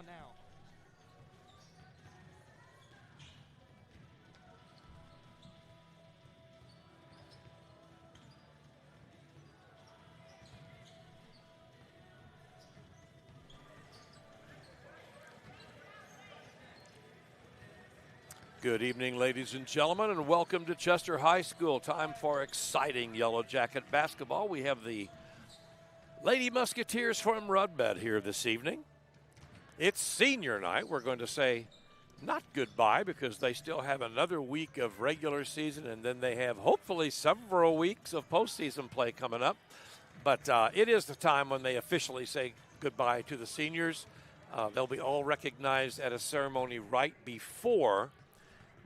on now. Good evening, ladies and gentlemen, and welcome to Chester High School. Time for exciting Yellow Jacket basketball. We have the Lady Musketeers from Rudbed here this evening. It's senior night. We're going to say not goodbye because they still have another week of regular season, and then they have hopefully several weeks of postseason play coming up. But it is the time when they officially say goodbye to the seniors. They'll be all recognized at a ceremony right before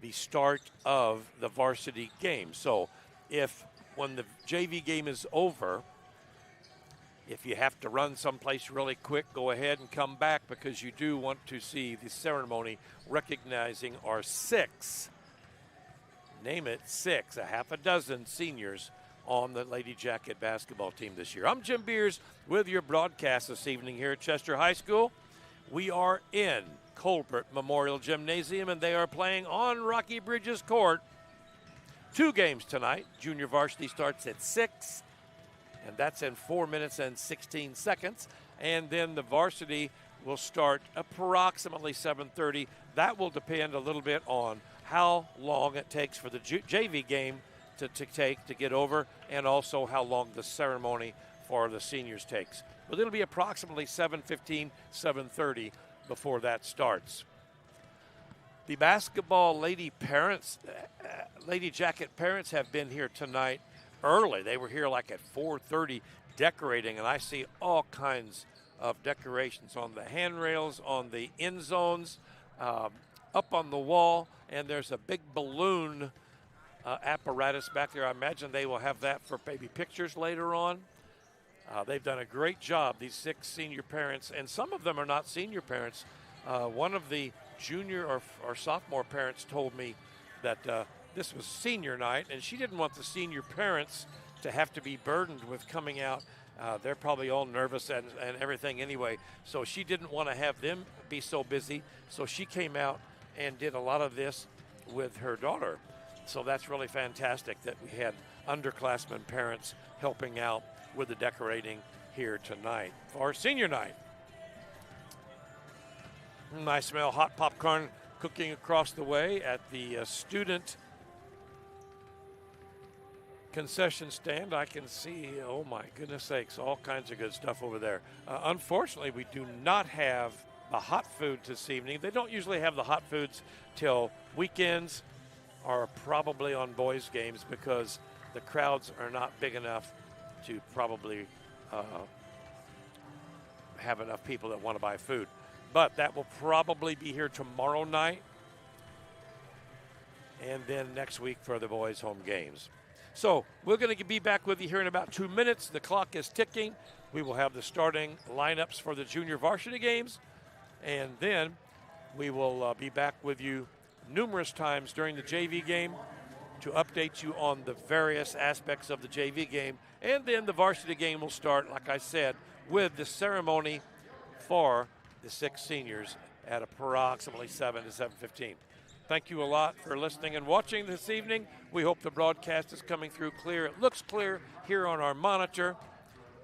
the start of the varsity game. So when the JV game is over, if you have to run someplace really quick, go ahead and come back because you do want to see the ceremony recognizing our six, name it six, a half a dozen seniors on the Lady Jacket basketball team this year. I'm Jim Beers with your broadcast this evening here at Chester High School. We are in Colbert Memorial Gymnasium, and they are playing on Rocky Bridges Court. Two games tonight. Junior varsity starts at 6, and that's in 4 minutes and 16 seconds. And then the varsity will start approximately 7:30. That will depend a little bit on how long it takes for the JV game to get over, and also how long the ceremony for the seniors takes. But it'll be approximately 7:15, 7:30 before that starts. The basketball Lady Jacket parents have been here tonight early. They were here like at 4:30 decorating, and I see all kinds of decorations on the handrails, on the end zones, up on the wall, and there's a big balloon apparatus back there. I imagine they will have that for baby pictures later on. They've done a great job, these 6 senior parents, and some of them are not senior parents. One of the junior or sophomore parents told me that this was senior night, and she didn't want the senior parents to have to be burdened with coming out. They're probably all nervous and everything anyway, so she didn't want to have them be so busy, so she came out and did a lot of this with her daughter. So that's really fantastic that we had underclassmen parents helping out with the decorating here tonight for senior night. I smell hot popcorn cooking across the way at the student concession stand. I can see, oh my goodness sakes, all kinds of good stuff over there. Unfortunately, we do not have the hot food this evening. They don't usually have the hot foods till weekends or probably on boys' games because the crowds are not big enough to probably have enough people that want to buy food. But that will probably be here tomorrow night and then next week for the boys' home games. So we're going to be back with you here in about 2 minutes. The clock is ticking. We will have the starting lineups for the junior varsity games, and then we will be back with you numerous times during the JV game to update you on the various aspects of the JV game. And then the varsity game will start, like I said, with the ceremony for the 6 seniors at approximately 7 to 7:15. Thank you a lot for listening and watching this evening. We hope the broadcast is coming through clear. It looks clear here on our monitor,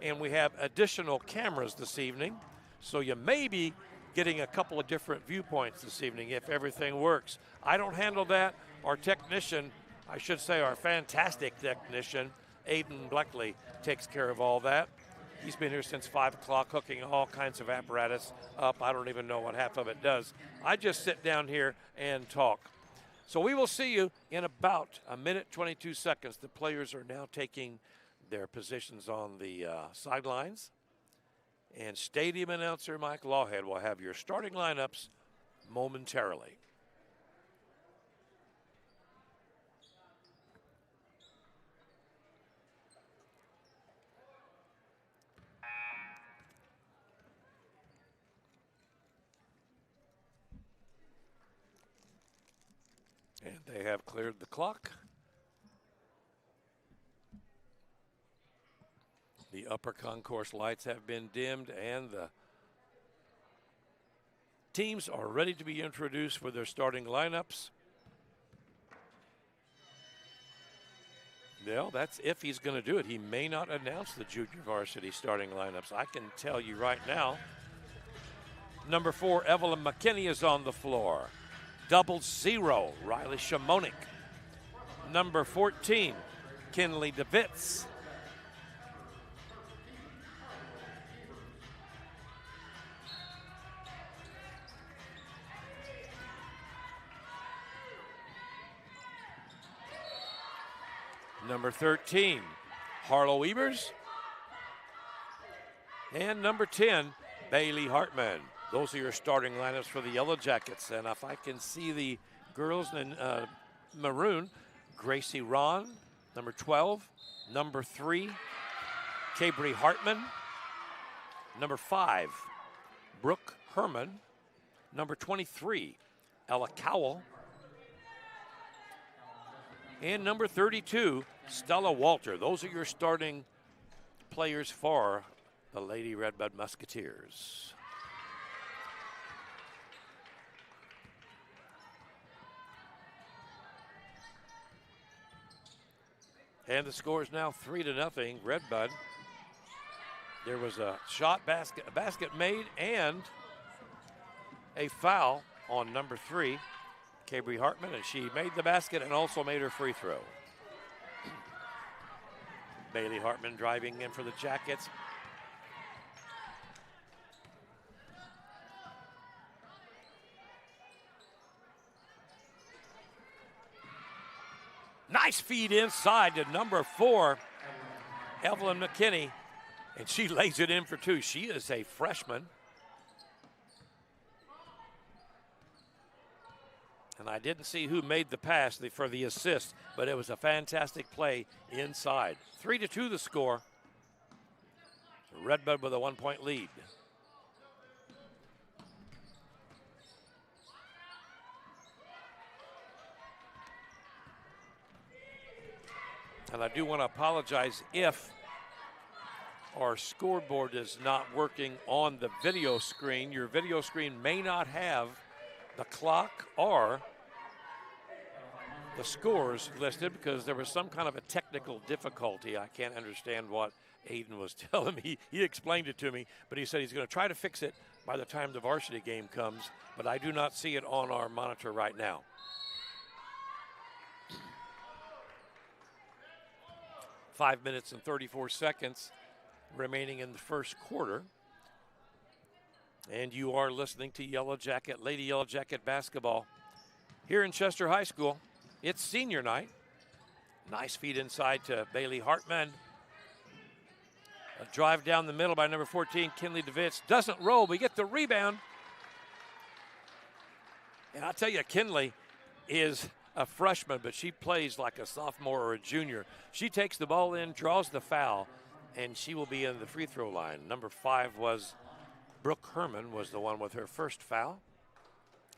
and we have additional cameras this evening, so you may be getting a couple of different viewpoints this evening if everything works. I don't handle that. Our technician, I should say our fantastic technician, Aiden Bleckley, takes care of all that. He's been here since 5 o'clock hooking all kinds of apparatus up. I don't even know what half of it does. I just sit down here and talk. So we will see you in about 1 minute, 22 seconds. The players are now taking their positions on the sidelines. And stadium announcer Mike Lawhead will have your starting lineups momentarily. And they have cleared the clock. The upper concourse lights have been dimmed, and the Teams are ready to be introduced for their starting lineups. Well, that's if he's going to do it. He may not announce the junior varsity starting lineups. I can tell you right now. Number 4, Evelyn McKinney is on the floor. 00, Riley Shamonik. Number 14, Kinley DeVitz. Number 13, Harlow Evers. And number 10, Bailey Hartman. Those are your starting lineups for the Yellow Jackets. And if I can see the girls in maroon, Gracie Ron, number 12. Number 3, Cabri Hartman. Number 5, Brooke Herman. Number 23, Ella Cowell. And number 32, Stella Walter. Those are your starting players for the Lady Redbud Musketeers. And the score is now 3-0, Redbud. There was a basket made and a foul on number 3. Cabri Hartman, and she made the basket and also made her free throw. Bailey Hartman driving in for the Jackets. Nice feed inside to number 4, Evelyn McKinney, and she lays it in for 2. She is a freshman. And I didn't see who made the pass for the assist, but it was a fantastic play inside. 3-2 the score. Redbud with a 1-point lead. And I do want to apologize if our scoreboard is not working on the video screen. Your video screen may not have the clock or the scores listed because there was some kind of a technical difficulty. I can't understand what Aiden was telling me. He explained it to me, but he said he's going to try to fix it by the time the varsity game comes, but I do not see it on our monitor right now. Five minutes and 34 seconds remaining in the first quarter. And you are listening to Yellow Jacket, Lady Yellow Jacket basketball here in Chester High School. It's senior night. Nice feed inside to Bailey Hartman. A drive down the middle by number 14, Kinley DeVitz. Doesn't roll, but get the rebound. And I'll tell you, Kinley is a freshman, but she plays like a sophomore or a junior. She takes the ball in, draws the foul, and she will be in the free throw line. Number 5 was Brooke Herman, was the one with her first foul,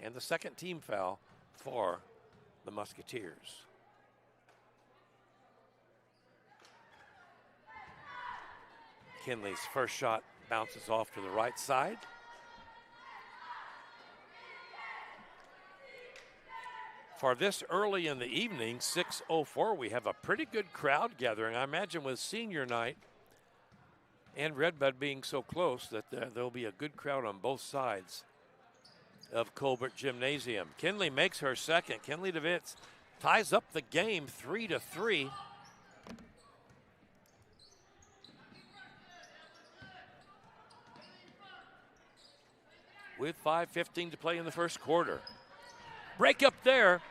and the second team foul for the Musketeers. Kinley's first shot bounces off to the right side. For this early in the evening, 6:04, we have a pretty good crowd gathering. I imagine with senior night and Redbud being so close that there'll be a good crowd on both sides of Colbert Gymnasium. Kinley makes her second. Kinley DeVitz ties up the game 3-3. With 5:15 to play in the first quarter. Break up there.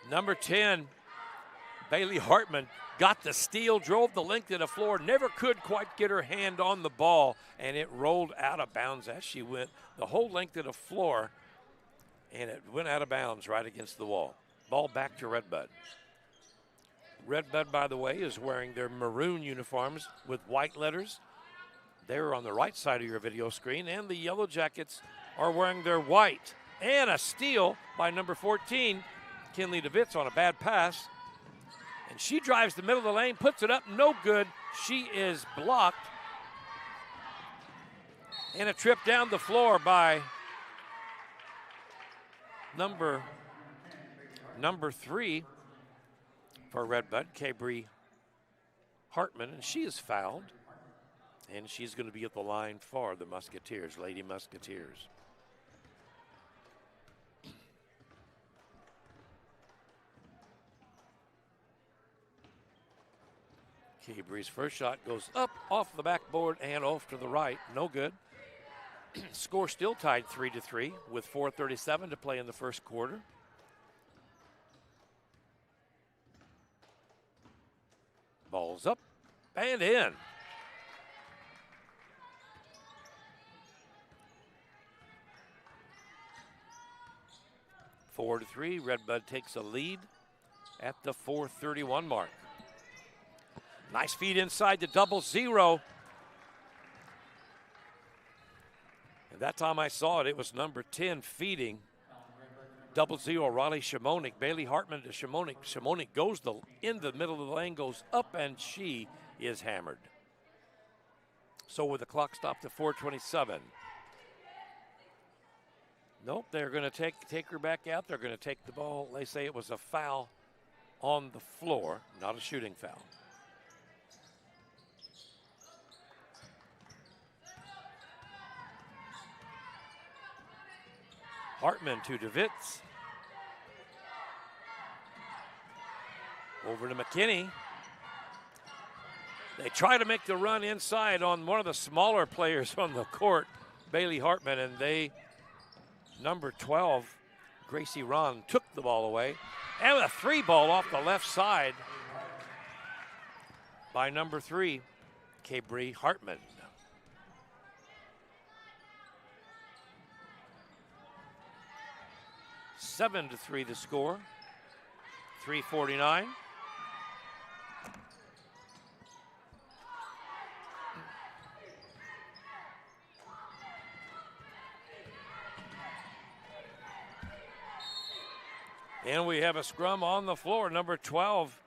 Number 10, Bailey Hartman got the steal, drove the length of the floor, never could quite get her hand on the ball, and it rolled out of bounds as she went the whole length of the floor, and it went out of bounds right against the wall. Ball back to Redbud. Redbud, by the way, is wearing their maroon uniforms with white letters. They're on the right side of your video screen, and the Yellow Jackets are wearing their white. And a steal by number 14, Kinley DeVitz, on a bad pass. And she drives the middle of the lane, puts it up, no good. She is blocked And a trip down the floor by number 3 for Redbud, Cabri Hartman, and she is fouled. And she's going to be at the line for the Musketeers, Lady Musketeers. Cabri's first shot goes up off the backboard and off to the right. No good. Score still tied 3-3 with 4:37 to play in the first quarter. Ball's up and in. Four to 3. Redbud takes a lead at the 4:31 mark. Nice feed inside to 0-0. And that time I saw it, it was number 10 feeding 0-0. Riley Shimonik, Bailey Hartman to Shimonik. Shimonik goes in the middle of the lane, goes up, and she is hammered. So with the clock stopped at 4:27. Nope, they're going to take her back out. They're going to take the ball. They say it was a foul on the floor, not a shooting foul. Hartman to DeWitz. Over to McKinney. They try to make the run inside on one of the smaller players on the court, Bailey Hartman, and number 12, Gracie Ron, took the ball away. And a 3 ball off the left side by number 3, Cabri Hartman. Seven to 3 the score. 3:49. And we have a scrum on the floor. Number 12,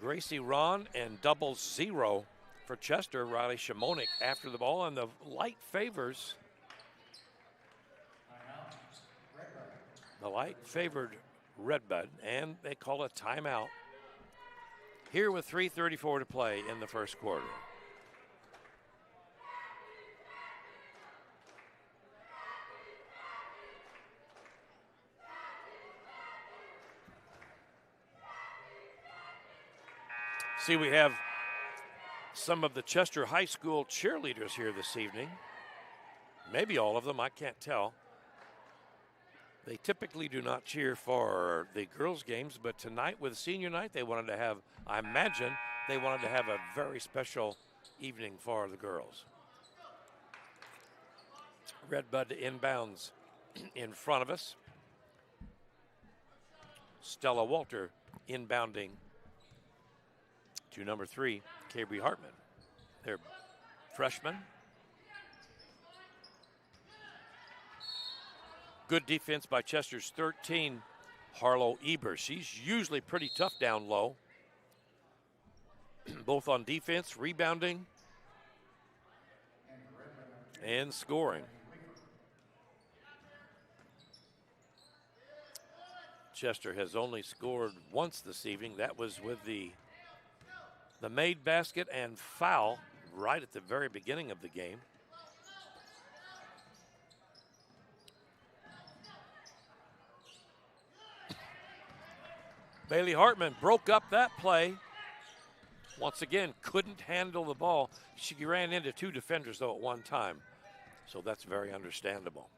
Gracie Ron, and 0-0 for Chester. Riley Shimonik after the ball, and the light favors. The light favored Redbud, and they call a timeout here with 3:34 to play in the first quarter. See, we have some of the Chester High School cheerleaders here this evening. Maybe all of them, I can't tell. They typically do not cheer for the girls' games, but tonight with senior night, they wanted to have, I imagine, they wanted to have a very special evening for the girls. Redbud inbounds in front of us. Stella Walter inbounding to number 3, Cabri Hartman. They're freshmen. Good defense by Chester's 13, Harlow Eber. She's usually pretty tough down low, both on defense, rebounding, and scoring. Chester has only scored once this evening. That was with the made basket and foul right at the very beginning of the game. Bailey Hartman broke up that play. Once again, couldn't handle the ball. She ran into 2 defenders, though, at one time. So that's very understandable.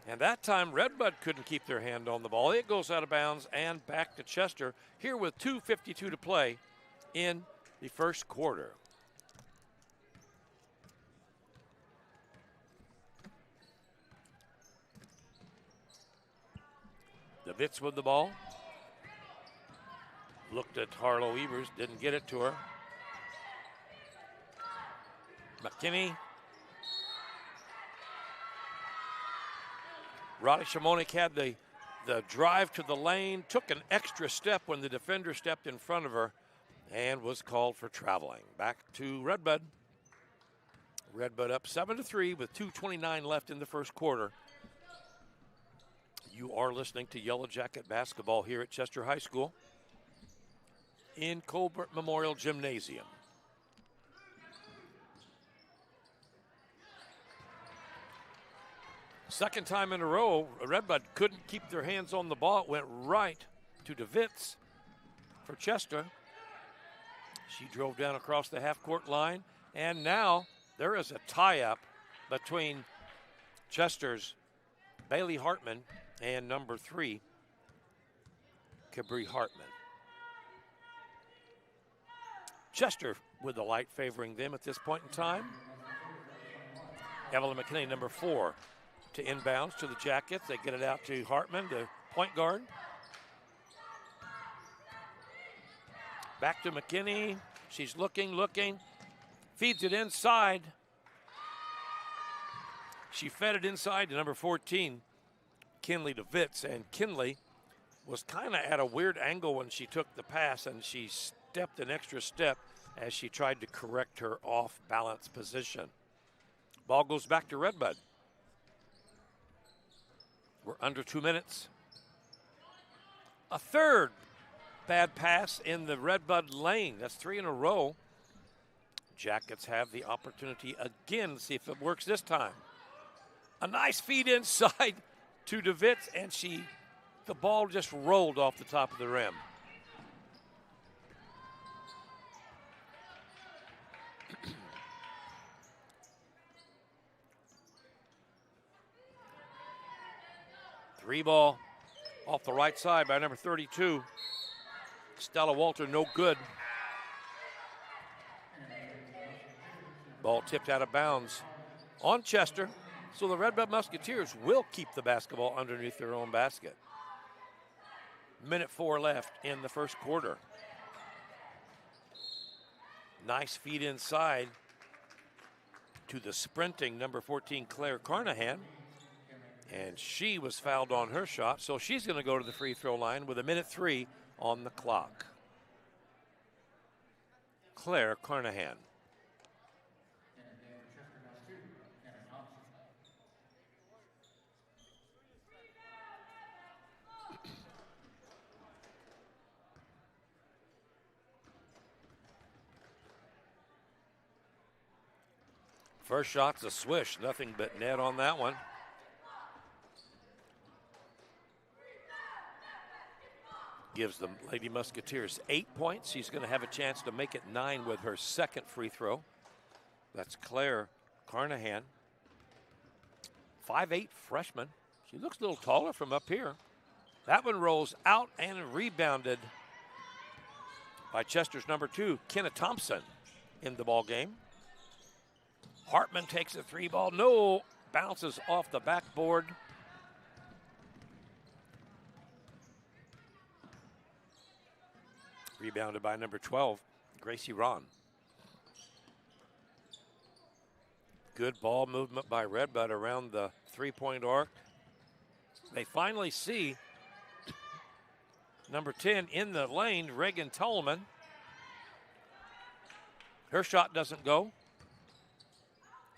And that time, Redbud couldn't keep their hand on the ball. It goes out of bounds and back to Chester here with 2:52 to play in the first quarter. DeWitz with the ball. Looked at Harlow Evers, didn't get it to her. McKinney. Riley Shimonik had the drive to the lane, took an extra step when the defender stepped in front of her, and was called for traveling. Back to Redbud. Redbud up 7-3 with 2:29 left in the first quarter. You are listening to Yellow Jacket basketball here at Chester High School in Colbert Memorial Gymnasium. Second time in a row, Redbud couldn't keep their hands on the ball. It went right to DeWitz for Chester. She drove down across the half-court line, and now there is a tie-up between Chester's Bailey Hartman and number 3, Cabri Hartman. Chester with the light favoring them at this point in time. Evelyn McKinney, number 4, to inbounds to the Jackets. They get it out to Hartman, the point guard. Back to McKinney. She's looking, feeds it inside. She fed it inside to number 14, Kinley DeWitz, and Kinley was kind of at a weird angle when she took the pass, and she stepped an extra step as she tried to correct her off-balance position. Ball goes back to Redbud. We're under 2 minutes. A third bad pass in the Redbud lane. That's 3 in a row. Jackets have the opportunity again to see if it works this time. A nice feed inside to DeWitz, and the ball just rolled off the top of the rim. Three ball off the right side by number 32. Stella Walter, no good. Ball tipped out of bounds on Chester. So the Redbud Musketeers will keep the basketball underneath their own basket. Minute 4 left in the first quarter. Nice feed inside to the sprinting number 14, Claire Carnahan. And she was fouled on her shot, so she's going to go to the free throw line with a minute 3 on the clock. Claire Carnahan. First shot's a swish, nothing but net on that one. Gives the Lady Musketeers 8 points. She's going to have a chance to make it 9 with her second free throw. That's Claire Carnahan. 5'8" freshman. She looks a little taller from up here. That one rolls out and rebounded by Chester's number 2, Kenna Thompson, in the ball game. Hartman takes a 3 ball. No, bounces off the backboard. Rebounded by number 12, Gracie Ron. Good ball movement by Redbud around the three-point arc. They finally see number 10 in the lane, Reagan Tolman. Her shot doesn't go.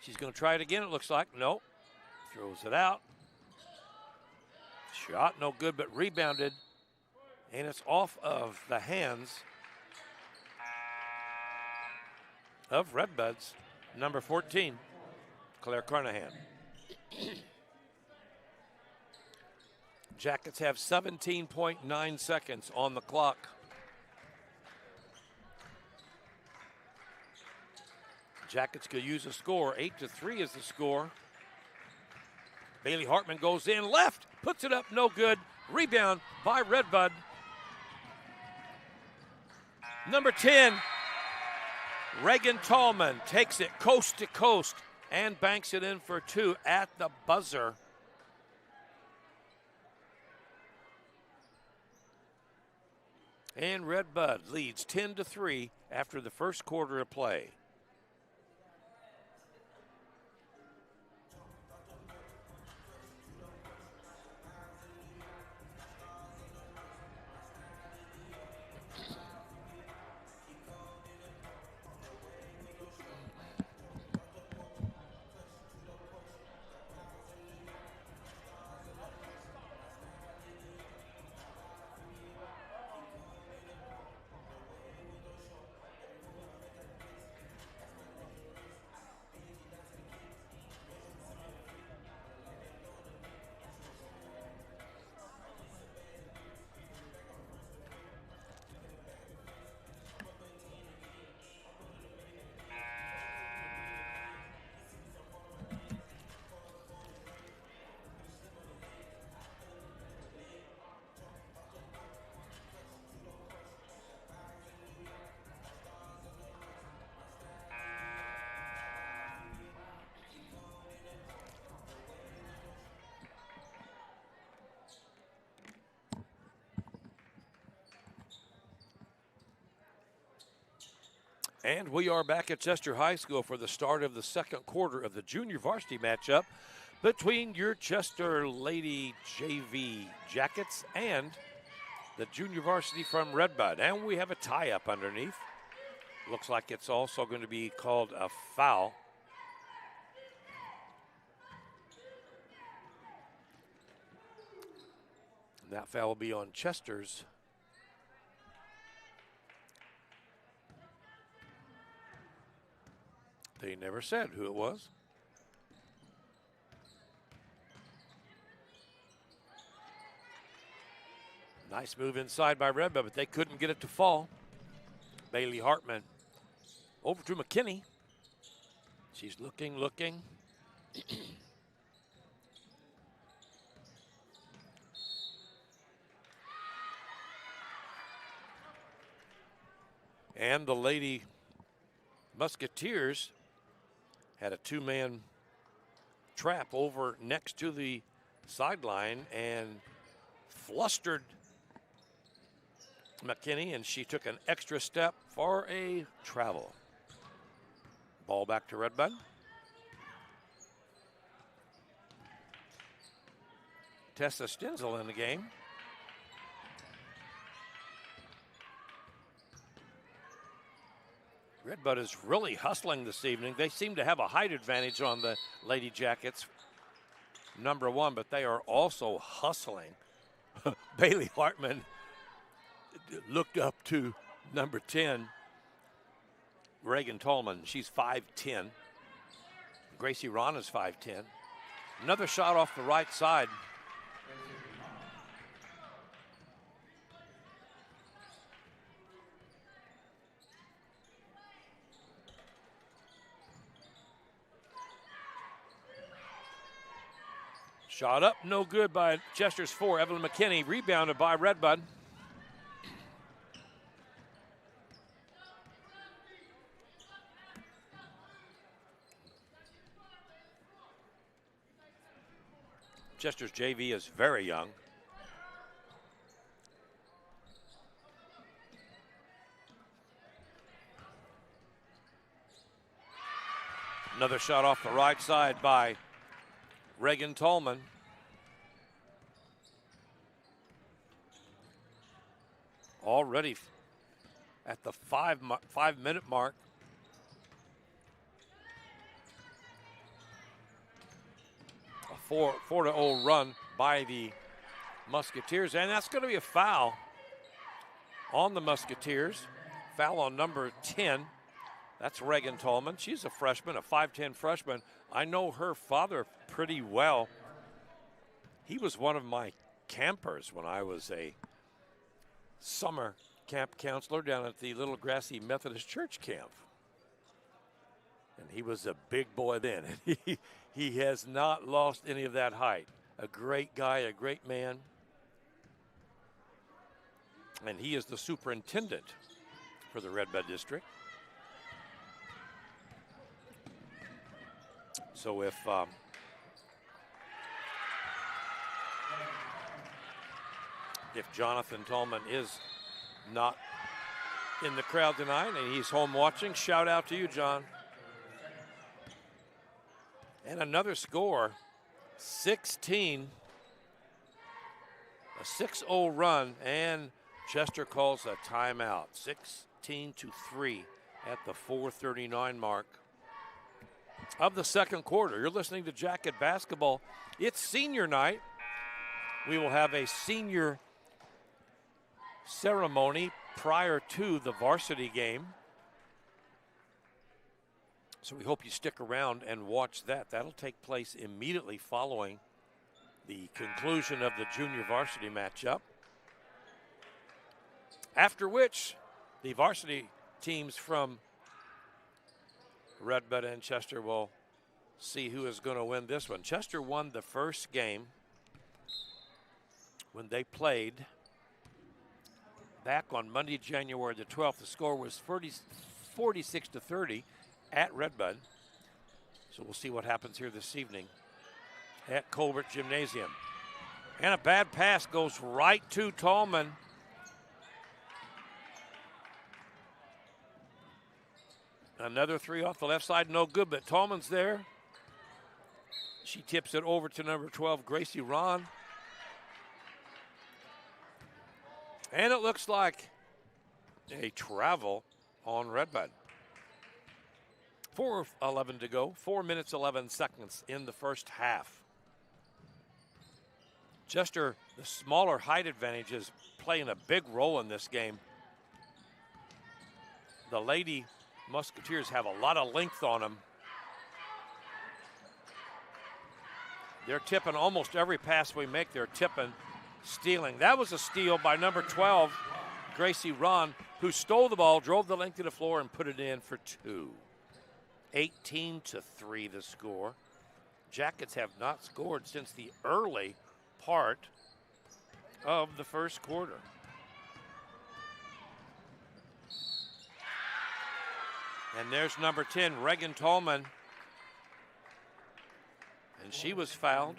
She's going to try it again, it looks like. Nope. Throws it out. Shot no good, but rebounded. And it's off of the hands of Redbud's number 14, Claire Carnahan. Jackets have 17.9 seconds on the clock. Jackets could use a score. 8-3 is the score. Bailey Hartman goes in left, puts it up, no good. Rebound by Redbud. Number 10, Reagan Tallman takes it coast to coast and banks it in for 2 at the buzzer. And Redbud leads 10-3 after the first quarter of play. And we are back at Chester High School for the start of the second quarter of the junior varsity matchup between your Chester Lady JV Jackets and the junior varsity from Redbud. And we have a tie-up underneath. Looks like it's also going to be called a foul. And that foul will be on Chester's. They never said who it was. Nice move inside by Redbud, but they couldn't get it to fall. Bailey Hartman over to McKinney. She's looking. And the Lady Musketeers had a two-man trap over next to the sideline and flustered McKinney, and she took an extra step for a travel. Ball back to Redbud. Tessa Stenzel in the game. Redbud is really hustling this evening. They seem to have a height advantage on the Lady Jackets, number one, but they are also hustling. Bailey Hartman looked up to number 10, Reagan Tallman. She's 5'10". Gracie Ron is 5'10". Another shot off the right side. Shot up, no good by Chester's 4. Evelyn McKinney rebounded by Redbud. Chester's JV is very young. Another shot off the right side by Reagan Tallman. Already at the 5-minute mark. A 4-0 run by the Musketeers, and that's going to be a foul on the Musketeers. Foul on number 10. That's Reagan Tallman. She's a freshman, a 5'10" freshman. I know her father pretty well. He was one of my campers when I was a summer camp counselor down at the Little Grassy Methodist Church camp. And he was a big boy then. He has not lost any of that height. A great guy, a great man. And he is the superintendent for the Redbud District. So if Jonathan Tallman is not in the crowd tonight and he's home watching, shout out to you, John. And another score, 16. A 6-0 run, and Chester calls a timeout. 16-3 at the 4:39 mark of the second quarter. You're listening to Jacket Basketball. It's senior night. We will have a senior ceremony prior to the varsity game. So we hope you stick around and watch that. That'll take place immediately following the conclusion of the junior varsity matchup. After which, the varsity teams from Redbud and Chester will see who is going to win this one. Chester won the first game when they played back on Monday, January the 12th. The score was 46-30 at Redbud. So we'll see what happens here this evening at Colbert Gymnasium. And a bad pass goes right to Tallman. Another three off the left side, no good, but Tallman's there. She tips it over to number 12, Gracie Ron. And it looks like a travel on Redbud. 4:11 to go, 4 minutes, 11 seconds in the first half. Chester, the smaller height advantage, is playing a big role in this game. The Lady Musketeers have a lot of length on them. They're tipping almost every pass we make. They're tipping, stealing. That was a steal by number 12, Gracie Ron, who stole the ball, drove the length of the floor, and put it in for two. 18-3 the score. Jackets have not scored since the early part of the first quarter. And there's number 10, Reagan Tallman. And she was fouled.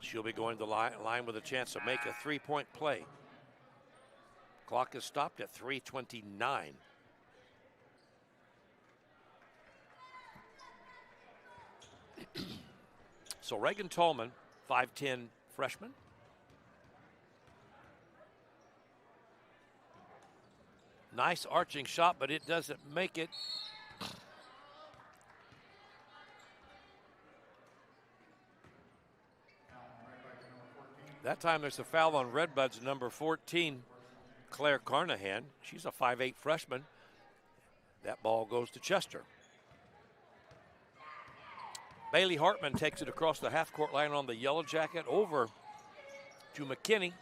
She'll be going to the line with a chance to make a three-point play. Clock is stopped at 3:29. So Reagan Tallman, 5'10" freshman. Nice arching shot, but it doesn't make it. That time there's a foul on Redbud's number 14, Claire Carnahan. She's a 5'8" freshman. That ball goes to Chester. Bailey Hartman takes it across the half-court line on the Yellow Jacket over to McKinney.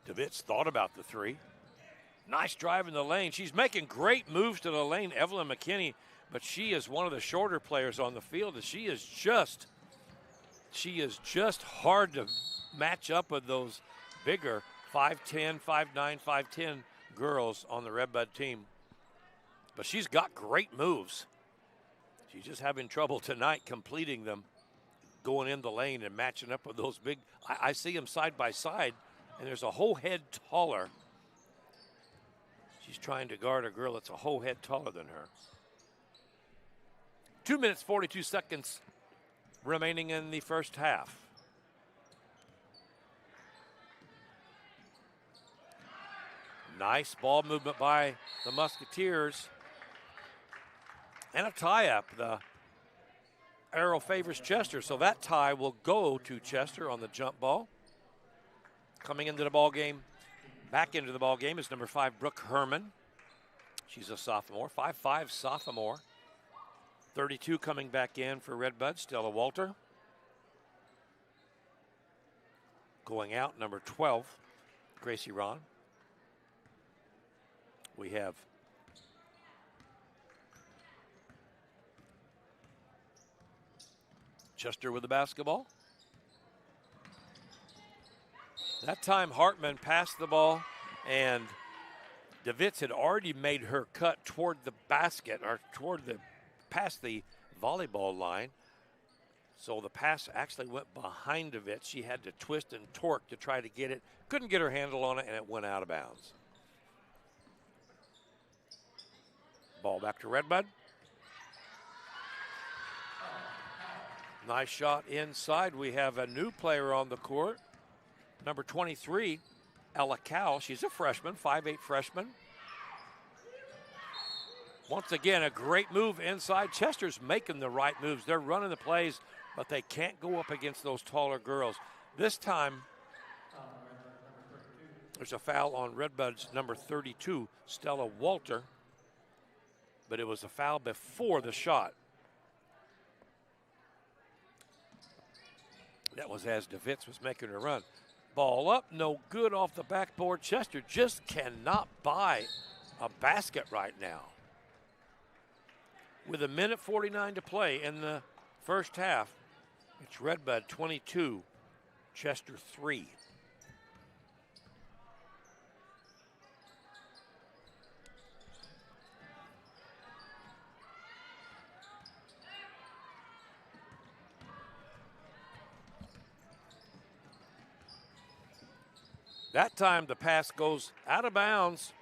DeWitt's thought about the three. Nice drive in the lane. She's making great moves to the lane, Evelyn McKinney, but she is one of the shorter players on the field, and she is just hard to match up with those bigger 5'10", 5'9", 5'10" girls on the Redbud team. But she's got great moves. She's just having trouble tonight completing them, going in the lane and matching up with those big. I see them side by side, and there's a whole head taller. She's trying to guard a girl that's a whole head taller than her. 2 minutes, 42 seconds remaining in the first half. Nice ball movement by the Musketeers. And a tie-up. The arrow favors Chester, so that tie will go to Chester on the jump ball. Coming into the ball game, back into the ball game is number 5, Brooke Herman. She's a sophomore, 5'5" sophomore. 32 coming back in for Redbud, Stella Walter. Going out, number 12, Gracie Ron. We have Chester with the basketball. That time Hartman passed the ball, and DeWitts had already made her cut toward the basket, or past the volleyball line. So the pass actually went behind DeWitts. She had to twist and torque to try to get it. Couldn't get her handle on it, and it went out of bounds. Ball back to Redbud. Nice shot inside. We have a new player on the court. Number 23, Ella Cow. She's a freshman, 5'8" freshman. Once again, a great move inside. Chester's making the right moves. They're running the plays, but they can't go up against those taller girls. This time, there's a foul on Redbud's number 32, Stella Walter. But it was a foul before the shot. That was as DeWitts was making her run. Ball up, no good off the backboard. Chester just cannot buy a basket right now. With 1:49 to play in the first half, it's Redbud 22, Chester 3. That time the pass goes out of bounds.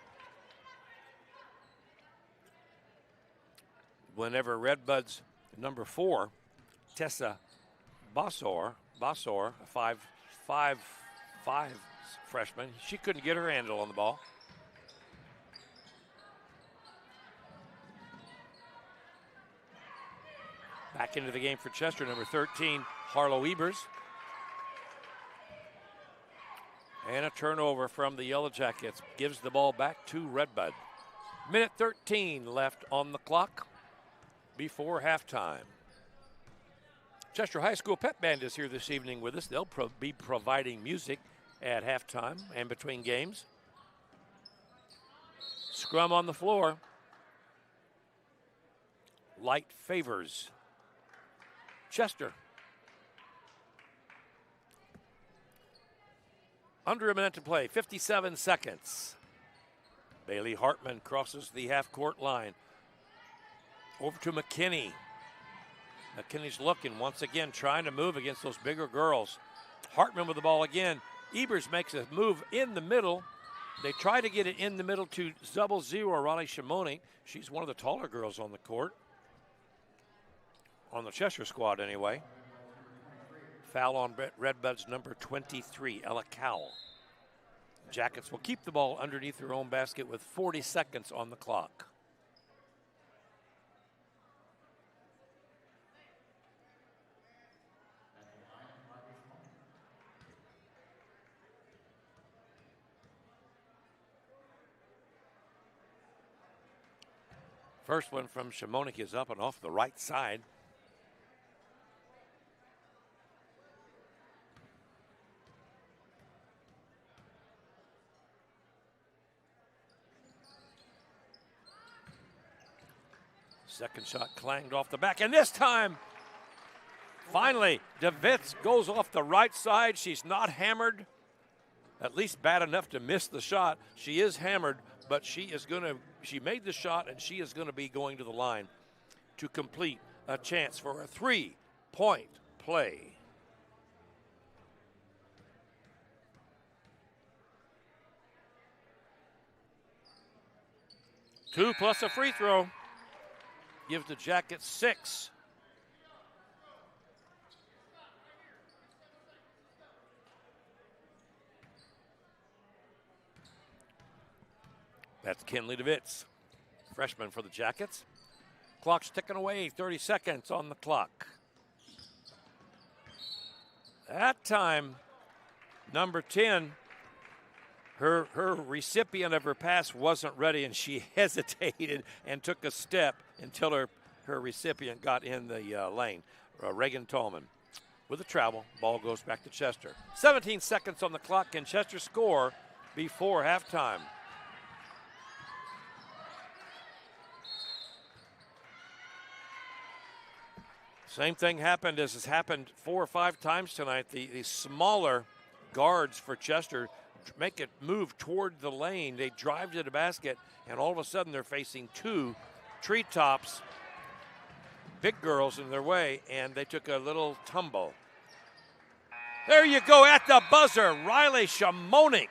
Whenever Redbud's number 4, Tessa Basor, a 5'5" freshman, she couldn't get her handle on the ball. Back into the game for Chester, number 13, Harlow Ebers. And a turnover from the Yellow Jackets gives the ball back to Redbud. Minute 13 left on the clock before halftime. Chester High School Pep Band is here this evening with us. They'll be providing music at halftime and between games. Scrum on the floor. Light favors Chester. Under a minute to play, 57 seconds. Bailey Hartman crosses the half-court line. Over to McKinney. McKinney's looking once again, trying to move against those bigger girls. Hartman with the ball again. Ebers makes a move in the middle. They try to get it in the middle to 0-0, Riley Shimoni. She's one of the taller girls on the court. On the Chester squad, anyway. Foul on Redbud's number 23, Ella Cowell. Jackets will keep the ball underneath their own basket with 40 seconds on the clock. First one from Shimonik is up and off the right side. Second shot clanged off the back, and this time, finally, DeVitz goes off the right side. She's not hammered, at least bad enough to miss the shot. She is hammered, but she made the shot, and she is gonna be going to the line to complete a chance for a 3-point play. Two plus a free throw. Gives the Jackets 6. That's Kinley DeVitz, freshman for the Jackets. Clock's ticking away, 30 seconds on the clock. That time, number 10, her recipient of her pass wasn't ready, and she hesitated and took a step until her recipient got in the lane. Reagan Tallman with a travel. Ball goes back to Chester. 17 seconds on the clock. Can Chester score before halftime? Same thing happened as has happened 4 or 5 times tonight. The smaller guards for Chester make it move toward the lane. They drive to the basket, and all of a sudden they're facing 2 treetops, big girls in their way, and they took a little tumble. There you go at the buzzer, Riley Shimonik.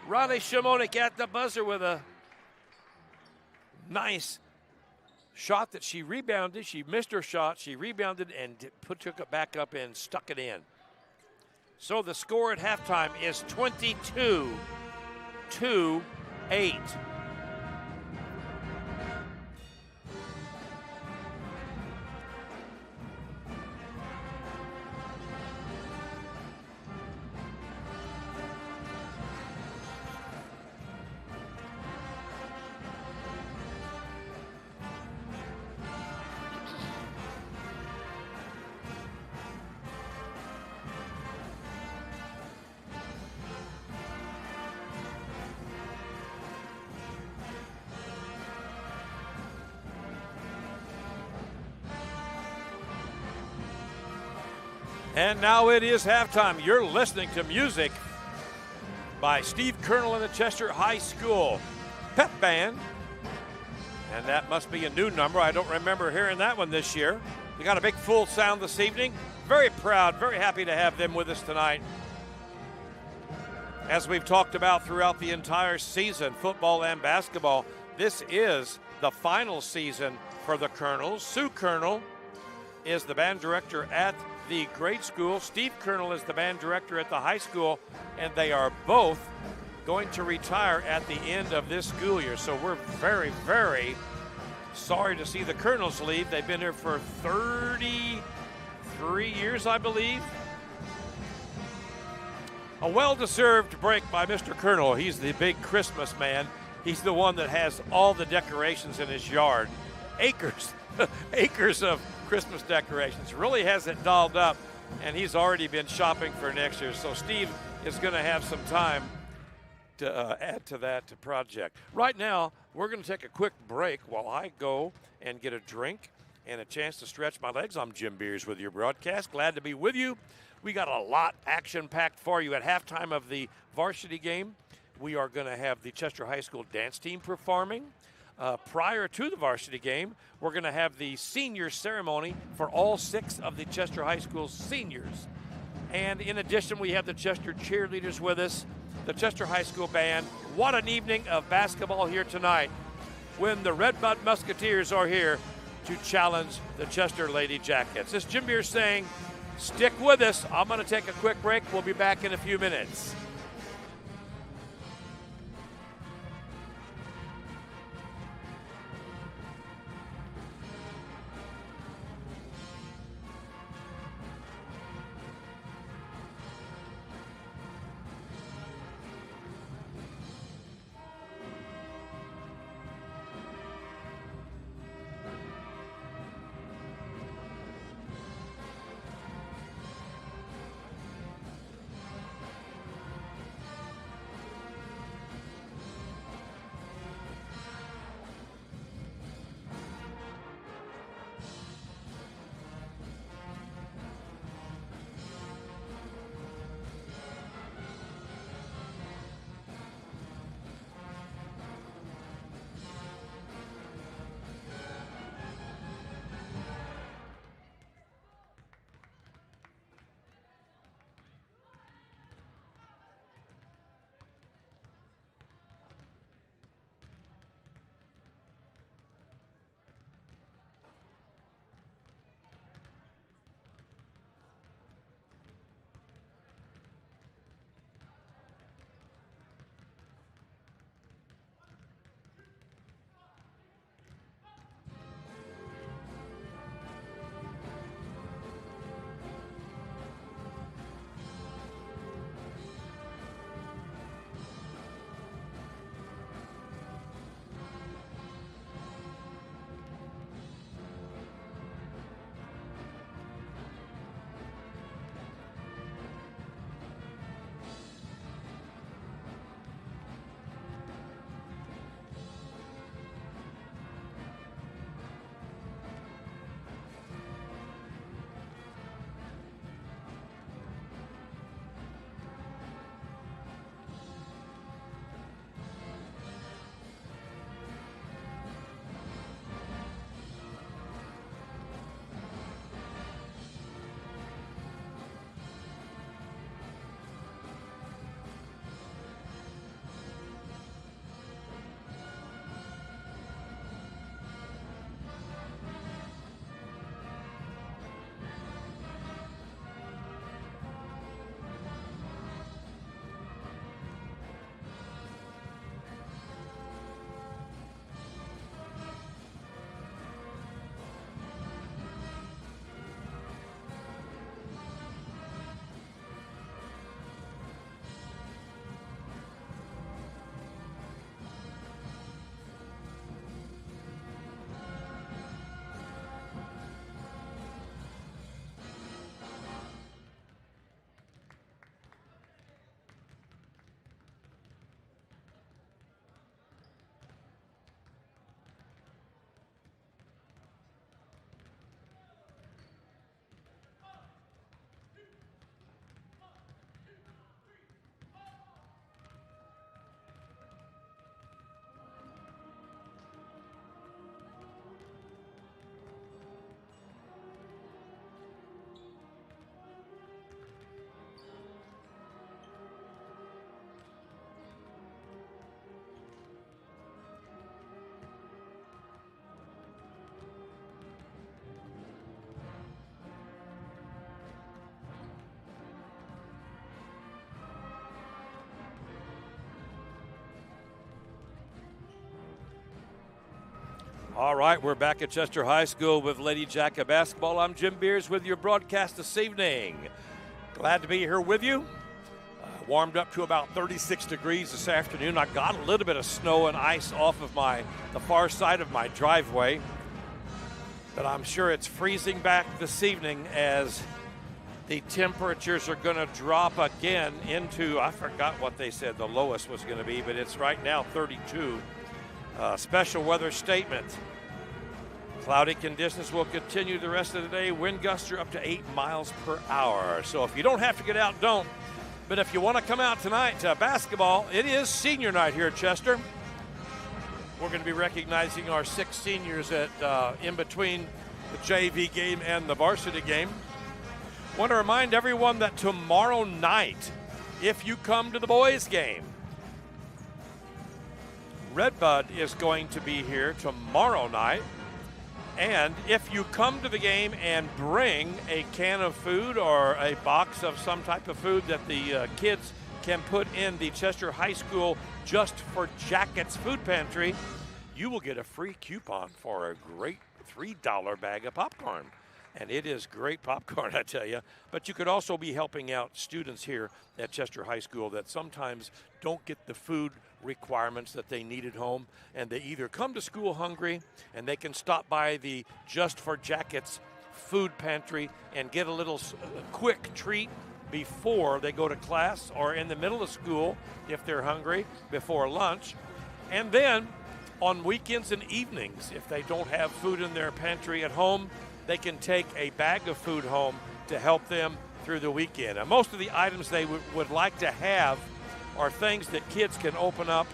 Riley Shimonik at the buzzer with a nice shot that she rebounded. She missed her shot. She rebounded and took it back up and stuck it in. So the score at halftime is 22-8. And now it is halftime. You're listening to music by Steve Colonel and the Chester High School Pep Band. And that must be a new number. I don't remember hearing that one this year. We got a big full sound this evening. Very proud, very happy to have them with us tonight. As we've talked about throughout the entire season, football and basketball, this is the final season for the Colonels. Sue Colonel is the band director at the grade school. Steve Colonel is the band director at the high school, and they are both going to retire at the end of this school year. So we're very, very sorry to see the Colonels leave. They've been here for 33 years, I believe. A well-deserved break by Mr. Colonel. He's the big Christmas man. He's the one that has all the decorations in his yard. Acres, acres of Christmas decorations. Really has it dolled up, and he's already been shopping for next year. So Steve is going to have some time to add to that project. Right now, we're going to take a quick break while I go and get a drink and a chance to stretch my legs. I'm Jim Beers with your broadcast. Glad to be with you. We got a lot action-packed for you at halftime of the varsity game. We are going to have the Chester High School dance team performing. Prior to the varsity game, we're going to have the senior ceremony for all 6 of the Chester High School seniors. And in addition, we have the Chester cheerleaders with us, the Chester High School band. What an evening of basketball here tonight when the Redbud Musketeers are here to challenge the Chester Lady Jackets. This is Jim Beers saying, stick with us. I'm going to take a quick break. We'll be back in a few minutes. All right, we're back at Chester High School with Lady Jacket basketball. I'm Jim Beers with your broadcast this evening. Glad to be here with you. Warmed up to about 36 degrees this afternoon. I got a little bit of snow and ice off of the far side of my driveway, but I'm sure it's freezing back this evening as the temperatures are going to drop again into, I forgot what they said the lowest was going to be, but it's right now 32. Special weather statement. Cloudy conditions will continue the rest of the day. Wind gusts are up to 8 miles per hour. So if you don't have to get out, don't. But if you want to come out tonight to basketball, it is senior night here at Chester. We're going to be recognizing our 6 seniors in between the JV game and the varsity game. Want to remind everyone that tomorrow night, if you come to the boys game, Redbud is going to be here tomorrow night. And if you come to the game and bring a can of food or a box of some type of food that the kids can put in the Chester High School Just for Jackets food pantry, you will get a free coupon for a great $3 bag of popcorn. And it is great popcorn, I tell you. But you could also be helping out students here at Chester High School that sometimes don't get the food requirements that they need at home, and they either come to school hungry and they can stop by the Just for Jackets food pantry and get a little quick treat before they go to class, or in the middle of school if they're hungry before lunch. And then on weekends and evenings, if they don't have food in their pantry at home, they can take a bag of food home to help them through the weekend. And most of the items they would like to have are things that kids can open up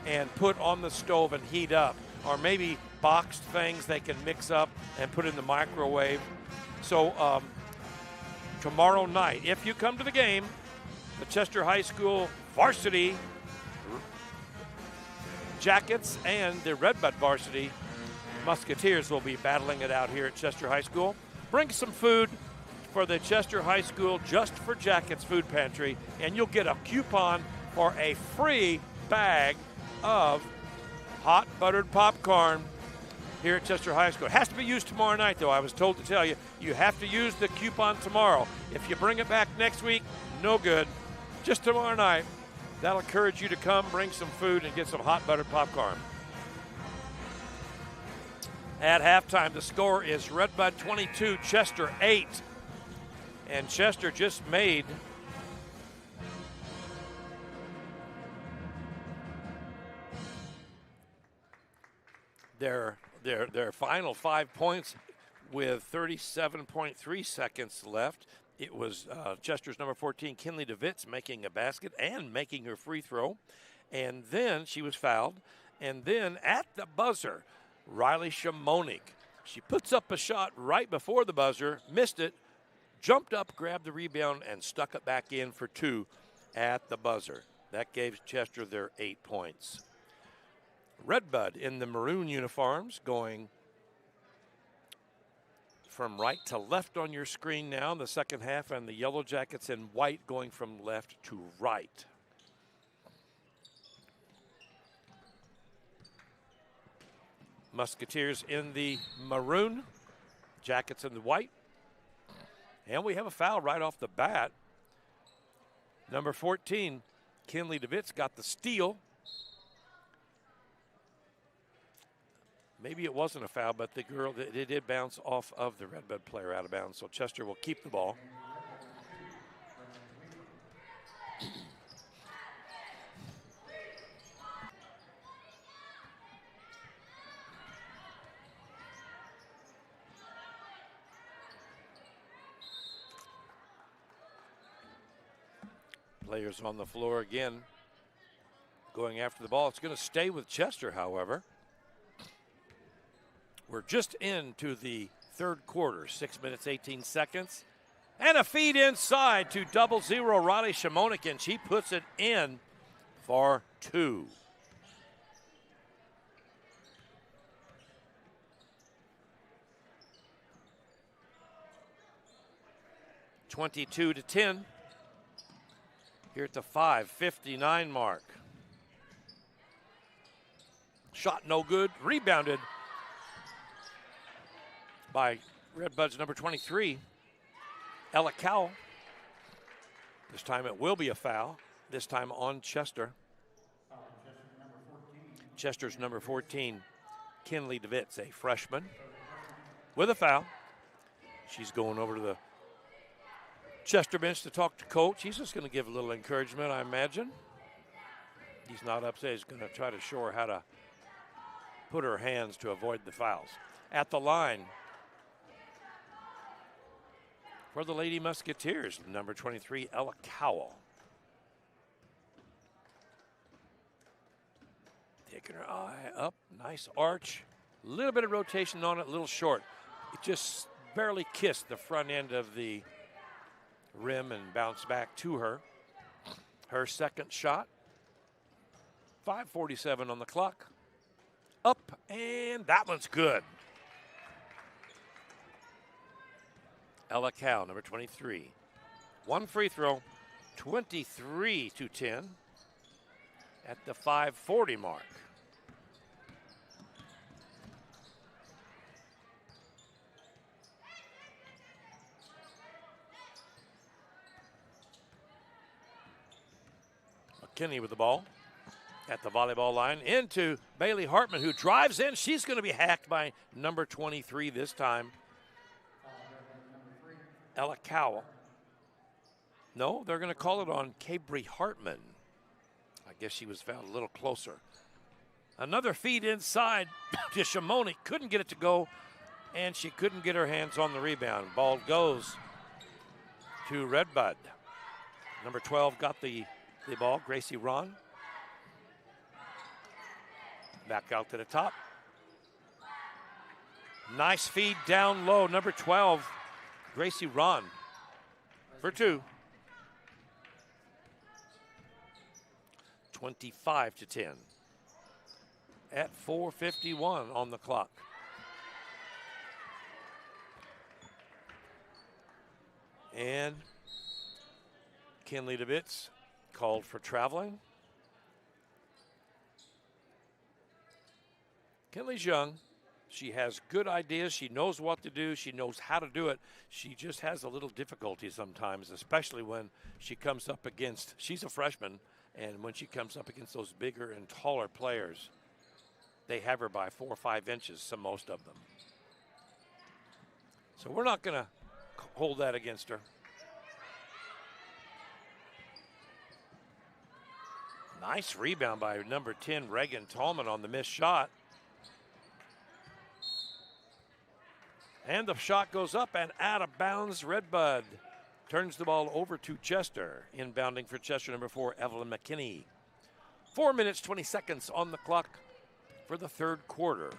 and put on the stove and heat up, or maybe boxed things they can mix up and put in the microwave. So tomorrow night, if you come to the game, the Chester High School Varsity Jackets and the Redbud Varsity Musketeers will be battling it out here at Chester High School. Bring some food for the Chester High School Just for Jackets food pantry, and you'll get a coupon for a free bag of hot buttered popcorn here at Chester High School. It has to be used tomorrow night, though. I was told to tell you, you have to use the coupon tomorrow. If you bring it back next week, no good. Just tomorrow night. That'll encourage you to come, bring some food, and get some hot buttered popcorn. At halftime, the score is Redbud 22, Chester 8. And Chester just made their final 5 points with 37.3 seconds left. It was Chester's number 14, Kinley DeVitz, making a basket and making her free throw. And then she was fouled. And then at the buzzer, Riley Shamonik. She puts up a shot right before the buzzer, missed it, jumped up, grabbed the rebound, and stuck it back in for 2 at the buzzer. That gave Chester their 8 points. Redbud in the maroon uniforms, going from right to left on your screen now in the second half, and the Yellow Jackets in white going from left to right. Musketeers in the maroon, Jackets in the white. And we have a foul right off the bat. Number 14, Kinley DeVitz, got the steal. Maybe it wasn't a foul, but it did bounce off of the Redbud player out of bounds. So Chester will keep the ball. Players on the floor again, going after the ball. It's going to stay with Chester, however. We're just into the third quarter, 6 minutes, 18 seconds. And a feed inside to 0-0 Riley Shamonik, and she puts it in for 2. (22-10). Here at the 5:59 mark. Shot no good, rebounded by Redbud's number 23, Ella Cowell. This time it will be a foul, this time on Chester. Chester's number 14, Kinley DeWitz, a freshman, with a foul. She's going over to the Chester bench to talk to coach. He's just going to give a little encouragement, I imagine. He's not upset. He's going to try to show her how to put her hands to avoid the fouls. At the line for the Lady Musketeers, number 23, Ella Cowell. Taking her eye up, nice arch. A little bit of rotation on it, a little short. It just barely kissed the front end of the rim and bounced back to her. Her second shot. 5:47 on the clock. Up, and that one's good. Ella Cowell, number 23. One free throw, 23-10 at the 5:40 mark. McKinney with the ball at the volleyball line into Bailey Hartman, who drives in. She's going to be hacked by number 23 this time, Ella Cowell. No, they're going to call it on Cabry Hartman. I guess she was found a little closer. Another feed inside to Shimoni. Couldn't get it to go, and she couldn't get her hands on the rebound. Ball goes to Redbud. Number 12 got the ball, Gracie Ron. Back out to the top. Nice feed down low, number 12, Gracie Ron for two. 25-10 at 4:51 on the clock. And Kinley DeWitz called for traveling. Kinley's young. She has good ideas. She knows what to do. She knows how to do it. She just has a little difficulty sometimes, especially when she comes up against, she's a freshman, and when she comes up against those bigger and taller players, they have her by 4 or 5 inches, most of them. So we're not going to hold that against her. Nice rebound by number 10, Reagan Tallman, on the missed shot. And the shot goes up and out of bounds. Redbud turns the ball over to Chester. Inbounding for Chester, number 4, Evelyn McKinney. 4 minutes, 20 seconds on the clock for the third quarter.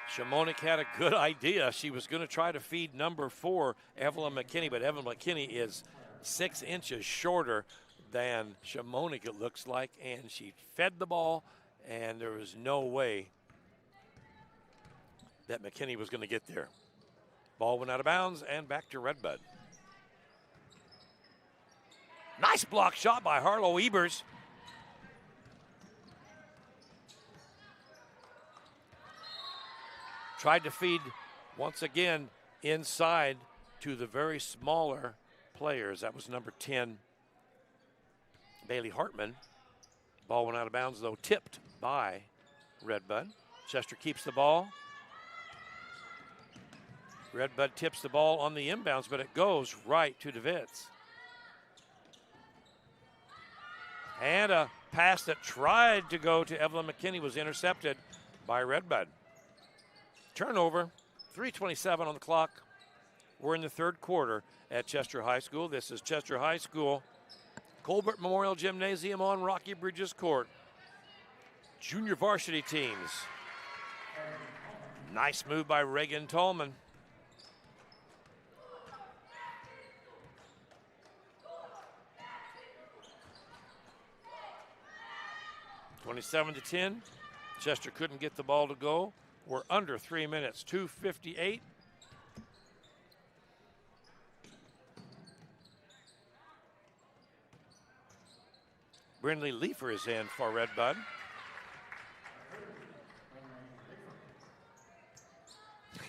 Shimonik had a good idea. She was going to try to feed number 4, Evelyn McKinney, but Evelyn McKinney is 6 inches shorter than Shimonik, it looks like, and she fed the ball, and there was no way that McKinney was going to get there. Ball went out of bounds and back to Redbud. Nice block shot by Harlow Ebers. Tried to feed once again inside to the very smaller players. That was number 10, Bailey Hartman. Ball went out of bounds, though, tipped by Redbud. Chester keeps the ball. Redbud tips the ball on the inbounds, but it goes right to DeWitz. And a pass that tried to go to Evelyn McKinney was intercepted by Redbud. Turnover, 3:27 on the clock. We're in the third quarter at Chester High School. This is Chester High School, Colbert Memorial Gymnasium on Rocky Bridges Court. Junior varsity teams. Nice move by Reagan Tallman. (27-10). Chester couldn't get the ball to go. We're under 3 minutes, 2:58. Brindley Leifer is in for Redbud.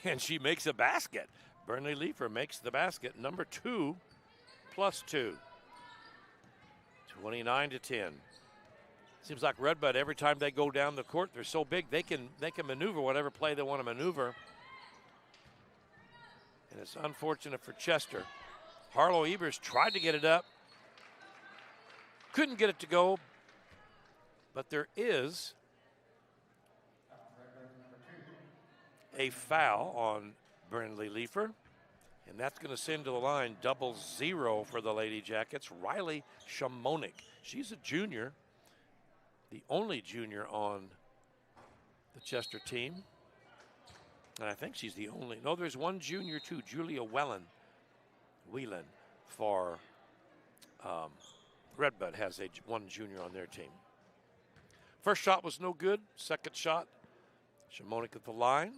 And she makes a basket. Brindley Leifer makes the basket. Number 2 plus 2. 29-10. Seems like Redbud, every time they go down the court, they're so big they can maneuver whatever play they want to maneuver. And it's unfortunate for Chester. Harlow Ebers tried to get it up. Couldn't get it to go. But there is a foul on Brindley Leifer. And that's going to send to the line 0-0 for the Lady Jackets. Riley Shamonik. She's a junior. The only junior on the Chester team. And I think she's the only. No, there's one junior too, Julia Whelan for Redbud has one junior on their team. First shot was no good. Second shot, Shamonik at the line.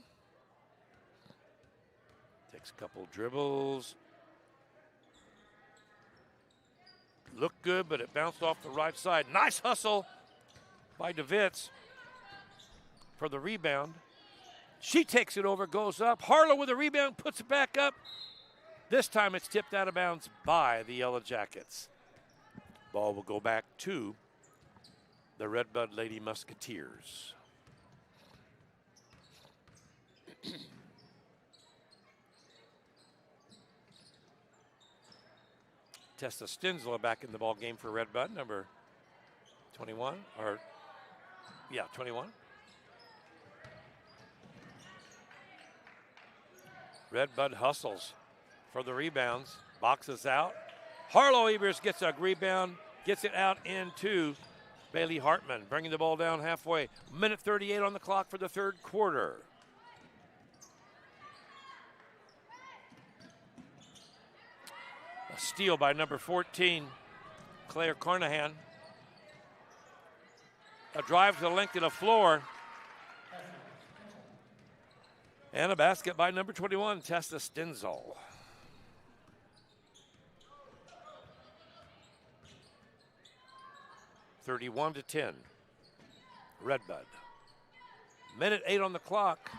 Takes a couple dribbles. Looked good, but it bounced off the right side. Nice hustle by DeVitz for the rebound. She takes it over, goes up. Harlow with a rebound, puts it back up. This time it's tipped out of bounds by the Yellow Jackets. Ball will go back to the Redbud Lady Musketeers. Tessa Stensel back in the ball game for Redbud, number 21, 21. Redbud hustles for the rebounds, boxes out. Harlow Ebers gets a rebound, gets it out into Bailey Hartman, bringing the ball down halfway. Minute 38 on the clock for the third quarter. A steal by number 14, Claire Carnahan. A drive to the length of the floor. And a basket by number 21, Tessa Stensel. (31-10). Redbud. Minute 8 on the clock.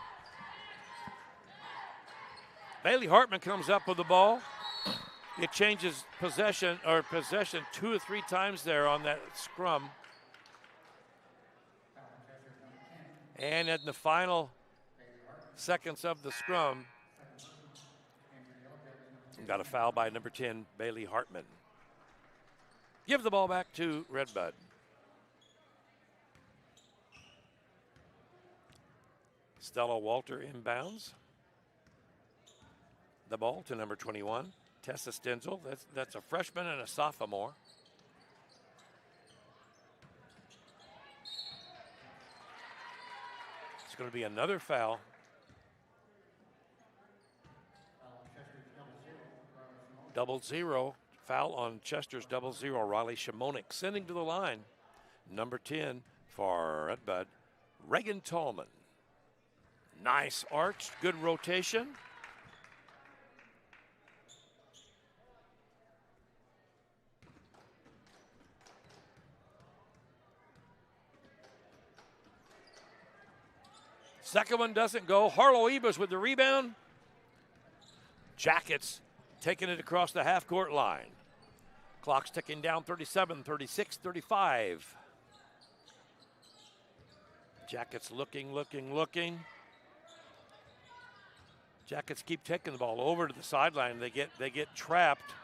Bailey Hartman comes up with the ball. It changes possession 2 or 3 times there on that scrum. And in the final seconds of the scrum, got a foul by number 10, Bailey Hartman. Give the ball back to Redbud. Stella Walter inbounds. The ball to number 21, Tessa Stensel. That's a freshman and a sophomore. It's going to be another foul. (0) Foul on Chester's 0-0. Riley Shamonik sending to the line. Number 10 for Redbud, Reagan Tallman. Nice arch, good rotation. Second one doesn't go. Harlow Ebers with the rebound. Jackets taking it across the half-court line. Clock's ticking down, 37, 36, 35. Jackets looking. Jackets keep taking the ball over to the sideline. They get trapped.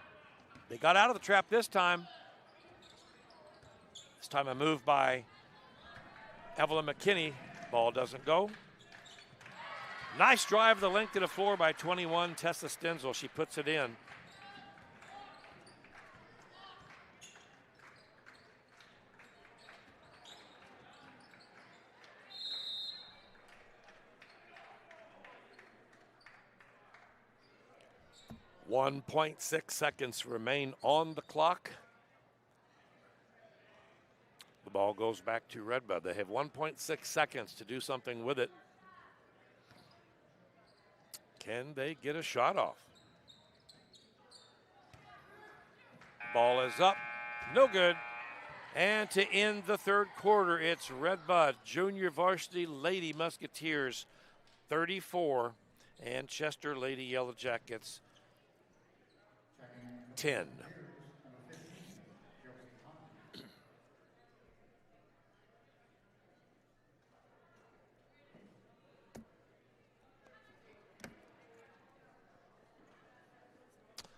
They got out of the trap this time. This time a move by Evelyn McKinney. Ball doesn't go. Nice drive the length of the floor by 21, Tessa Stensel. She puts it in. .6 seconds remain on the clock. The ball goes back to Redbud. They have 1.6 seconds to do something with it. Can they get a shot off? Ball is up. No good. And to end the third quarter, it's Redbud Junior Varsity Lady Musketeers 34 and Chester Lady Yellow Jackets 10.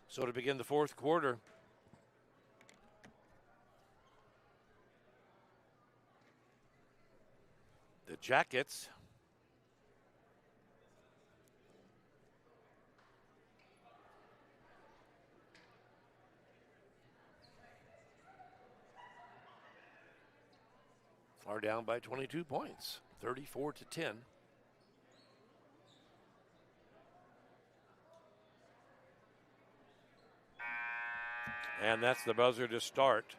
So to begin the fourth quarter, the Jackets are down by 22 points, 34-10. And that's the buzzer to start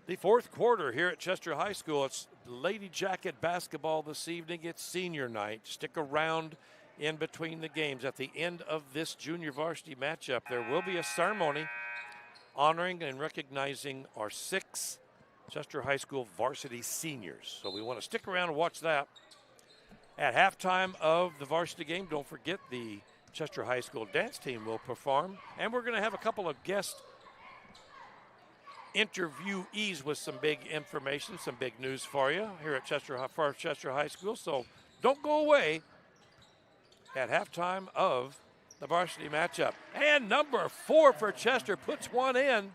the fourth quarter here at Chester High School. It's Lady Jacket basketball this evening. It's senior night. Stick around in between the games. At the end of this junior varsity matchup, there will be a ceremony honoring and recognizing our 6 Chester High School varsity seniors. So we want to stick around and watch that. At halftime of the varsity game, don't forget the Chester High School dance team will perform. And we're going to have a couple of guest interviewees with some big information, some big news for you here at Chester High School. So don't go away at halftime of the varsity matchup. And number 4 for Chester puts one in.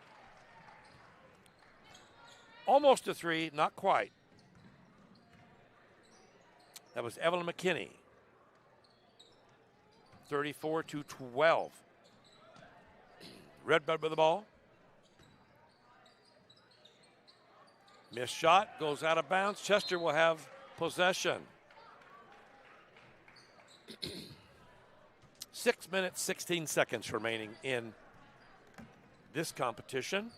Almost a 3, not quite. That was Evelyn McKinney. 34-12. Redbud with the ball. Missed shot, goes out of bounds. Chester will have possession. 6 minutes, 16 seconds remaining in this competition.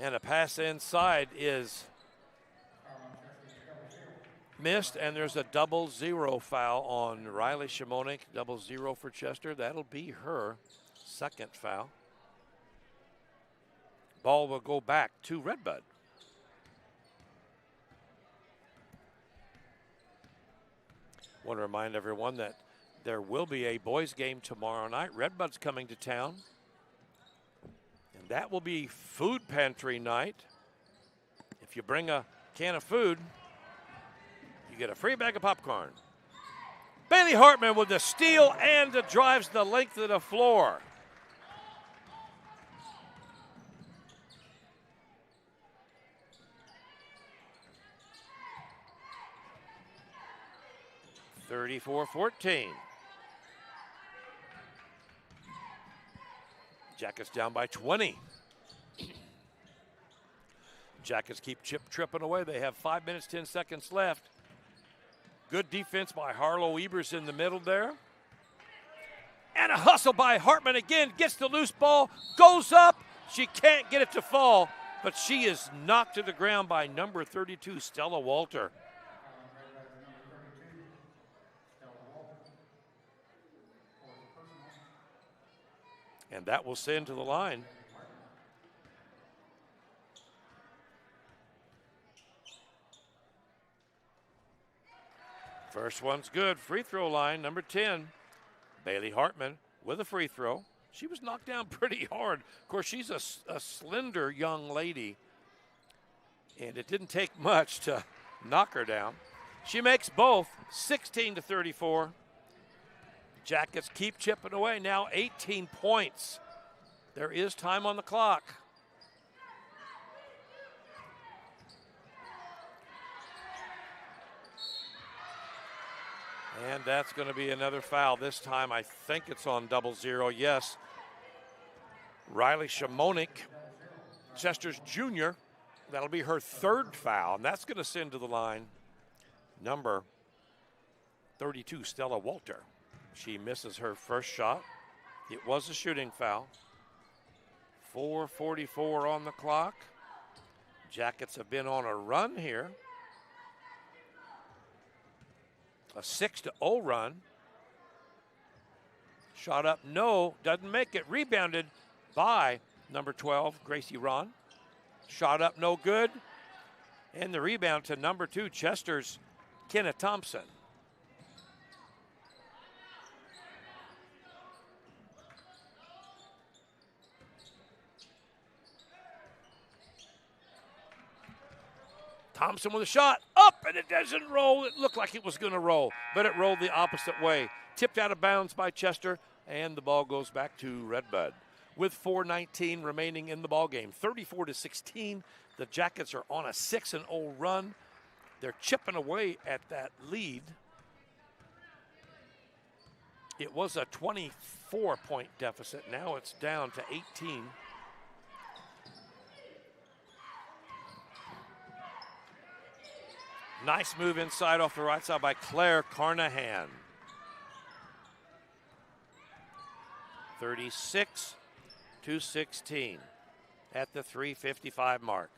And a pass inside is missed, and there's a 0 foul on Riley Shimonik. 0 for Chester. That'll be her second foul. Ball will go back to Redbud. Want to remind everyone that there will be a boys game tomorrow night. Redbud's coming to town. And that will be food pantry night. If you bring a can of food, you get a free bag of popcorn. Bailey Hartman with the steal and drives the length of the floor. (34-14). Jackets down by 20. Jackets keep tripping away. They have 5 minutes, 10 seconds left. Good defense by Harlow Ebers in the middle there. And a hustle by Hartman again. Gets the loose ball, goes up. She can't get it to fall, but she is knocked to the ground by number 32, Stella Walter. And that will send to the line first one's good. Free throw line, number 10, Bailey Hartman with a free throw. She was knocked down pretty hard. Of course, she's a slender young lady, and it didn't take much to knock her down. She makes both, 16-34. Jackets keep chipping away, now 18 points. There is time on the clock. And that's going to be another foul. This time I think it's on 0. Yes. Riley Shimonik, Chester's junior. That'll be her third foul, and that's going to send to the line number 32, Stella Walter. She misses her first shot. It was a shooting foul. 4:44 on the clock. Jackets have been on a run here. A 6-0 run. Shot up, no, doesn't make it. Rebounded by number 12, Gracie Ron. Shot up, no good. And the rebound to number 2, Chester's Kenna Thompson. Thompson with a shot, up, and it doesn't roll. It looked like it was going to roll, but it rolled the opposite way. Tipped out of bounds by Chester, and the ball goes back to Redbud. With 4:19 remaining in the ball game, 34-16. The Jackets are on a 6-0 run. They're chipping away at that lead. It was a 24-point deficit. Now it's down to 18. Nice move inside off the right side by Claire Carnahan. 36-16 at the 3:55 mark.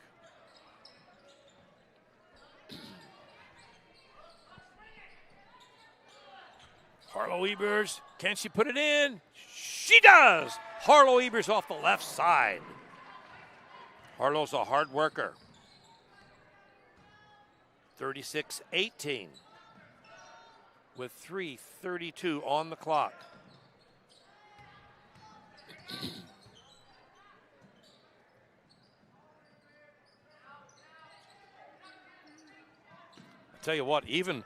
Harlow Ebers, can she put it in? She does! Harlow Ebers off the left side. Harlow's a hard worker. 36-18 with 3:32 on the clock. I'll tell you what, even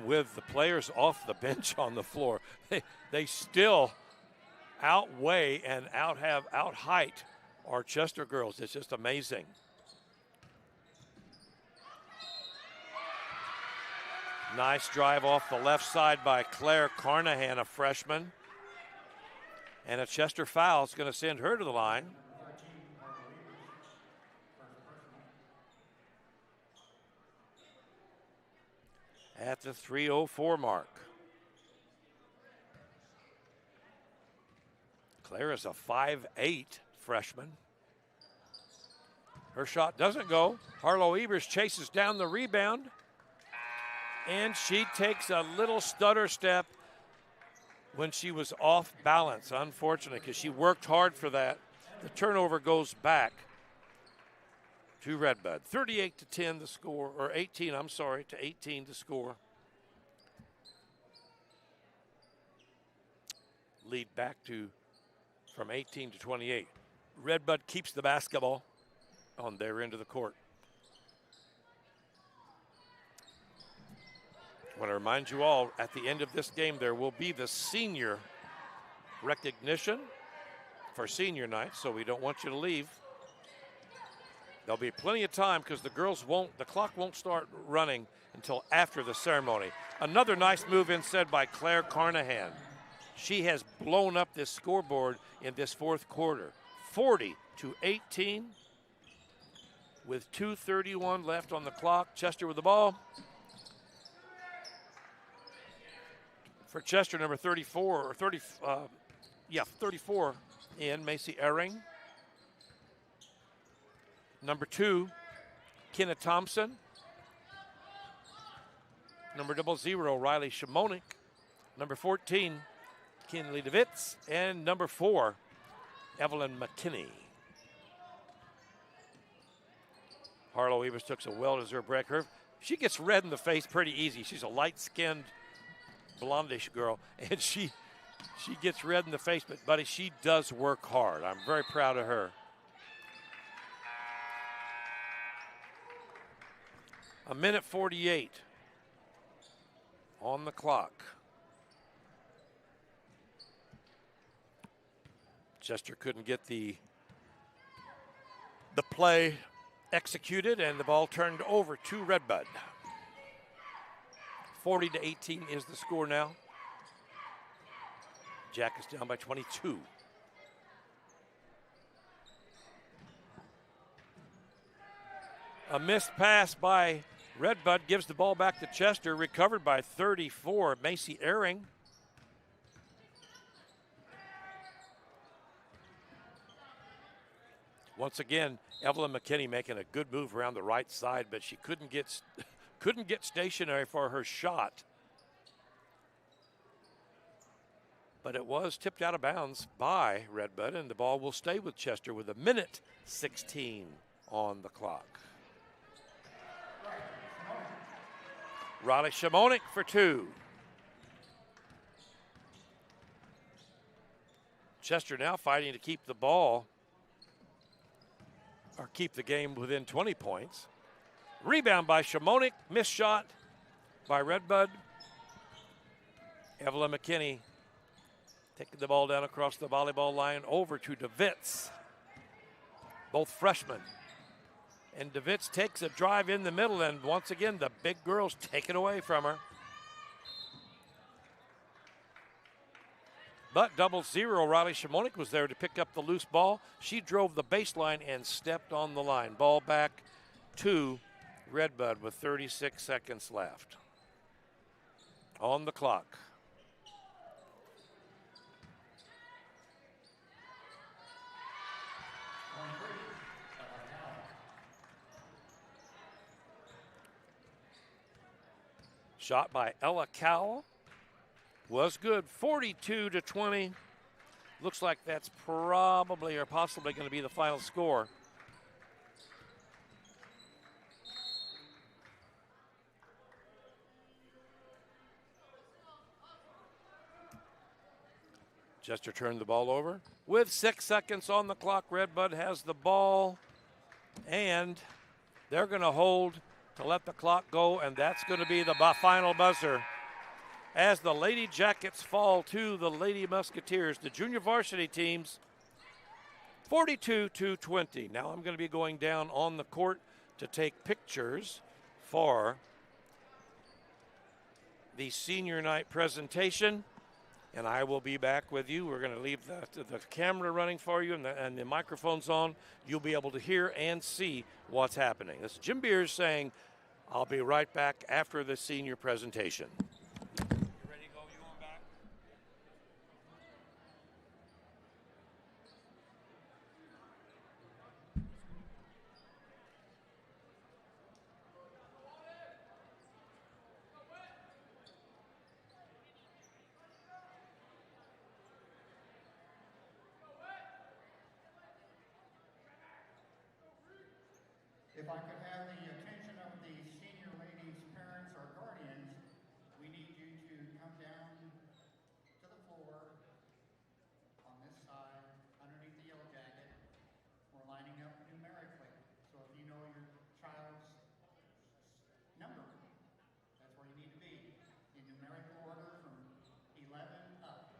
with the players off the bench on the floor, they still outweigh and out height our Chester girls. It's just amazing. Nice drive off the left side by Claire Carnahan, a freshman. And a Chester foul is going to send her to the line. At the 3:04 mark. Claire is a 5'8" freshman. Her shot doesn't go. Harlow Ebers chases down the rebound. And she takes a little stutter step when she was off balance. Unfortunate, because she worked hard for that. The turnover goes back to Redbud. 38-10 the score, or 18, I'm sorry, to 18 to score. Lead back to from 18 to 28. Redbud keeps the basketball on their end of the court. I want to remind you all, at the end of this game, there will be the senior recognition for senior night, so we don't want you to leave. There'll be plenty of time because the clock won't start running until after the ceremony. Another nice move inside by Claire Carnahan. She has blown up this scoreboard in this fourth quarter. 40-18 with 2:31 left on the clock. Chester with the ball. For Chester, number 34 in Macy Ehring. Number 2, Kenna Thompson. Number 00, Riley Shimonik. Number 14, Kinley DeWitz. And number 4, Evelyn McKinney. Harlow Evers took a well-deserved break. She gets red in the face pretty easy. She's a light-skinned, blondish girl, and she gets red in the face, but buddy, she does work hard. I'm very proud of her. A minute 48 on the clock. Chester couldn't get the play executed, and the ball turned over to Redbud. 40-18 is the score now. Jack is down by 22. A missed pass by Redbud gives the ball back to Chester, recovered by 34, Macy Ehring. Once again, Evelyn McKinney making a good move around the right side, but she couldn't get stationary for her shot. But it was tipped out of bounds by Redbud, and the ball will stay with Chester with 1:16 on the clock. Riley Shimonik for 2. Chester now fighting to keep the ball, or keep the game within 20 points. Rebound by Shimonik, missed shot by Redbud. Evelyn McKinney taking the ball down across the volleyball line over to DeVitz. Both freshmen. And DeVitz takes a drive in the middle, and once again, the big girls take it away from her. But 0-0, Riley Shimonik was there to pick up the loose ball. She drove the baseline and stepped on the line. Ball back to Redbud with 36 seconds left on the clock. Shot by Ella Cowell was good, 42-20. Looks like that's probably or possibly going to be the final score. Chester turned the ball over. With 6 seconds on the clock, Redbud has the ball, and they're going to hold to let the clock go, and that's going to be the final buzzer as the Lady Jackets fall to the Lady Musketeers, the junior varsity teams, 42-20. Now I'm going to be going down on the court to take pictures for the senior night presentation, and I will be back with you. We're going to leave the camera running for you and the microphones on. You'll be able to hear and see what's happening. This is Jim Beers saying I'll be right back after the senior presentation. If I could have the attention of the senior ladies' parents or guardians, we need you to come down to the floor on this side, underneath the yellow jacket. We're lining up numerically. So if you know your child's number, that's where you need to be, in numerical order from 11 up.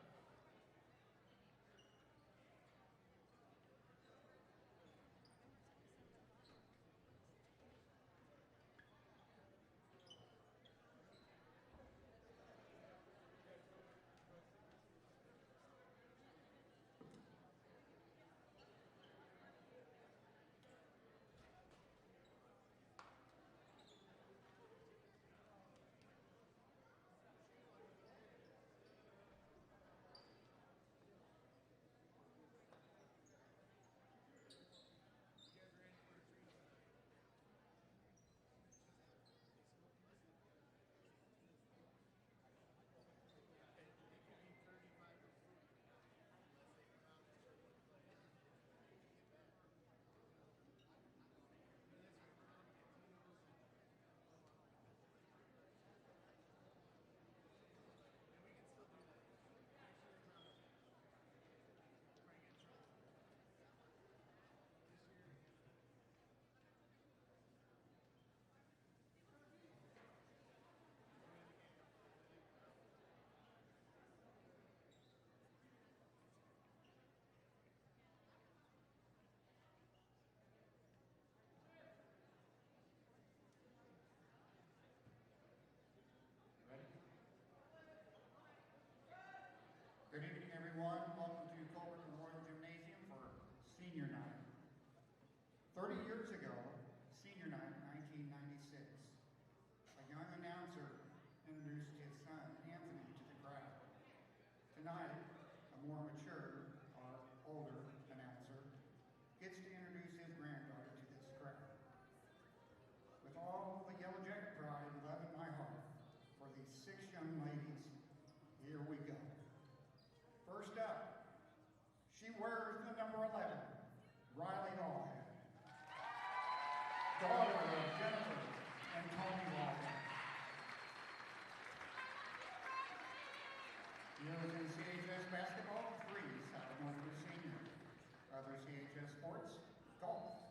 sports, golf.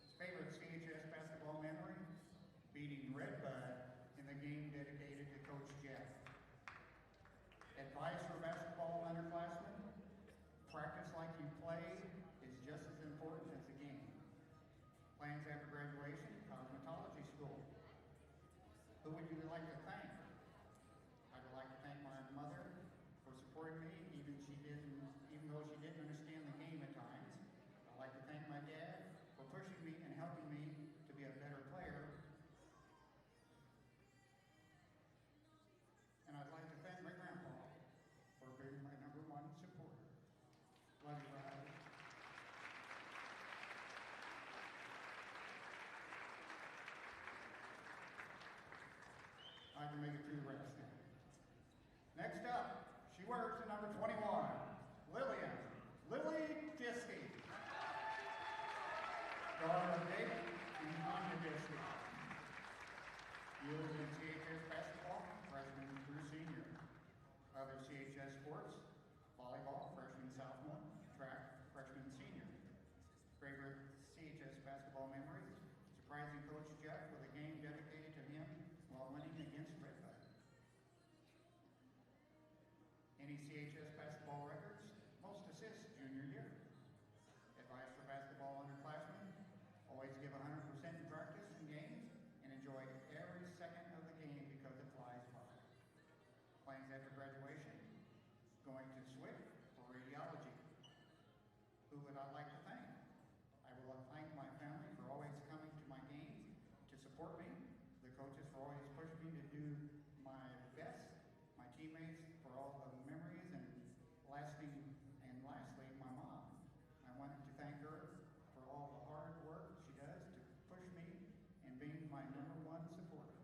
His favorite CHS basketball memory, beating Red Bud in the game dedicated to Coach Jeff. Advice for basketball underclassmen, practice like you play is just as important as the game. Plans after graduation, cosmetology school. Who would you like to thank? I would like to thank my mother for supporting me, even though she didn't understand the game at times. I'd like to thank my dad for pushing me and helping me to be a better player. And I'd like to thank my grandpa for being my #1 supporter. Love you, Riley. I can make it through the rest now. Next up, she wears the number 21, Lily Diskey. Daughter of David and Tanya Diskey. Years in CHS basketball, freshman through senior. Other CHS sports, volleyball, freshman, sophomore, track, freshman, senior. Favorite CHS basketball memory, surprising Coach Jeff with a game dedicated to him while winning against Red Bud. Any CHS basketball records, most assists junior year. Advice for basketball underclassmen, always give 100% in practice and games and enjoy every second of the game because it flies by. Plans after graduation, going to SWIC for radiology. Who would I like to thank? I would thank my family for always coming to my games to support me, the coaches for always pushing me to do my best, my teammates for all the memories, and lastly, my mom. I wanted to thank her for all the hard work she does to push me and being my #1 supporter.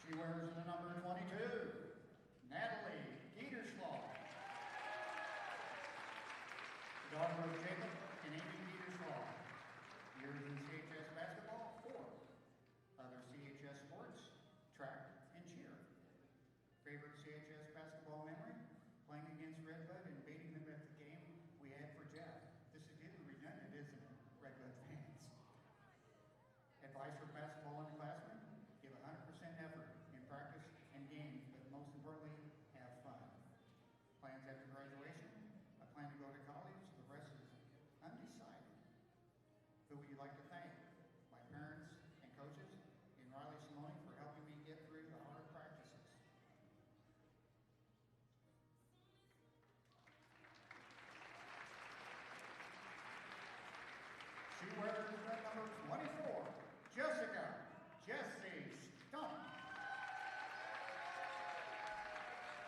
She wears the number 22, Natalie Geterslaw. Daughter of Jacob and Amy Geterslaw. Years in CHS basketball, 4. Other CHS sports, track and cheer. Favorite CHS basketball memory, playing against Red Bud and beating them at the game we had for Jeff. This is getting redundant, isn't it, Red Bud fans? Advice for basketball underclassmen, give 100% effort in practice and games, but most importantly, have fun. Plans after graduation, I plan to go to college, the rest is undecided. Who would you like to thank? My parents and coaches, and Riley Simone for helping me get through the hard practices. She wears the number 24, Jessie Stump.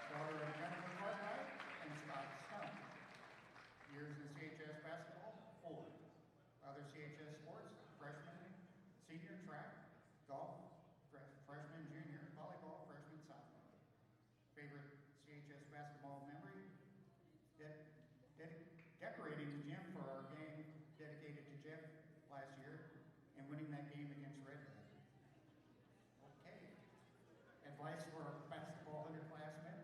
Daughter of Jennifer Cartwright and Scott Stump. Years in CHS basketball, 4. Other CHS sports, freshman, senior, track, golf, freshman, junior, volleyball, freshman, sophomore. Favorite CHS basketball memory, decorating the gym for our game dedicated to Jeff last year and winning that game against Red Bud. Okay. Advice for our basketball underclassmen,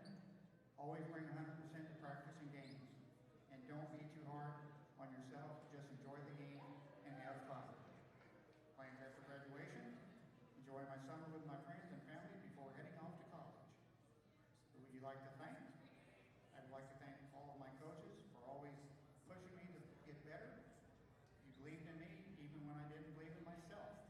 always bring 100% to practice and games. And don't be too hard on yourself, just enjoy the game and have fun. Plans after graduation, enjoy my summer with my friends and family before heading off to college. Who would you like to thank? I'd like to thank all of my coaches for always pushing me to get better. You believed in me even when I didn't believe in myself.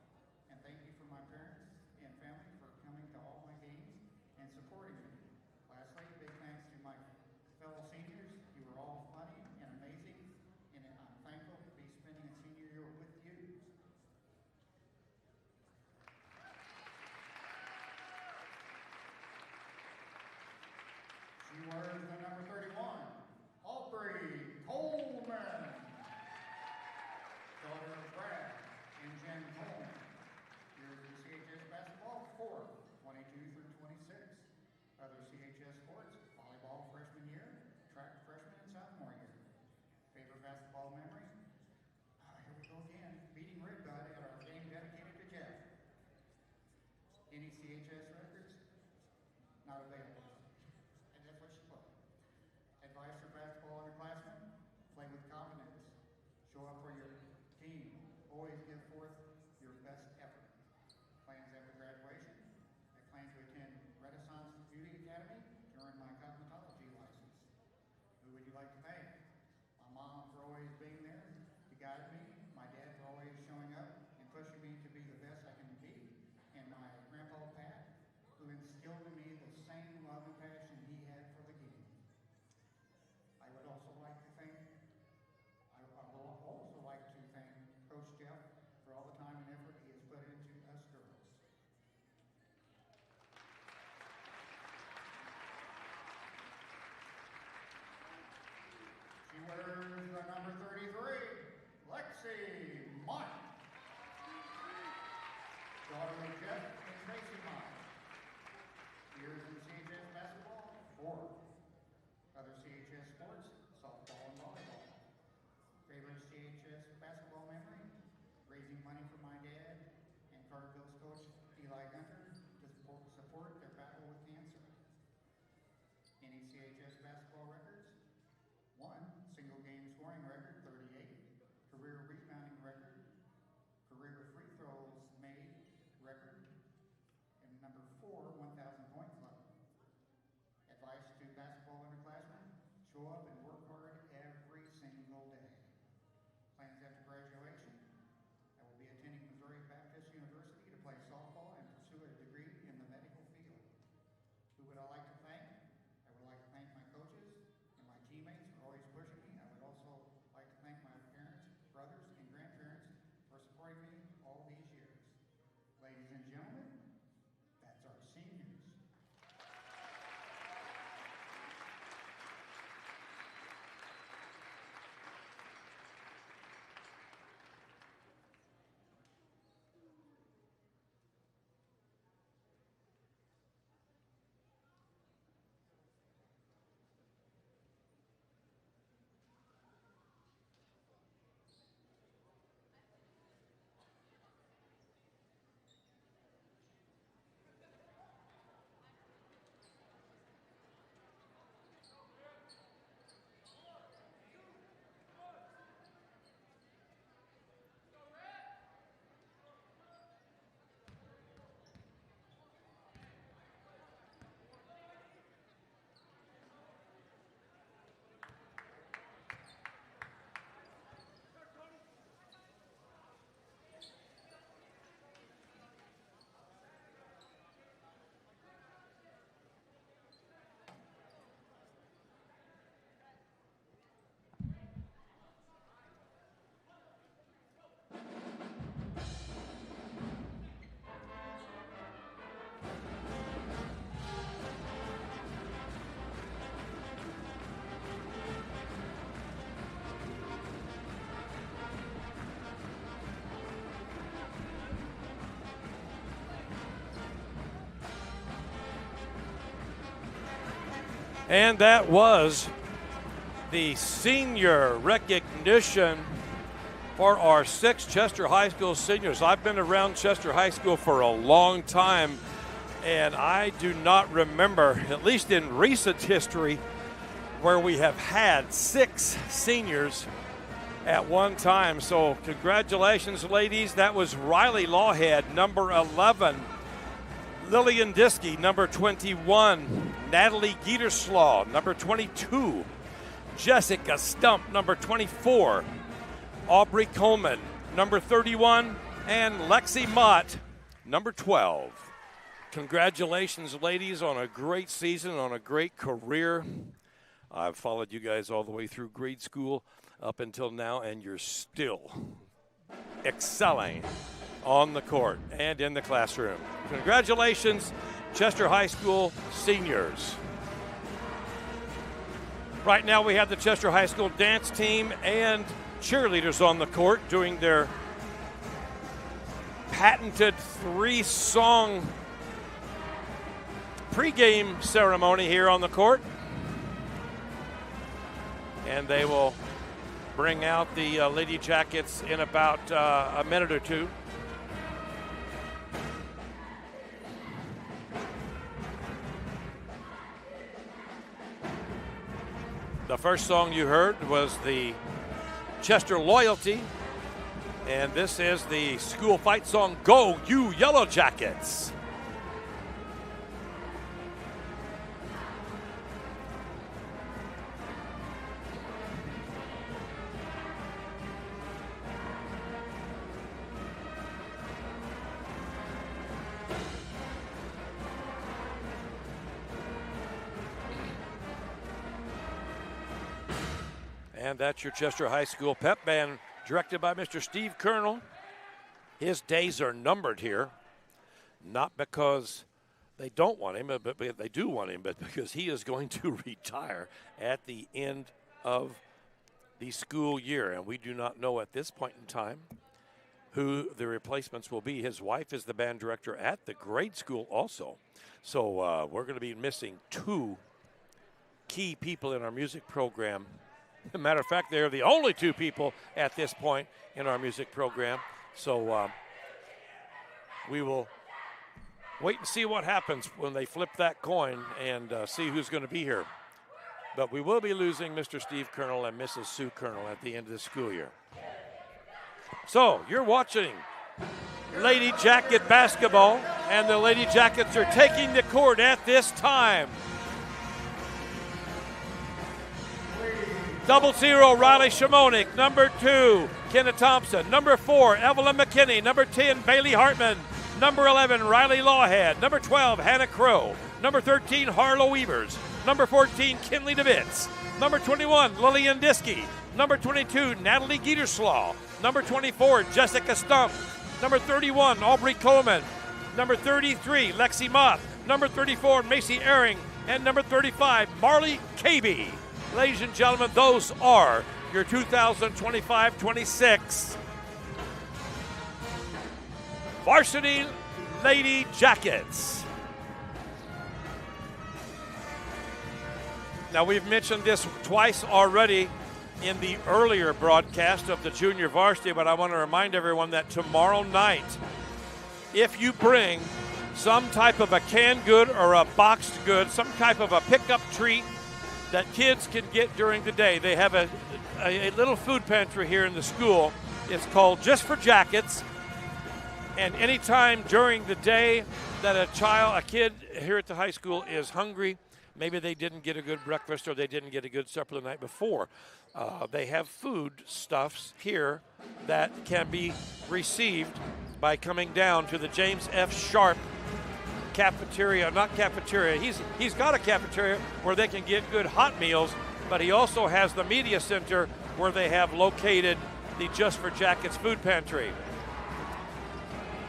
instilled in me the same love and passion he had for the game. I would also like to thank Coach Jeff for all the time and effort he has put into us girls. She wears the number 33, Lexi Mott. Daughter of Jeff and Tracy Mott. Years in CHS basketball, 4. Other CHS sports, softball and volleyball. Favorite CHS basketball memory? Raising money for my dad and Carterville's coach Eli Gunter to support their battle with cancer. Any CHS basketball records? 1. Single game scoring record, 38. Career rebounding record. Career free throws made record. And number 4, 1,000 point club. Advice to basketball underclassmen: show up and work hard every single day. Plans after graduation: I will be attending Missouri Baptist University to play softball and pursue a degree in the medical field. Who would I like to thank? I would like to thank my coaches and my teammates for always pushing me. I would also like to thank my parents, brothers, and grandparents for supporting me all these years. Ladies and gentlemen, that's our seniors. And that was the senior recognition for our 6 Chester High School seniors. I've been around Chester High School for a long time, and I do not remember, at least in recent history, where we have had 6 seniors at one time. So congratulations, ladies. That was Riley Lawhead, number 11. Lillian Diskey, number 21. Natalie Gieterslaw, number 22. Jessica Stump, number 24. Aubrey Coleman, number 31. And Lexi Mott, number 12. Congratulations, ladies, on a great season, on a great career. I've followed you guys all the way through grade school up until now, and you're still excelling on the court and in the classroom. Congratulations, Chester High School seniors. Right now we have the Chester High School dance team and cheerleaders on the court doing their patented 3-song pregame ceremony here on the court. And they will bring out the Lady Jackets in about a minute or two. The first song you heard was the Chester Loyalty, and this is the school fight song, Go You Yellow Jackets. And that's your Chester High School pep band, directed by Mr. Steve Colonel. His days are numbered here, not because they don't want him, but they do want him, but because he is going to retire at the end of the school year. And we do not know at this point in time who the replacements will be. His wife is the band director at the grade school also. So we're going to be missing 2 key people in our music program. As a matter of fact, they're the only 2 people at this point in our music program. So we will wait and see what happens when they flip that coin and see who's going to be here. But we will be losing Mr. Steve Colonel and Mrs. Sue Colonel at the end of the school year. So you're watching Lady Jacket basketball, and the Lady Jackets are taking the court at this time. 00, Riley Shimonik. Number 2, Kenna Thompson. Number 4, Evelyn McKinney. Number 10, Bailey Hartman. Number 11, Riley Lawhead. Number 12, Hannah Crow. Number 13, Harlow Weavers. Number 14, Kinley DeVitz. Number 21, Lillian Diskey. Number 22, Natalie Gieterslaw. Number 24, Jessica Stump. Number 31, Aubrey Coleman. Number 33, Lexi Moth. Number 34, Macy Ehring. And number 35, Marley Cabey. Ladies and gentlemen, those are your 2025-26 Varsity Lady Jackets. Now, we've mentioned this twice already in the earlier broadcast of the junior varsity, but I want to remind everyone that tomorrow night, if you bring some type of a canned good or a boxed good, some type of a pickup treat that kids can get during the day, they have a little food pantry here in the school. It's called Just for Jackets. And anytime during the day that a kid here at the high school is hungry, maybe they didn't get a good breakfast or they didn't get a good supper the night before, they have food stuffs here that can be received by coming down to the James F. Sharp cafeteria, not cafeteria. He's got a cafeteria where they can get good hot meals, but he also has the media center where they have located the Just for Jackets food pantry.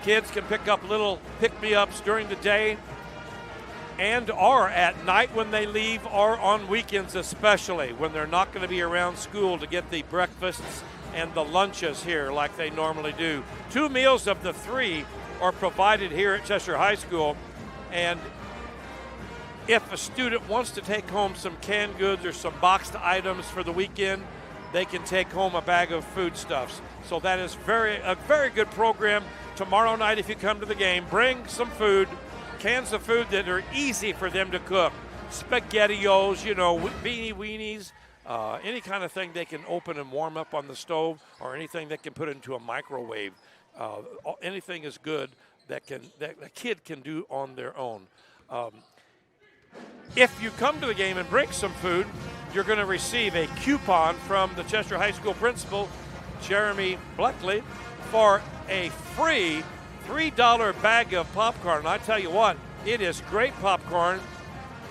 Kids can pick up little pick-me-ups during the day and or at night when they leave, or on weekends especially when they're not going to be around school to get the breakfasts and the lunches here like they normally do. 2 meals of the 3 are provided here at Chester High School, and if a student wants to take home some canned goods or some boxed items for the weekend, they can take home a bag of foodstuffs. So that is a very good program. Tomorrow night, if you come to the game, bring some food, cans of food that are easy for them to cook. SpaghettiOs, beanie weenies, any kind of thing they can open and warm up on the stove, or anything that can put into a microwave. Anything is good that a kid can do on their own. If you come to the game and bring some food, you're going to receive a coupon from the Chester High School principal, Jeremy Bleckley, for a free $3 bag of popcorn. I tell you what, it is great popcorn,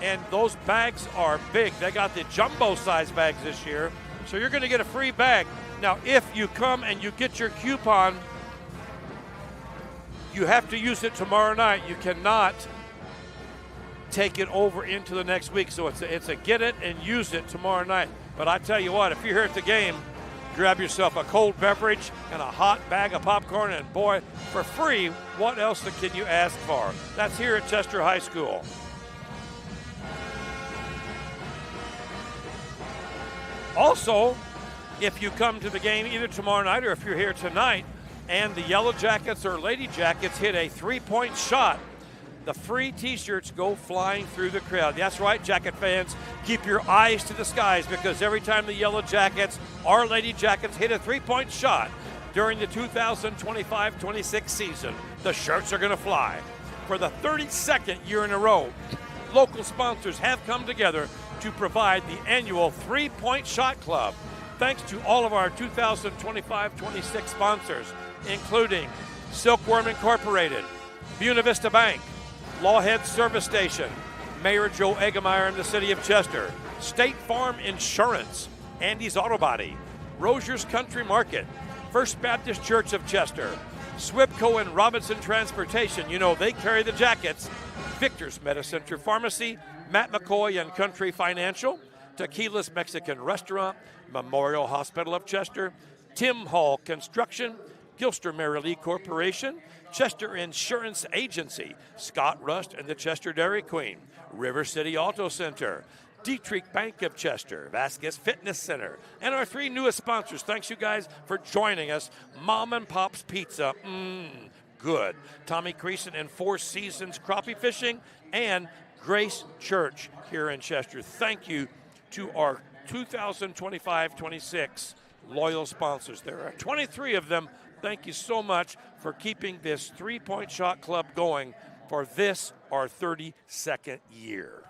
and those bags are big. They got the jumbo size bags this year, so you're going to get a free bag. Now, if you come and you get your coupon, you have to use it tomorrow night. You cannot take it over into the next week. So it's a get it and use it tomorrow night. But I tell you what, if you're here at the game, grab yourself a cold beverage and a hot bag of popcorn, and boy, for free, what else can you ask for? That's here at Chester High School. Also, if you come to the game either tomorrow night or if you're here tonight and the Yellow Jackets or Lady Jackets hit a three-point shot, the free t-shirts go flying through the crowd. That's right, Jacket fans. Keep your eyes to the skies, because every time the Yellow Jackets or Lady Jackets hit a three-point shot during the 2025-26 season, the shirts are going to fly. For the 32nd year in a row, local sponsors have come together to provide the annual three-point shot club. Thanks to all of our 2025-26 sponsors, including Silkworm Incorporated, Buena Vista Bank, Lawhead Service Station, Mayor Joe Eggemeyer in the city of Chester, State Farm Insurance, Andy's Auto Body, Rozier's Country Market, First Baptist Church of Chester, Swipco and Robinson Transportation, you know they carry the jackets, Victor's Medicenter Pharmacy, Matt McCoy and Country Financial, Tequila's Mexican Restaurant, Memorial Hospital of Chester, Tim Hall Construction, Gilster Mary Lee Corporation, Chester Insurance Agency, Scott Rust and the Chester Dairy Queen, River City Auto Center, Dietrich Bank of Chester, Vasquez Fitness Center, and our 3 newest sponsors. Thanks, you guys, for joining us. Mom and Pop's Pizza, good. Tommy Creason and Four Seasons Crappie Fishing, and Grace Church here in Chester. Thank you to our 2025-26 loyal sponsors. There are 23 of them. Thank you so much for keeping this 3-point shot club going for this, our 32nd year.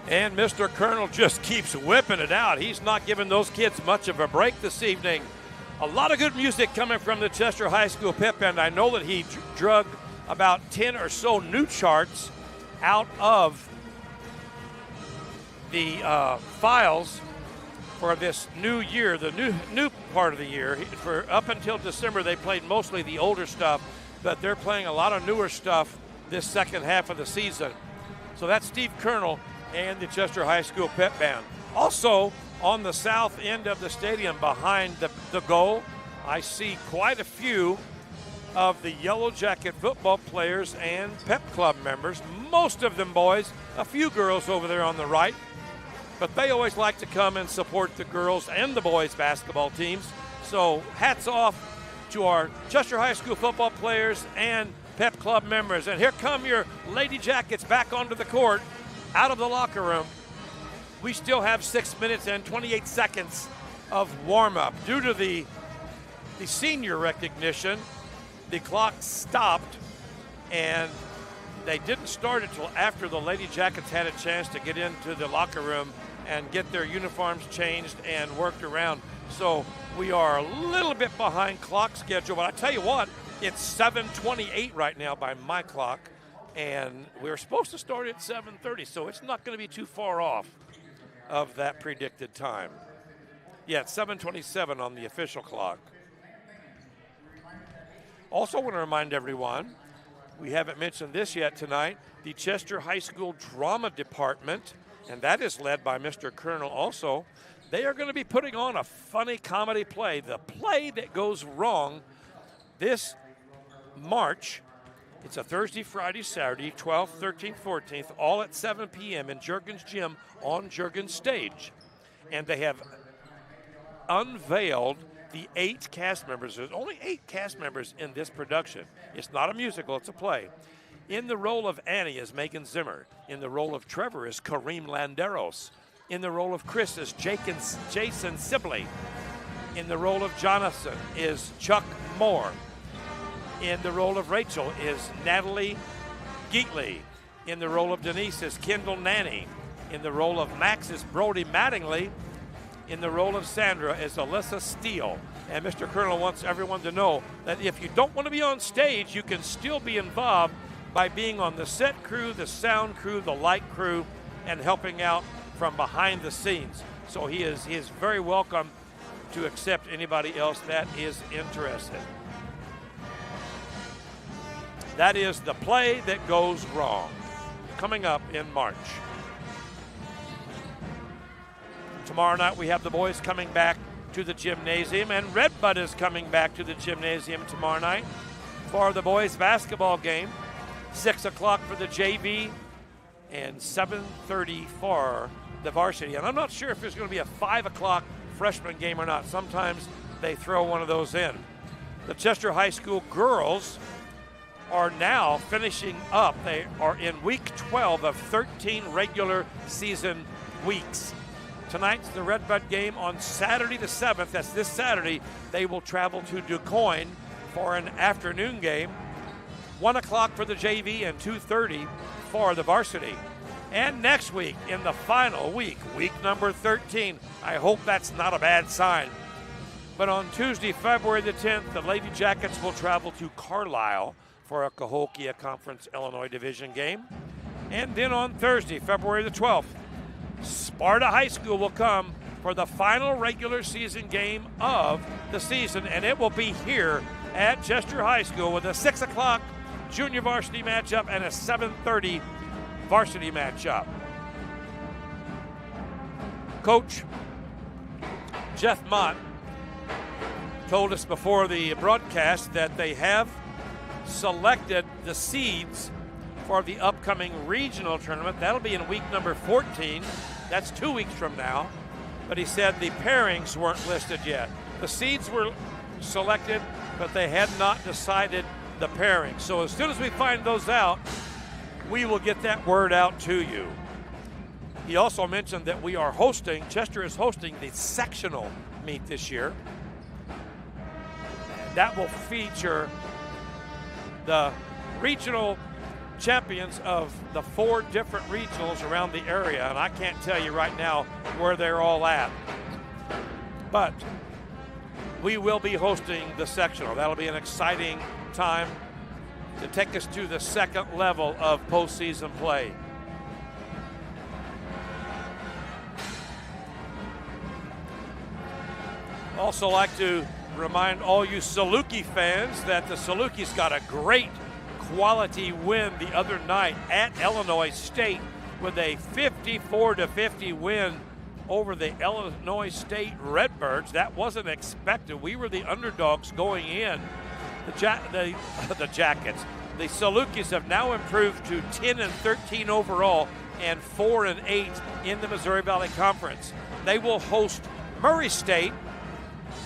And Mr. Colonel just keeps whipping it out. He's not giving those kids much of a break this evening. A lot of good music coming from the Chester High School pep band. I know that he drug about 10 or so new charts out of the files for this new year, the new part of the year. For up until December, they played mostly the older stuff, but they're playing a lot of newer stuff this second half of the season. So that's Steve Colonel and the Chester High School pep band. Also, on the south end of the stadium behind the goal, I see quite a few of the Yellow Jacket football players and pep club members, most of them boys, a few girls over there on the right, but they always like to come and support the girls and the boys basketball teams. So hats off to our Chester High School football players and pep club members. And here come your Lady Jackets back onto the court, out of the locker room. We still have 6 minutes and 28 seconds of warm-up. Due to the senior recognition, the clock stopped, and they didn't start until after the Lady Jackets had a chance to get into the locker room and get their uniforms changed and worked around. So we are a little bit behind clock schedule, but I tell you what, it's 7:28 right now by my clock. And we're supposed to start at 7:30, so it's not going to be too far off of that predicted time. Yeah, it's 7:27 on the official clock. Also want to remind everyone, we haven't mentioned this yet tonight, the Chester High School Drama Department, and that is led by Mr. Colonel also. They are going to be putting on a funny comedy play, The Play That Goes Wrong, this March. It's a Thursday, Friday, Saturday, 12th, 13th, 14th, all at 7 p.m. in Juergens Gym on Juergens Stage. And they have unveiled the 8 cast members. There's only 8 cast members in this production. It's not a musical, it's a play. In the role of Annie is Megan Zimmer. In the role of Trevor is Kareem Landeros. In the role of Chris is Jason Sibley. In the role of Jonathan is Chuck Moore. In the role of Rachel is Natalie Geatley. In the role of Denise is Kendall Nanny. In the role of Max is Brody Mattingly. In the role of Sandra is Alyssa Steele. And Mr. Colonel wants everyone to know that if you don't want to be on stage, you can still be involved by being on the set crew, the sound crew, the light crew, and helping out from behind the scenes. So he is very welcome to accept anybody else that is interested. That is The Play That Goes Wrong, coming up in March. Tomorrow night we have the boys coming back to the gymnasium, and Redbud is coming back to the gymnasium tomorrow night for the boys basketball game. 6 o'clock for the JV and 7:30 for the varsity. And I'm not sure if there's going to be a 5 o'clock freshman game or not. Sometimes they throw one of those in. The Chester High School girls are now finishing up. They are in week 12 of 13 regular season weeks. Tonight's the Redbud game. On Saturday the 7th, that's this Saturday, they will travel to DuQuoin for an afternoon game. 1 o'clock for the JV and 2:30 for the varsity. And next week, in the final week, week number 13, I hope that's not a bad sign. But on Tuesday, February the 10th, the Lady Jackets will travel to Carlisle for a Cahokia Conference Illinois Division game. And then on Thursday, February the 12th, Sparta High School will come for the final regular season game of the season, and it will be here at Chester High School with a 6 o'clock junior varsity matchup and a 7:30 varsity matchup. Coach Jeff Mott told us before the broadcast that they have selected the seeds for the upcoming regional tournament. That'll be in week number 14. That's 2 weeks from now. But he said the pairings weren't listed yet. The seeds were selected, but they had not decided the pairing. So as soon as we find those out, we will get that word out to you. He also mentioned that we are hosting, Chester is hosting the sectional meet this year. And that will feature the regional champions of the 4 different regionals around the area. And I can't tell you right now where they're all at. But we will be hosting the sectional. That'll be an exciting time to take us to the second level of postseason play. Also like to remind all you Saluki fans that the Salukis got a great quality win the other night at Illinois State with a 54-50 win over the Illinois State Redbirds. That wasn't expected. We were the underdogs going in. The Jackets. The Salukis have now improved to 10-13 overall and 4-8 in the Missouri Valley Conference. They will host Murray State,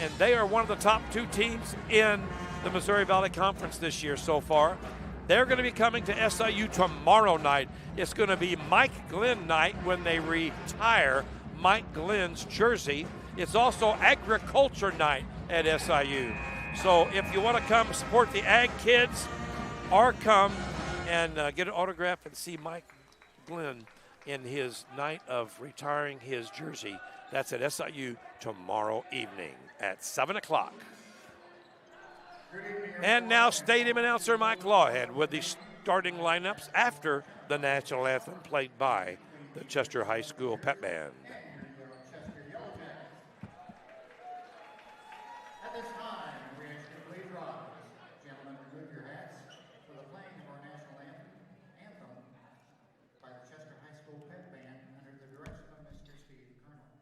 and they are one of the top 2 teams in the Missouri Valley Conference this year so far. They're going to be coming to SIU tomorrow night. It's going to be Mike Glenn night when they retire Mike Glenn's jersey. It's also agriculture night at SIU. So if you want to come support the Ag kids or come and get an autograph and see Mike Glenn in his night of retiring his jersey, that's at SIU tomorrow evening at 7 o'clock. And now stadium announcer Mike Lawhead with the starting lineups after the national anthem played by the Chester High School Pep Band. Chester Yellow Jackets. At this time, we ask you to please rise. Gentlemen, remove your hats for the playing of our national anthem by the Chester High School Pep Band under the direction of Mr. Steve Colonel.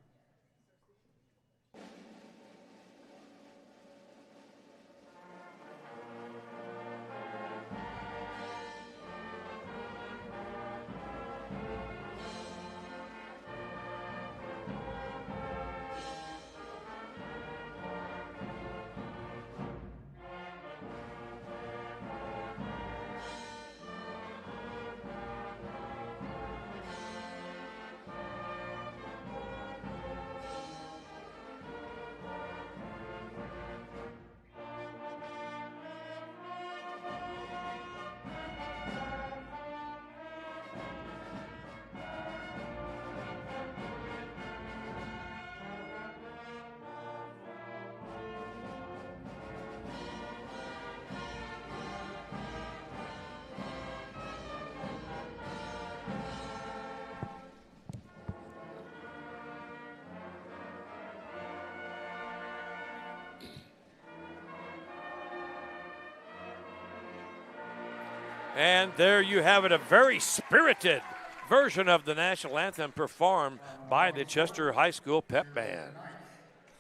And there you have it, a very spirited version of the national anthem performed by the Chester High School Pep Band.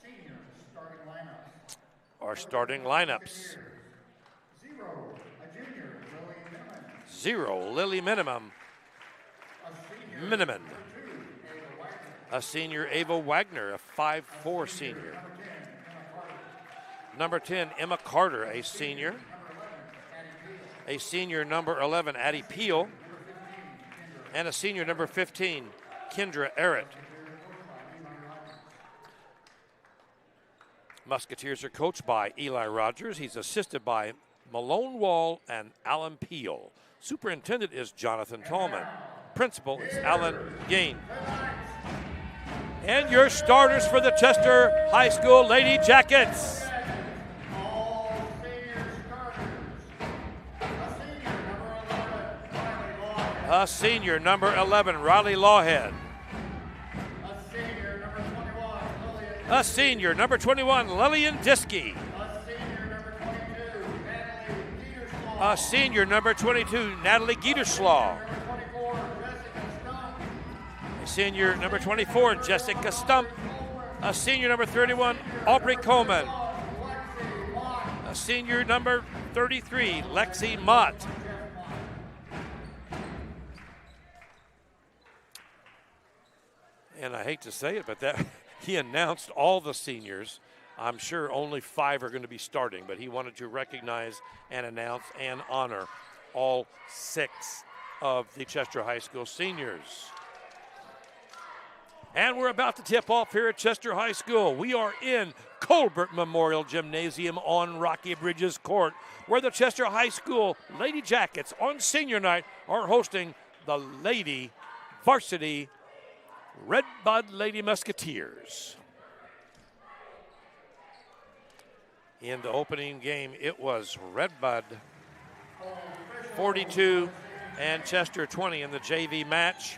Senior starting lineups. Our starting lineups. 0, a junior, Lily Miniman. 0, Lily Minimum. A senior, Miniman. 2, Ava Wagner. A senior, Ava Wagner, a 5'4" senior. Number 10, Emma Carter, a senior. A senior, number 11, Addie Peel. And a senior, number 15, Kendra Arrett. Musketeers are coached by Eli Rogers. He's assisted by Malone Wall and Alan Peel. Superintendent is Jonathan Tallman. Principal is Alan Gain. And your starters for the Chester High School Lady Jackets. A senior, number 11, Riley Lawhead. A senior, number 21, Lillian Diskey. A senior, number 22, Natalie Gieterslaw. A senior, number 24, Jessica Stump. A senior, number 31, Aubrey Coleman. A senior, number 33, Lexi Mott. And I hate to say it, but that he announced all the seniors. I'm sure only 5 are going to be starting, but he wanted to recognize and announce and honor all 6 of the Chester High School seniors. And we're about to tip off here at Chester High School. We are in Colbert Memorial Gymnasium on Rocky Bridges Court, where the Chester High School Lady Jackets on senior night are hosting the Lady Varsity Red Bud Lady Musketeers. In the opening game, it was Red Bud 42 and Chester 20 in the JV match.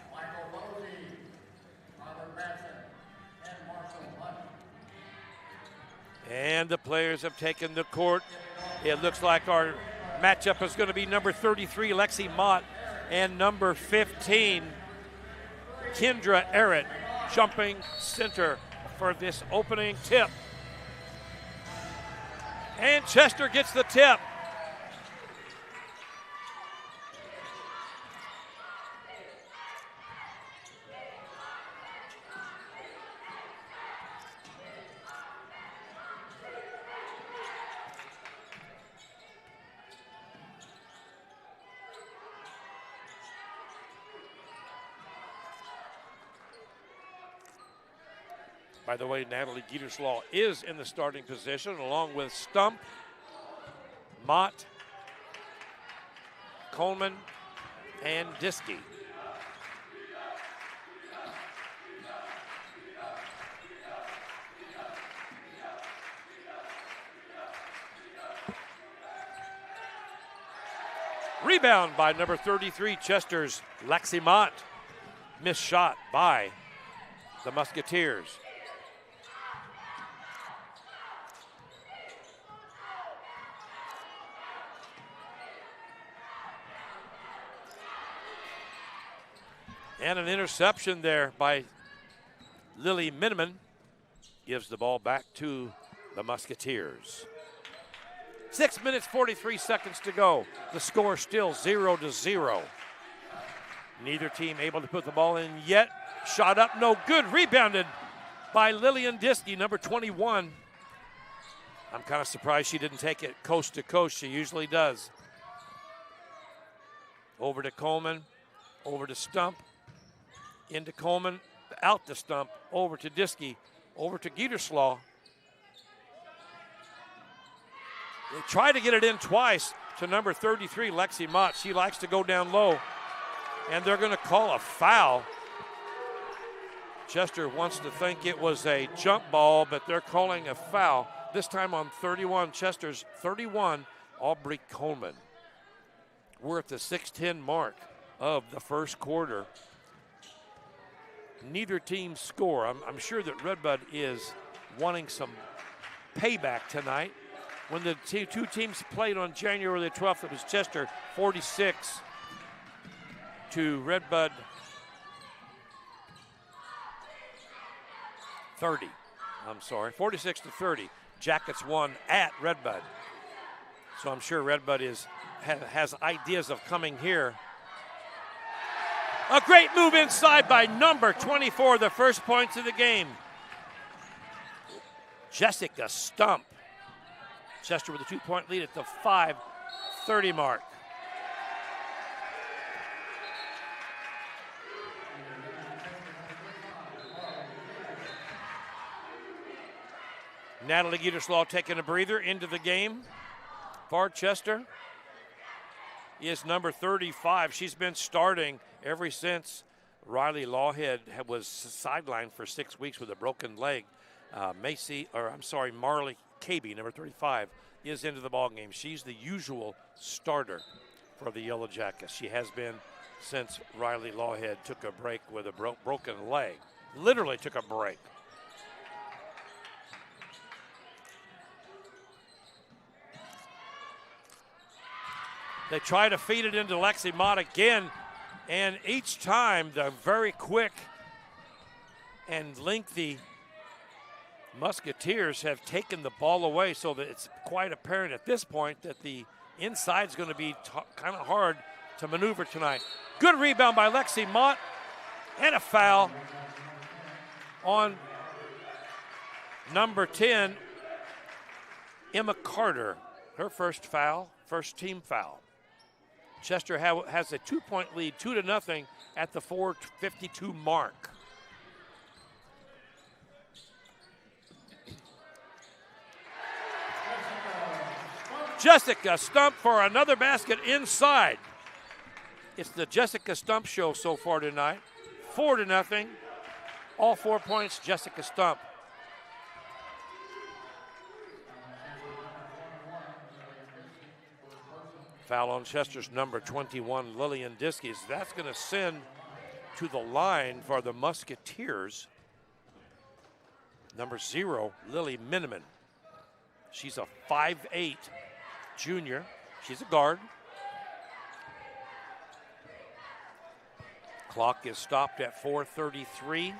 And the players have taken the court. It looks like our matchup is going to be number 33, Lexi Mott, and number 15, Kendra Arrett, jumping center for this opening tip. And Chester gets the tip. By the way, Natalie Gieterslaw is in the starting position along with Stump, Mott, Coleman, and Diskey. Rebound by number 33, Chester's Lexi Mott. Missed shot by the Musketeers. And an interception there by Lily Miniman gives the ball back to the Musketeers. 6 minutes, 43 seconds to go. The score still 0-0. Neither team able to put the ball in yet. Shot up, no good. Rebounded by Lillian Diskey, number 21. I'm kind of surprised she didn't take it coast to coast. She usually does. Over to Coleman, over to Stump, into Coleman, out to Stump, over to Diskey, over to Gieterslaw. They try to get it in twice to number 33, Lexi Mott. She likes to go down low, and they're going to call a foul. Chester wants to think it was a jump ball, but they're calling a foul. This time on 31, Chester's 31, Aubrey Coleman. We're at the 6:10 mark of the first quarter. Neither team score. I'm sure that Redbud is wanting some payback tonight. When the two teams played on January the 12th, it was Chester 46 to Redbud 30. I'm sorry, 46 to 30. Jackets won at Redbud. So I'm sure Redbud has ideas of coming here. A great move inside by number 24, the first points of the game. Jessica Stump. Chester with a 2-point lead at the 5:30 mark. Natalie Gieterslaw taking a breather into the game. For Chester is number 35. She's been starting ever since Riley Lawhead was sidelined for 6 weeks with a broken leg. Marley Caby, number 35, is into the ballgame. She's the usual starter for the Yellow Jackets. She has been since Riley Lawhead took a break with a broken leg. Literally took a break. They try to feed it into Lexi Mott again, and each time the very quick and lengthy Musketeers have taken the ball away, so that it's quite apparent at this point that the inside is going to be kind of hard to maneuver tonight. Good rebound by Lexi Mott, and a foul on number 10, Emma Carter. Her first foul, first team foul. Chester has a 2-point lead, 2-0 at the 4:52 mark. Jessica Stump for another basket inside. It's the Jessica Stump show so far tonight. 4-0. All 4 points, Jessica Stump. Foul on Chester's number 21, Lillian Diskey. That's going to send to the line for the Musketeers. Number 0, Lily Miniman. She's a 5'8" junior. She's a guard. Clock is stopped at 4:33.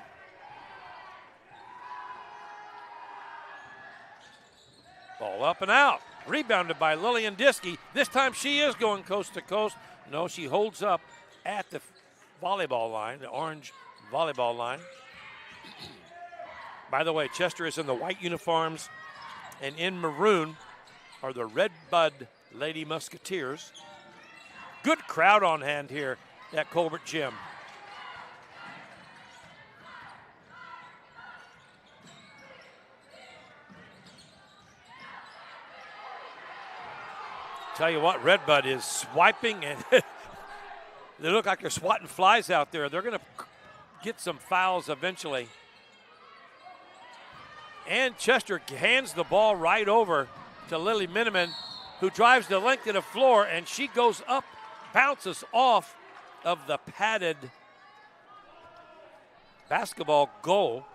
Ball up and out. Rebounded by Lillian Diskey. This time she is going coast to coast. No, she holds up at the volleyball line, the orange volleyball line. By the way, Chester is in the white uniforms, and in maroon are the Red Bud Lady Musketeers. Good crowd on hand here at Colbert Gym. Tell you what, Red Bud is swiping, and they look like they're swatting flies out there. They're going to get some fouls eventually. And Chester hands the ball right over to Lily Miniman, who drives the length of the floor, and she goes up bounces off of the padded basketball goal.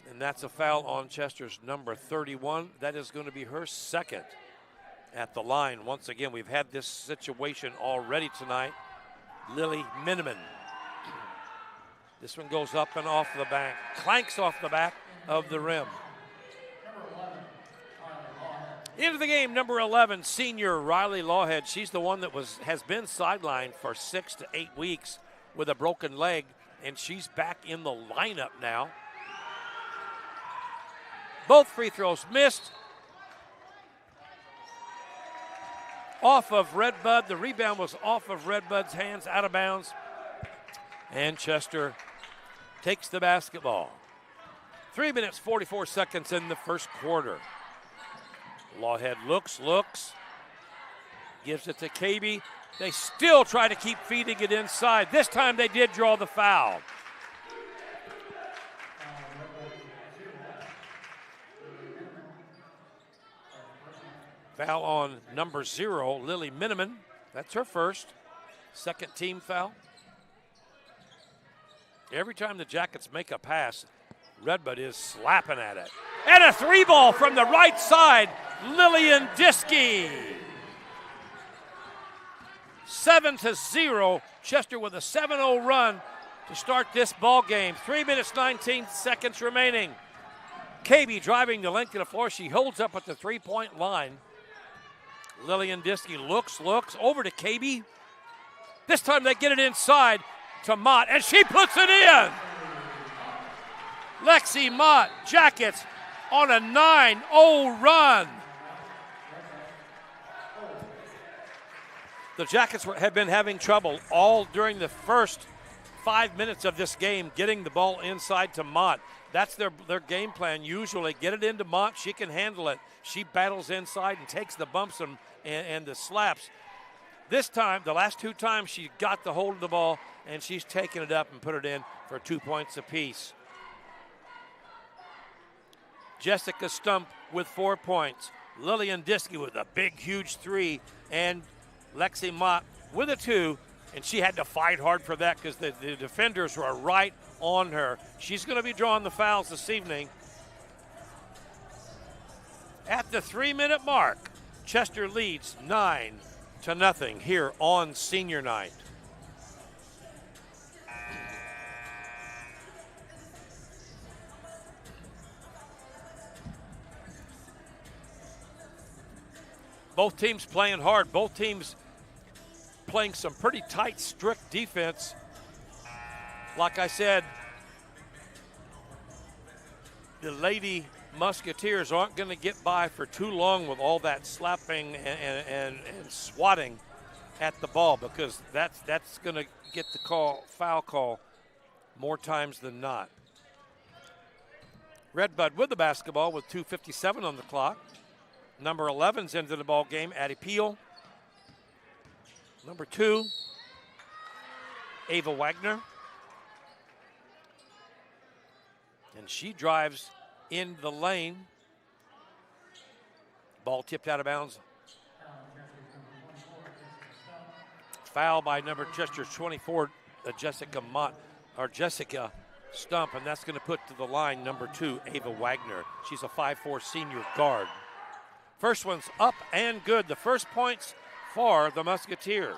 And that's a foul on Chester's number 31. That is going to be her second at the line. Once again, we've had this situation already tonight. Lily Miniman. This one goes up and off the back, clanks off the back of the rim. Into the game, number 11, senior Riley Lawhead. She's the one that has been sidelined for 6 to 8 weeks with a broken leg, and she's back in the lineup now. Both free throws missed. Off of Redbud. The rebound was off of Redbud's hands, out of bounds. And Chester takes the basketball. 3 minutes, 44 seconds in the first quarter. Lawhead looks, gives it to KB. They still try to keep feeding it inside. This time they did draw the foul. Foul on number 0, Lily Miniman. That's her first. Second team foul. Every time the Jackets make a pass, Redbud is slapping at it. And a 3-ball from the right side, Lillian Diskey. 7-0, Chester with a 7-0 run to start this ball game. 3 minutes, 19 seconds remaining. KB driving the length of the floor. She holds up at the three-point line. Lillian Diskey looks over to KB. This time they get it inside to Mott, and she puts it in. Lexi Mott, Jackets on a 9-0 run. The Jackets have been having trouble all during the first 5 minutes of this game getting the ball inside to Mott. That's their game plan usually. Get it into Mott. She can handle it. She battles inside and takes the bumps and the slaps. This time, the last 2 times, she got the hold of the ball, and she's taken it up and put it in for 2 points apiece. Jessica Stump with 4 points. Lillian Diskey with a big, huge 3, and Lexi Mott with a 2, and she had to fight hard for that because the defenders were right on her. She's going to be drawing the fouls this evening. At the 3-minute mark, Chester leads 9-0 here on senior night. Both teams playing hard. Both teams playing some pretty tight, strict defense. Like I said, the Lady Musketeers aren't going to get by for too long with all that slapping and swatting at the ball, because that's going to get the foul call more times than not. Redbud with the basketball with 2:57 on the clock. Number 11's into the ball game, Addie Peel. Number 2, Ava Wagner. And she drives in the lane. Ball tipped out of bounds. Foul by number Chester's 24, Jessica Stump, and that's going to put to the line number 2, Ava Wagner. She's a 5'4" senior guard. First one's up and good. The first points for the Musketeers.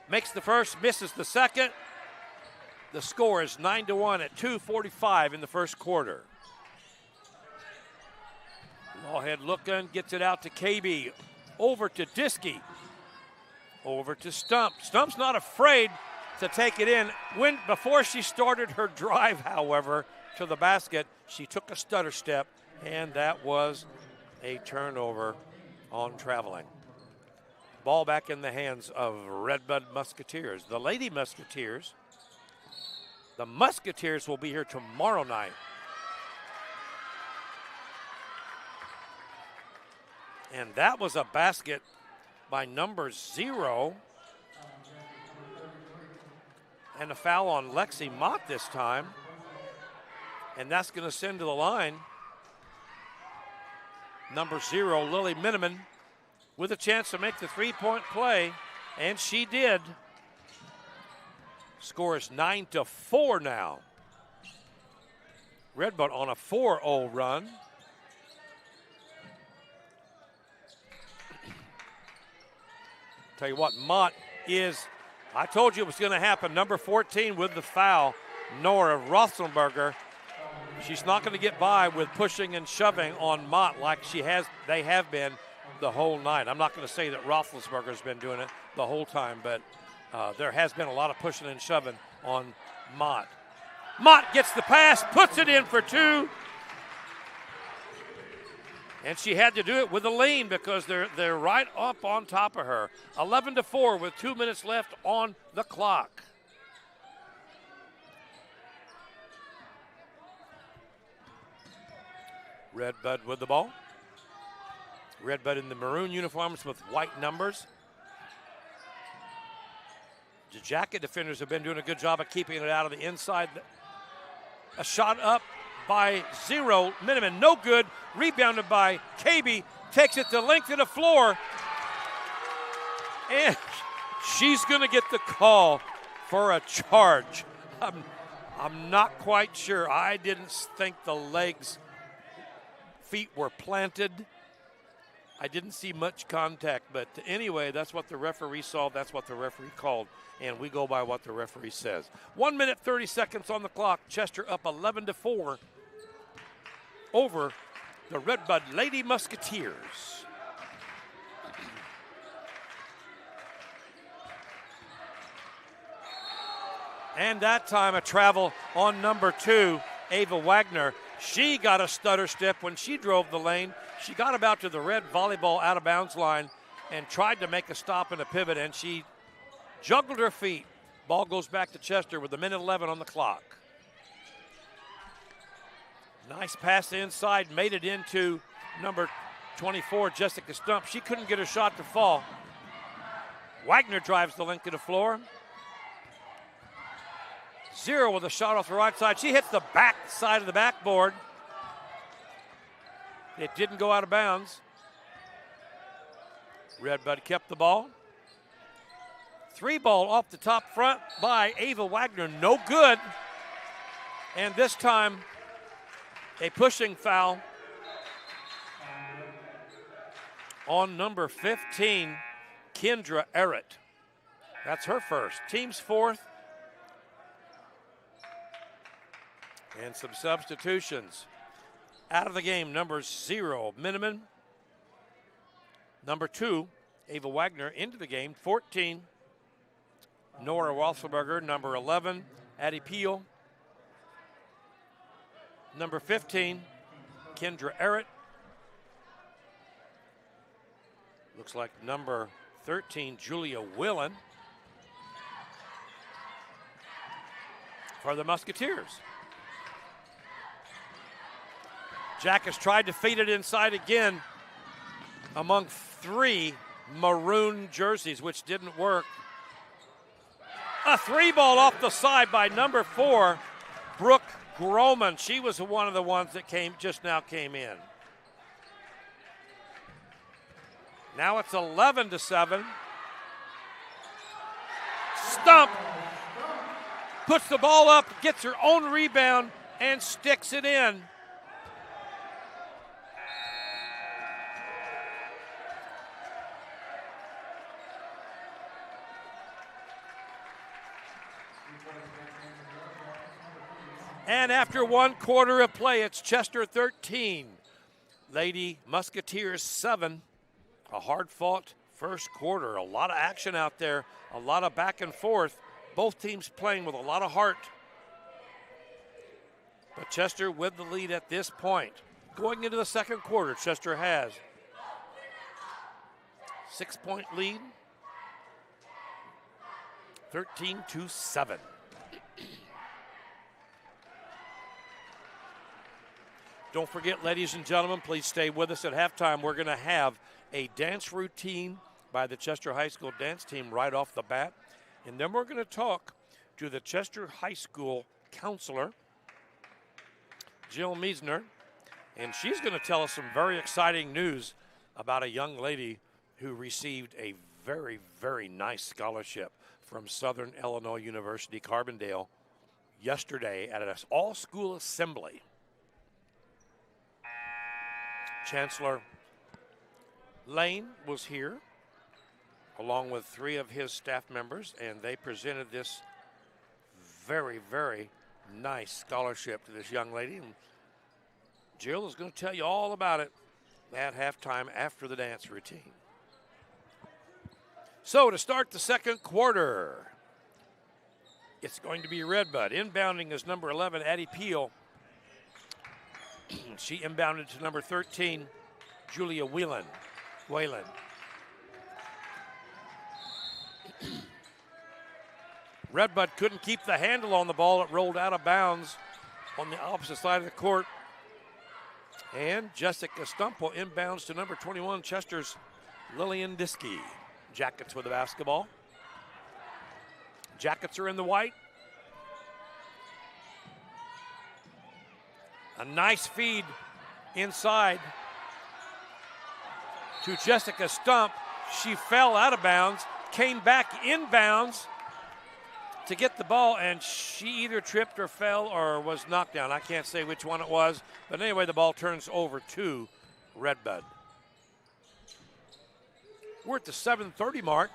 Makes the first, misses the second. The score is 9-1 at 2:45 in the first quarter. Lawhead looking, gets it out to KB. Over to Diskey. Over to Stump. Stump's not afraid to take it in. Before she started her drive, however, to the basket, she took a stutter step, and that was a turnover on traveling. Ball back in the hands of Redbud Musketeers. The Lady Musketeers. The Musketeers will be here tomorrow night. And that was a basket by number 0. And a foul on Lexi Mott this time. And that's going to send to the line number 0, Lily Miniman, with a chance to make the three-point play, and she did. Score is 9-4 now. Redbud on a 4-0 run. Tell you what, Mott is, I told you it was going to happen, number 14 with the foul, Nora Roethlisberger. She's not going to get by with pushing and shoving on Mott like they have been the whole night. I'm not going to say that Roethlisberger's been doing it the whole time, but there has been a lot of pushing and shoving on Mott. Mott gets the pass, puts it in for 2. And she had to do it with a lean because they're right up on top of her. 11-4 with 2 minutes left on the clock. Redbud with the ball. Redbud in the maroon uniforms with white numbers. The Jacket defenders have been doing a good job of keeping it out of the inside. A shot up by 0, Miniman, no good. Rebounded by KB, takes it the length of the floor. And she's going to get the call for a charge. I'm not quite sure. I didn't think the feet were planted. I didn't see much contact, but anyway, that's what the referee saw. That's what the referee called, and we go by what the referee says. 1 minute, 30 seconds on the clock. Chester up 11-4 over the Redbud Lady Musketeers. And that time a travel on number 2, Ava Wagner. She got a stutter step when she drove the lane. She got about to the red volleyball out of bounds line and tried to make a stop and a pivot, and she juggled her feet. Ball goes back to Chester with 1:11 on the clock. Nice pass inside, made it into number 24, Jessica Stump. She couldn't get her shot to fall. Wagner drives the length of the floor. 0 with a shot off the right side. She hits the back side of the backboard. It didn't go out of bounds. Redbud kept the ball. 3 ball off the top front by Ava Wagner, no good. And this time, a pushing foul on number 15, Kendra Errett. That's her first. Team's 4th. And some substitutions. Out of the game, number 0, Miniman. Number 2, Ava Wagner into the game. 14, Nora Roethlisberger. Number 11, Addie Peel. Number 15, Kendra Errett. Looks like number 13, Julia Willen for the Musketeers. Jack has tried to feed it inside again among 3 maroon jerseys, which didn't work. A 3 ball off the side by number 4, Brooke Groman. She was one of the ones that just now came in. Now it's 11-7. Stump puts the ball up, gets her own rebound, and sticks it in. And after 1 quarter of play, it's Chester 13, Lady Musketeers 7. A hard-fought first quarter. A lot of action out there, a lot of back and forth. Both teams playing with a lot of heart. But Chester with the lead at this point. Going into the second quarter, Chester has 6-point lead, 13-7. Don't forget, ladies and gentlemen, please stay with us at halftime. We're going to have a dance routine by the Chester High School dance team right off the bat. And then we're going to talk to the Chester High School counselor, Jill Meisner, and she's going to tell us some very exciting news about a young lady who received a very, very nice scholarship from Southern Illinois University, Carbondale, yesterday at an all-school assembly. Chancellor Lane was here along with 3 of his staff members, and they presented this very, very nice scholarship to this young lady. And Jill is going to tell you all about it at halftime after the dance routine. So to start the second quarter, it's going to be Redbud. Inbounding is number 11, Addie Peel. She inbounded to number 13, Julia Whelan. Redbud couldn't keep the handle on the ball. It rolled out of bounds on the opposite side of the court. And Jessica Stumple inbounds to number 21, Chester's Lillian Diskey. Jackets with the basketball. Jackets are in the white. A nice feed inside to Jessica Stump. She fell out of bounds, came back inbounds to get the ball, and she either tripped or fell or was knocked down. I can't say which one it was, but anyway, the ball turns over to Redbud. We're at the 7:30 mark.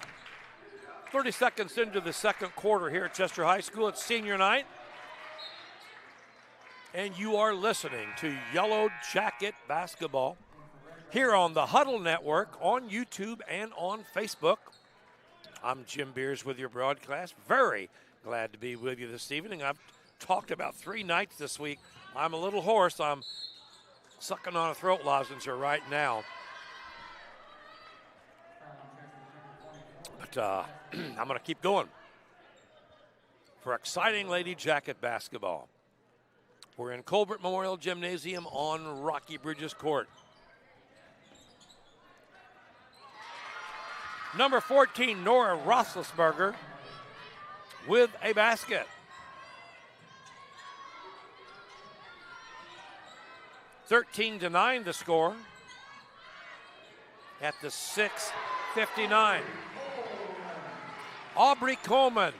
30 seconds into the second quarter here at Chester High School. It's senior night. And you are listening to Yellow Jacket Basketball here on the Huddle Network, on YouTube and on Facebook. I'm Jim Beers with your broadcast. Very glad to be with you this evening. I've talked about 3 nights this week. I'm a little hoarse. I'm sucking on a throat lozenge right now. But I'm going to keep going for exciting Lady Jacket basketball. We're in Colbert Memorial Gymnasium on Rocky Bridges Court. Number 14, Nora Roethlisberger with a basket. 13-9 the score at the 6:59. Aubrey Coleman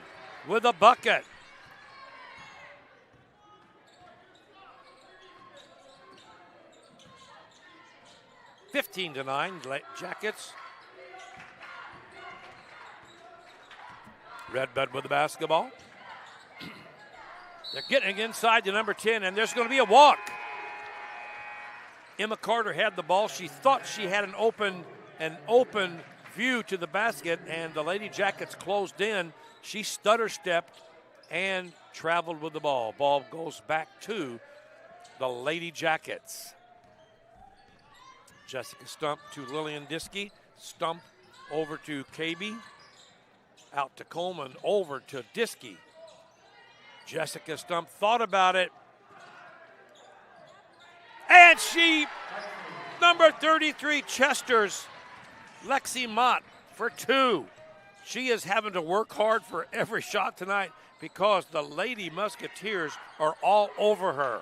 with a bucket. (15-9) Jackets. Redbud with the basketball. They're getting inside to number 10, and there's going to be a walk. Emma Carter had the ball. She thought she had an open view to the basket, and the Lady Jackets closed in. She stutter stepped and traveled with the ball. Ball goes back to the Lady Jackets. Jessica Stump to Lillian Diskey. Stump over to KB. Out to Coleman, over to Diskey. Jessica Stump thought about it. And she, number 33, Chester's Lexi Mott for 2. She is having to work hard for every shot tonight because the Lady Musketeers are all over her.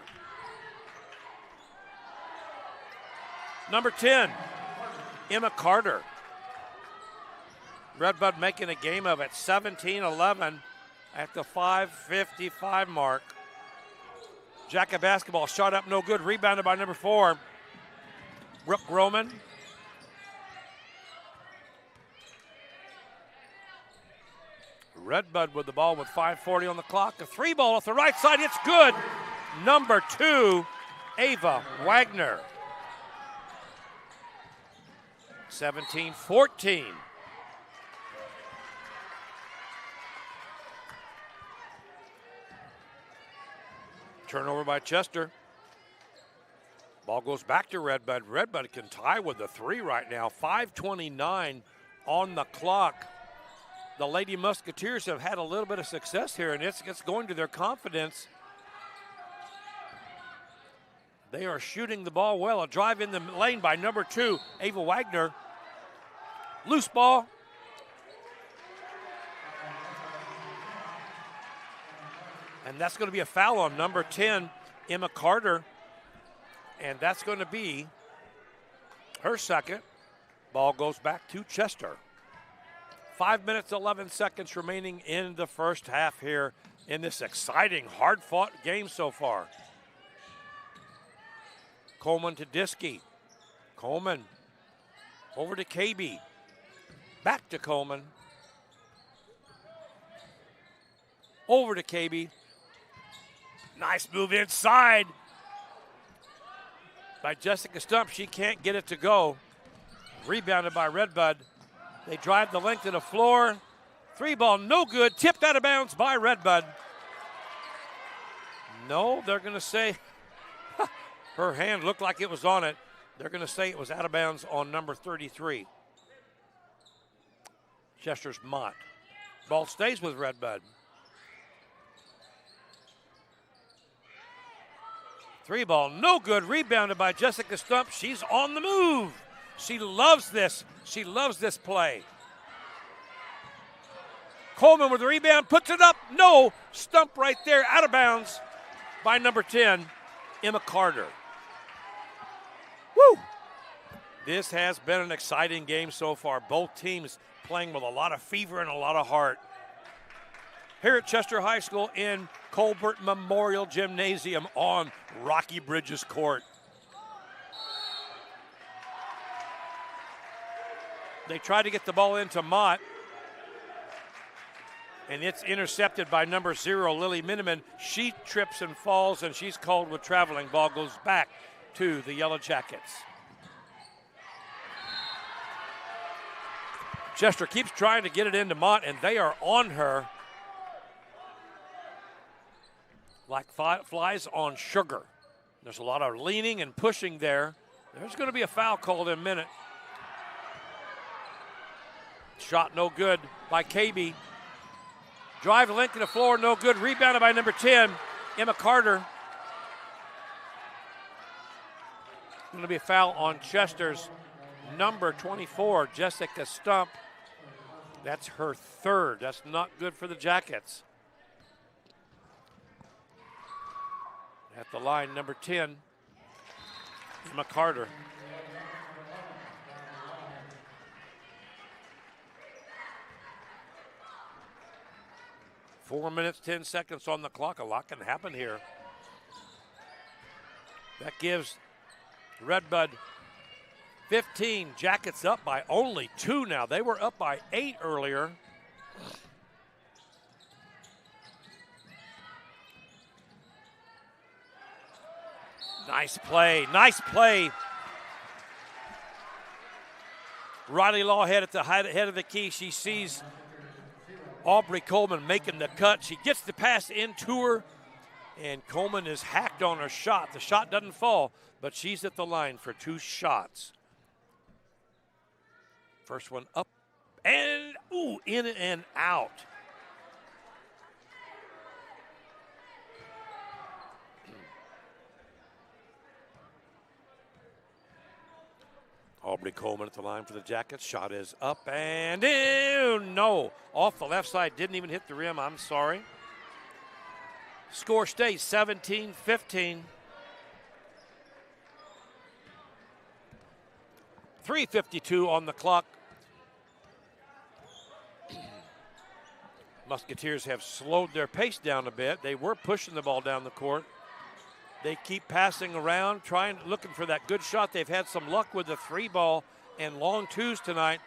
Number 10, Emma Carter. Redbud making a game of it, 17-11 at the 5:55 mark. Jacket basketball shot up no good, rebounded by number 4, Brooke Roman. Redbud with the ball with 5:40 on the clock. A 3 ball off the right side, it's good. Number 2, Ava Wagner. 17-14. Turnover by Chester. Ball goes back to Redbud. Redbud can tie with the 3 right now. 5:29 on the clock. The Lady Musketeers have had a little bit of success here, and it's going to their confidence. They are shooting the ball well. A drive in the lane by number 2, Ava Wagner. Loose ball. And that's going to be a foul on number 10, Emma Carter. and that's going to be her second. Ball goes back to Chester. 5 minutes, 11 seconds remaining in the first half here in this exciting, hard-fought game so far. Coleman to Diskey. Coleman over to KB. Back to Coleman. Over to KB. Nice move inside by Jessica Stump. She can't get it to go. Rebounded by Redbud. They drive the length of the floor. 3 ball, no good. Tipped out of bounds by Redbud. No, they're going to say her hand looked like it was on it. They're going to say it was out of bounds on number 33. Chester's Mott. Ball stays with Redbud. 3 ball, no good. Rebounded by Jessica Stump. She's on the move. She loves this. She loves this play. Coleman with the rebound, puts it up. No, Stump right there, out of bounds by number 10, Emma Carter. Woo! This has been an exciting game so far. Both teams playing with a lot of fever and a lot of heart. Here at Chester High School in Colbert Memorial Gymnasium on Rocky Bridges Court. They try to get the ball into Mott, and it's intercepted by number 0, Lily Miniman. She trips and falls, and she's called with traveling. Ball goes back to the Yellow Jackets. Chester keeps trying to get it into Mott, and they are on her like flies on sugar. There's a lot of leaning and pushing there. There's going to be a foul called in a minute. Shot no good by KB. Drive the length of the floor, no good. Rebounded by number 10, Emma Carter. Going to be a foul on Chester's number 24, Jessica Stump. That's her third. That's not good for the Jackets. At the line, number 10, Emma Carter. Four minutes, 10 seconds on the clock. A lot can happen here. That gives Redbud 15. Jackets up by only 2 now. They were up by 8 earlier. Nice play, nice play. Riley Lawhead at the head of the key. She sees Aubrey Coleman making the cut. She gets the pass into her, and Coleman is hacked on her shot. The shot doesn't fall, but she's at the line for 2 shots. First one up, and in and out. Aubrey Coleman at the line for the Jackets. Shot is up and in. No, off the left side. Didn't even hit the rim. I'm sorry. Score stays 17-15. 3:52 on the clock. Musketeers have slowed their pace down a bit. They were pushing the ball down the court. They keep passing around, looking for that good shot. They've had some luck with the 3 ball and long 2s tonight.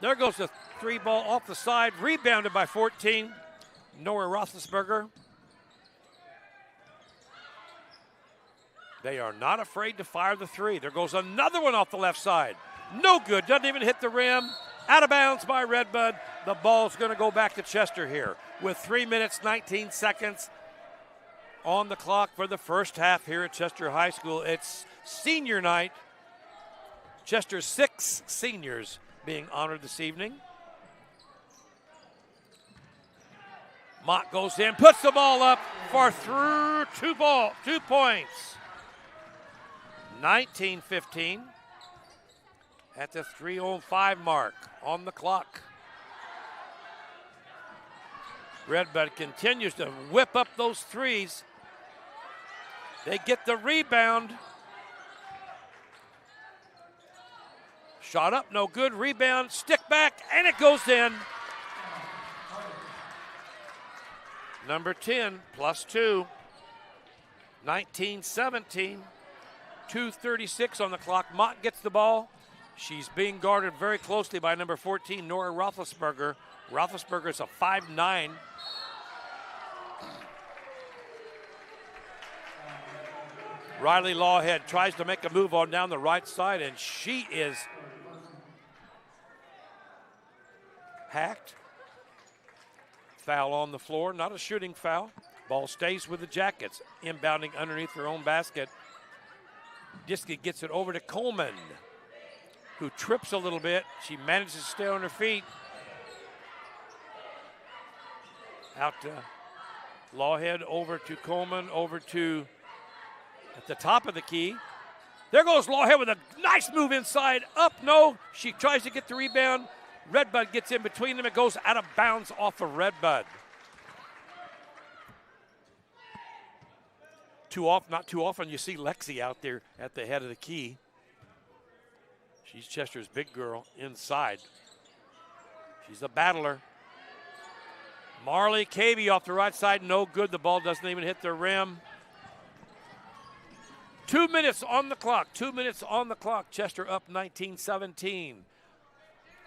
There goes the 3 ball off the side, rebounded by 14, Nora Roethlisberger. They are not afraid to fire the 3. There goes another one off the left side. No good, doesn't even hit the rim. Out of bounds by Redbud. The ball's going to go back to Chester here with 3 minutes, 19 seconds on the clock for the first half here at Chester High School. It's senior night. Chester's 6 seniors being honored this evening. Mott goes in, puts the ball up for 2 points. 19-15 at the 3:05 mark on the clock. Redbud continues to whip up those 3s. They get the rebound. Shot up, no good. Rebound, stick back, and it goes in. Number 10, +2. 19-17. 2:36 on the clock. Mott gets the ball. She's being guarded very closely by number 14, Nora Roethlisberger. Roethlisberger is a 5'9". Riley Lawhead tries to make a move on down the right side, and she is hacked. Foul on the floor, not a shooting foul. Ball stays with the Jackets, inbounding underneath their own basket. Diskey gets it over to Coleman, who trips a little bit. She manages to stay on her feet. Out to Lawhead, over to Coleman, over to at the top of the key. There goes Lawhead with a nice move inside. Up, no. She tries to get the rebound. Redbud gets in between them. It goes out of bounds off of Redbud. Not too often you see Lexi out there at the head of the key. She's Chester's big girl inside. She's a battler. Marley Cavey off the right side, no good. The ball doesn't even hit the rim. 2 minutes on the clock. 2 minutes on the clock. Chester up 19-17.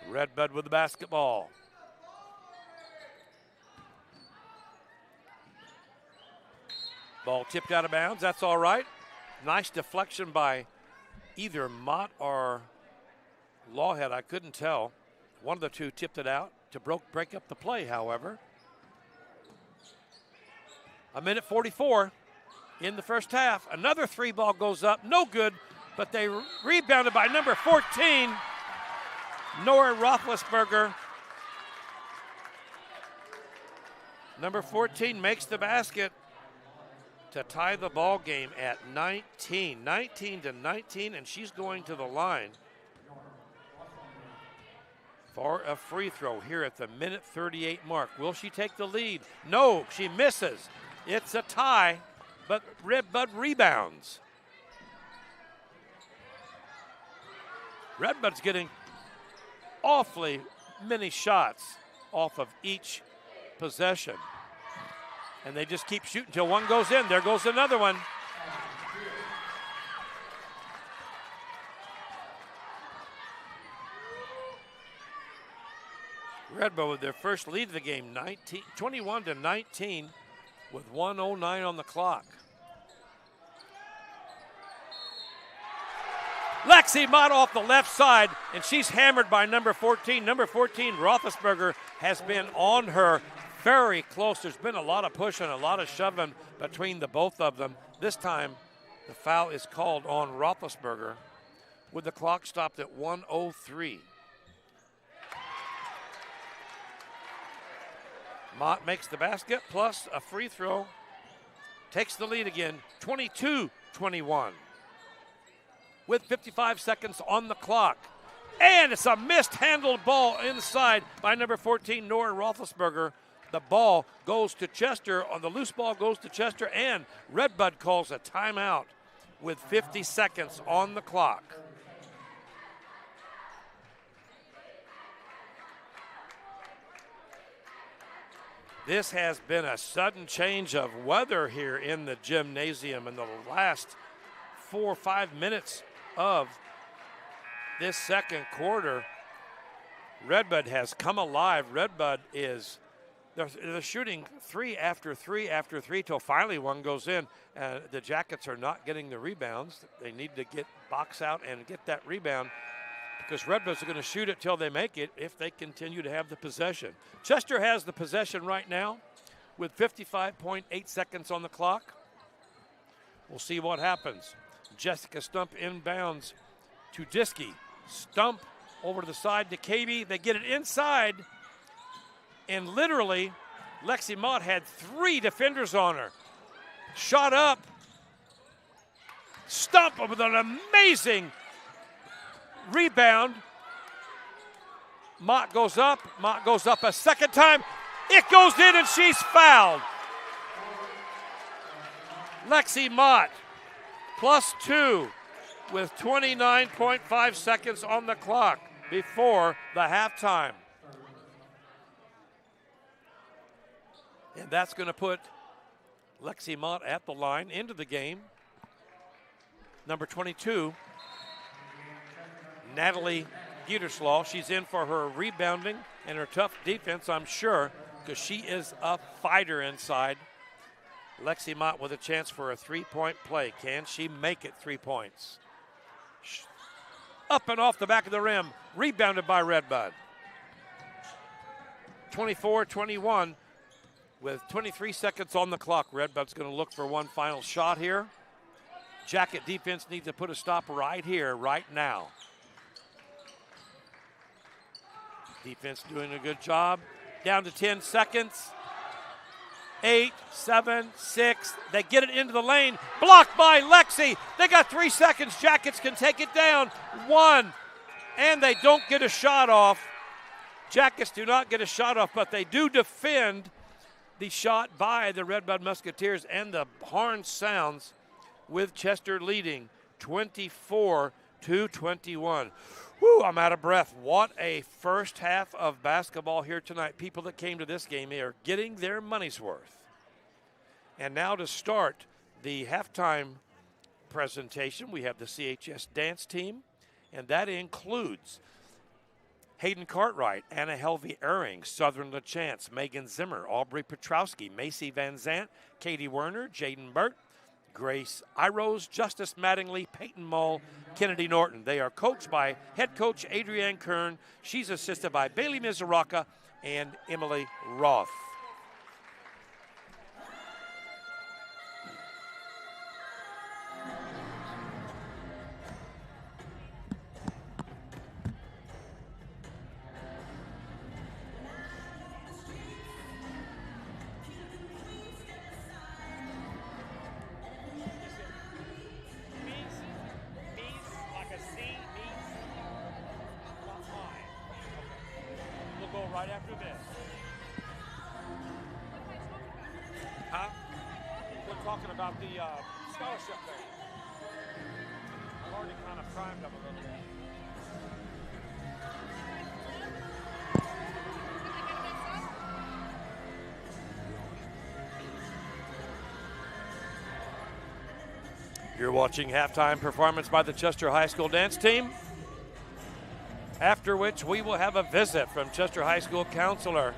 Redbud with the basketball. Ball tipped out of bounds. That's all right. Nice deflection by either Mott or Lawhead. I couldn't tell. One of the two tipped it out to break up the play, however. 1:44 in the first half. Another three ball goes up. No good, but they rebounded by number 14, Nora Roethlisberger. Number 14 makes the basket to tie the ball game at 19-19, and she's going to the line for a free throw here at the 1:38 mark. Will she take the lead? No, she misses. It's a tie, but Redbud rebounds. Redbud's getting awfully many shots off of each possession. And they just keep shooting until one goes in. There goes another one. Redbud with their first lead of the game, 21-19, with 1:09 on the clock. Lexi Mott off the left side, and she's hammered by number 14. Number 14, Roethlisberger, has been on her very close. There's been a lot of pushing, a lot of shoving between the both of them. This time, the foul is called on Roethlisberger with the clock stopped at 1:03. Mott makes the basket plus a free throw. Takes the lead again, 22-21. With 55 seconds on the clock. And it's a mishandled ball inside by number 14, Nora Roethlisberger. The ball goes to Chester. On the loose ball goes to Chester, and Redbud calls a timeout with 50 seconds on the clock. This has been a sudden change of weather here in the gymnasium in the last 4 or 5 minutes of this second quarter. Redbud has come alive. Redbud is, they're shooting 3 after 3 after 3 till finally one goes in. The Jackets are not getting the rebounds. They need to box out and get that rebound, because Redbud's are going to shoot it till they make it if they continue to have the possession. Chester has the possession right now with 55.8 seconds on the clock. We'll see what happens. Jessica Stump inbounds to Diskey. Stump over to the side to Cavey. They get it inside, and literally Lexi Mott had 3 defenders on her. Shot up. Stump with an amazing rebound. Mott goes up a second time. It goes in, and she's fouled. Lexi Mott, +2. with 29.5 seconds on the clock before the halftime. And that's going to put Lexi Mott at the line into the game. Number 22, Natalie Gieterslaw. She's in for her rebounding and her tough defense, I'm sure, because she is a fighter inside. Lexi Mott with a chance for a three-point play. Can she make it 3 points? Up and off the back of the rim, rebounded by Redbud. 24-21 with 23 seconds on the clock. Redbud's going to look for one final shot here. Jacket defense needs to put a stop right here, right now. Defense doing a good job. Down to 10 seconds. 8, 7, 6. They get it into the lane. Blocked by Lexi. They got 3 seconds. Jackets can take it down. 1. And they don't get a shot off. Jackets do not get a shot off, but they do defend the shot by the Redbud Musketeers, and the horn sounds with Chester leading 24-21. Whew, I'm out of breath. What a first half of basketball here tonight. People that came to this game, they are getting their money's worth. And now to start the halftime presentation, we have the CHS dance team, and that includes Hayden Cartwright, Anna Helvey-Ehring, Southern LaChance, Megan Zimmer, Aubrey Petrowski, Macy Van Zant, Katie Werner, Jaden Burt, Grace Irose, Justice Mattingly, Peyton Mull, Kennedy Norton. They are coached by head coach Adrienne Kern. She's assisted by Bailey Mizuraka and Emily Roth. Right after this. Huh? We're talking about the scholarship thing. I've already kind of primed them a little bit. You're watching halftime performance by the Chester High School dance team. After which we will have a visit from Chester High School counselor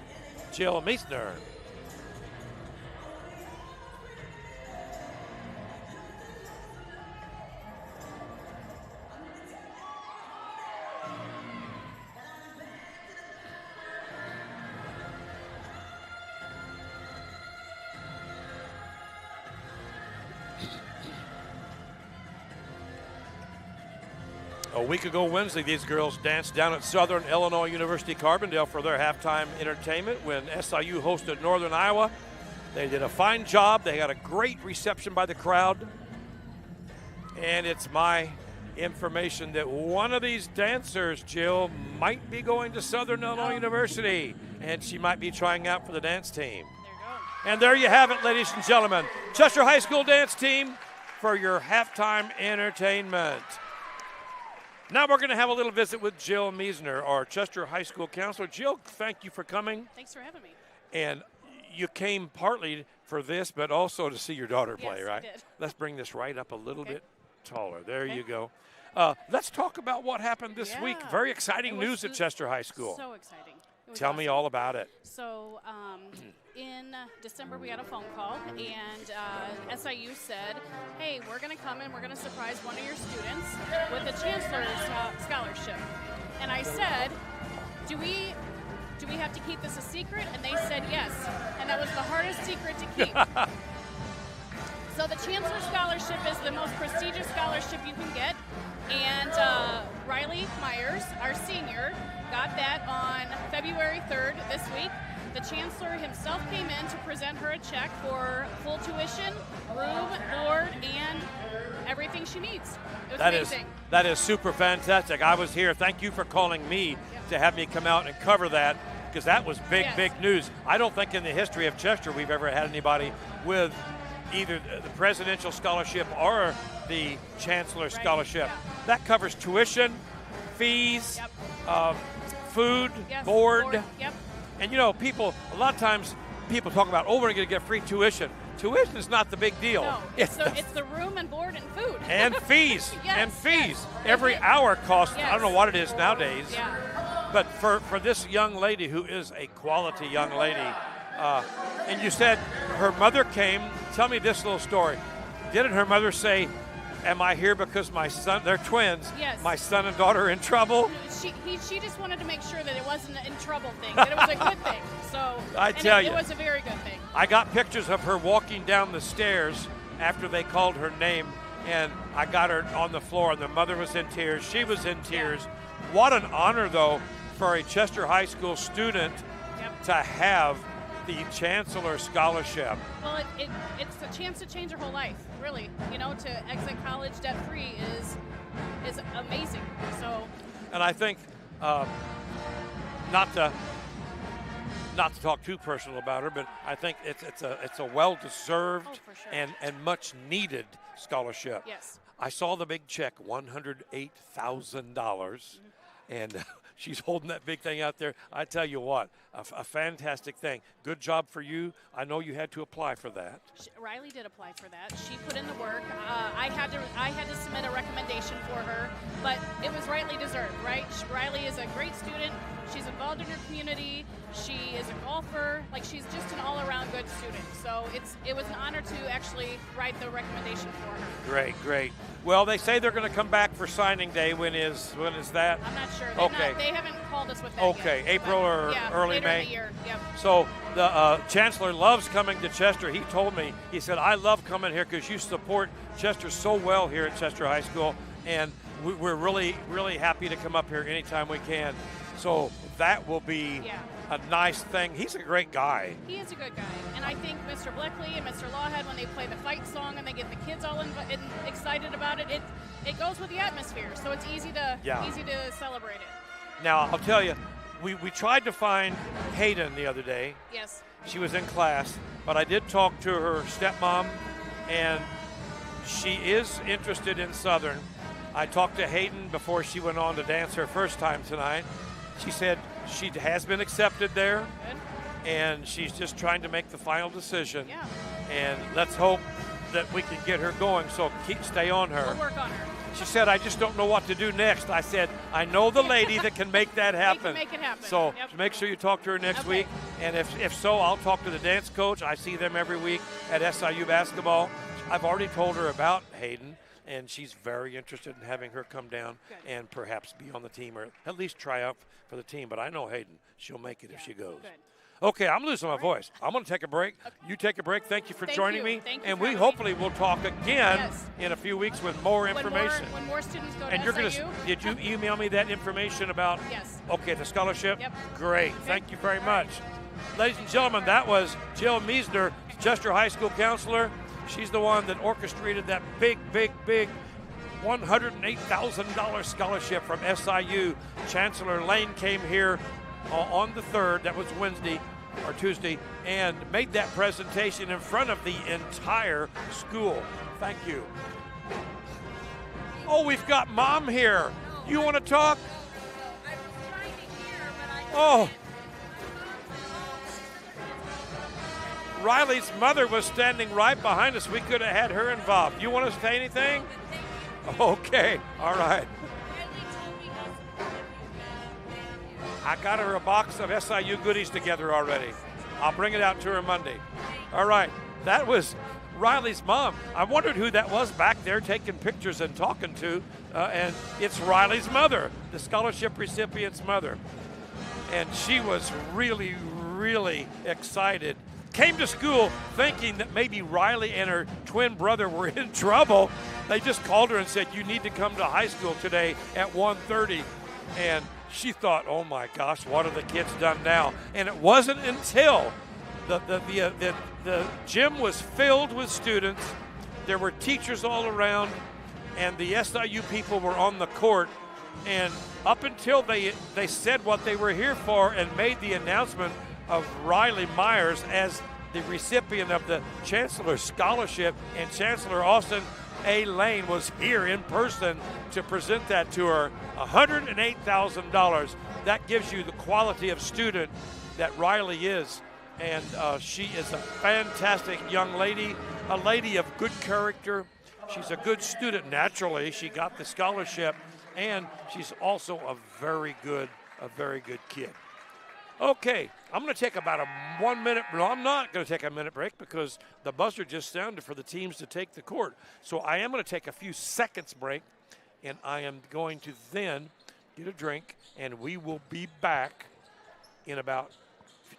Jill Meisner. A week ago Wednesday, these girls danced down at Southern Illinois University Carbondale for their halftime entertainment when SIU hosted Northern Iowa. They did a fine job. They got a great reception by the crowd. And it's my information that one of these dancers, Jill, might be going to Southern Illinois University, and she might be trying out for the dance team. There you go. And there you have it, ladies and gentlemen. Chester High School dance team for your halftime entertainment. Now we're going to have a little visit with Jill Meisner, our Chester High School counselor. Jill, thank you for coming. Thanks for having me. And you came partly for this, but also to see your daughter play, Yes, right? I did. Let's bring this right up a little bit taller. There Okay. you go. Let's talk about what happened this week. Very exciting news at Chester High School. So exciting. It was Tell me awesome. all about it. So in December, we got a phone call, and SIU said, hey, we're going to come and we're going to surprise one of your students with a Chancellor's Scholarship. And I said, do we have to keep this a secret? And they said yes. And that was the hardest secret to keep. So the Chancellor Scholarship is the most prestigious scholarship you can get. And Riley Myers, our senior, got that on February 3rd this week. The Chancellor himself came in to present her a check for full tuition, room, board, and everything she needs. It was amazing. That is super fantastic. I was here. Thank you for calling me to have me come out and cover that, because that was big, big news. I don't think in the history of Chester we've ever had anybody with either the presidential scholarship or the Chancellor Scholarship. yeah. That covers tuition, fees, Yep. food, Yes, board. Yep. And you know, a lot of times people talk about, oh, we're going to get free tuition. Tuition is not the big deal. No, it's the room and board and food. And fees. Yes, And fees. yes. Every hour costs, I Yes. don't know what it is nowadays. Yeah. But for this young lady who is a quality young lady, and you said her mother came, tell me this little story. Didn't her mother say, am I here because my son, they're twins, Yes. my son and daughter are in trouble? She just wanted to make sure that it wasn't an in trouble thing, that it was a good thing. So you. it was a very good thing. I got pictures of her walking down the stairs after they called her name, and I got her on the floor, and the mother was in tears. She was in tears. What an honor, though, for a Chester High School student to have the Chancellor Scholarship. Well, it's a chance to change your whole life, really. You know, to exit college debt-free is amazing. So. And I think not to talk too personal about her, but I think it's a well-deserved Oh, for sure. and much needed scholarship. Yes. I saw the big check, $108,000, and she's holding that big thing out there. I tell you what, a fantastic thing. Good job for you. I know you had to apply for that. Riley did apply for that. She put in the work. I had to submit a recommendation for her, but it was rightly deserved, right? Riley is a great student. She's involved in her community. She is a golfer. Like, she's just an all-around good student. So it was an honor to actually write the recommendation for her. Great. Well, they say they're going to come back for signing day. When is that? I'm not sure. Okay. They haven't called us with that Okay, yet, April but, or early later May? in the year. Yep. So the Chancellor loves coming to Chester. He told me, he said, I love coming here because you support Chester so well here at Chester High School, and we're really, really happy to come up here anytime we can. So that will be a nice thing. He's a great guy. He is a good guy. And I think Mr. Bleckley and Mr. Lawhead, when they play the fight song and they get the kids all excited about it, it goes with the atmosphere. So it's easy to celebrate it. Now, I'll tell you, we tried to find Hayden the other day. Yes. She was in class, but I did talk to her stepmom, and she is interested in Southern. I talked to Hayden before she went on to dance her first time tonight. She said she has been accepted there. Good. And she's just trying to make the final decision. Yeah. And let's hope that we can get her going, so stay on her. We'll work on her. She said, I just don't know what to do next. I said, I know the lady that can make that happen. Make it happen. So Yep. make sure you talk to her next week. And if so, I'll talk to the dance coach. I see them every week at SIU basketball. I've already told her about Hayden, and she's very interested in having her come down and perhaps be on the team, or at least try out for the team. But I know Hayden. She'll make it if she goes. Good. Okay, I'm losing my voice. I'm going to take a break. Okay. You take a break. Thank you for Thank joining you. me. Thank you And for we having hopefully will talk again Yes. in a few weeks with more information. When more students go And to you're going SIU. to, did you email me that information about? Yes. Okay, the scholarship? Yep. Great. Okay. Thank you very much. Ladies and gentlemen, that was Jill Meisner, Chester High School counselor. She's the one that orchestrated that big $108,000 scholarship from SIU. Chancellor Lane came here on the 3rd, that was Wednesday or Tuesday, and made that presentation in front of the entire school. Thank you. Oh, we've got Mom here. You want to talk? Oh. Riley's mother was standing right behind us. We could have had her involved. You want to say anything? Okay, all right. I got her a box of SIU goodies together already. I'll bring it out to her Monday. All right, that was Riley's mom. I wondered who that was back there taking pictures and talking to, and it's Riley's mother, the scholarship recipient's mother. And she was really, really excited. Came to school thinking that maybe Riley and her twin brother were in trouble. They just called her and said, you need to come to high school today at 1:30. And she thought, oh my gosh, what have the kids done now? And it wasn't until the gym was filled with students, there were teachers all around, and the SIU people were on the court. And up until they said what they were here for and made the announcement of Riley Myers as the recipient of the Chancellor Scholarship, and Chancellor Austin A. Lane was here in person to present that to her. $108,000. That gives you the quality of student that Riley is. And she is a fantastic young lady, a lady of good character. She's a good student naturally. She got the scholarship, and she's also a very good kid. Okay, I'm going to take about a 1 minute. No, I'm not going to take a minute break because the buzzer just sounded for the teams to take the court. So I am going to take a few seconds break, and I am going to then get a drink, and we will be back in about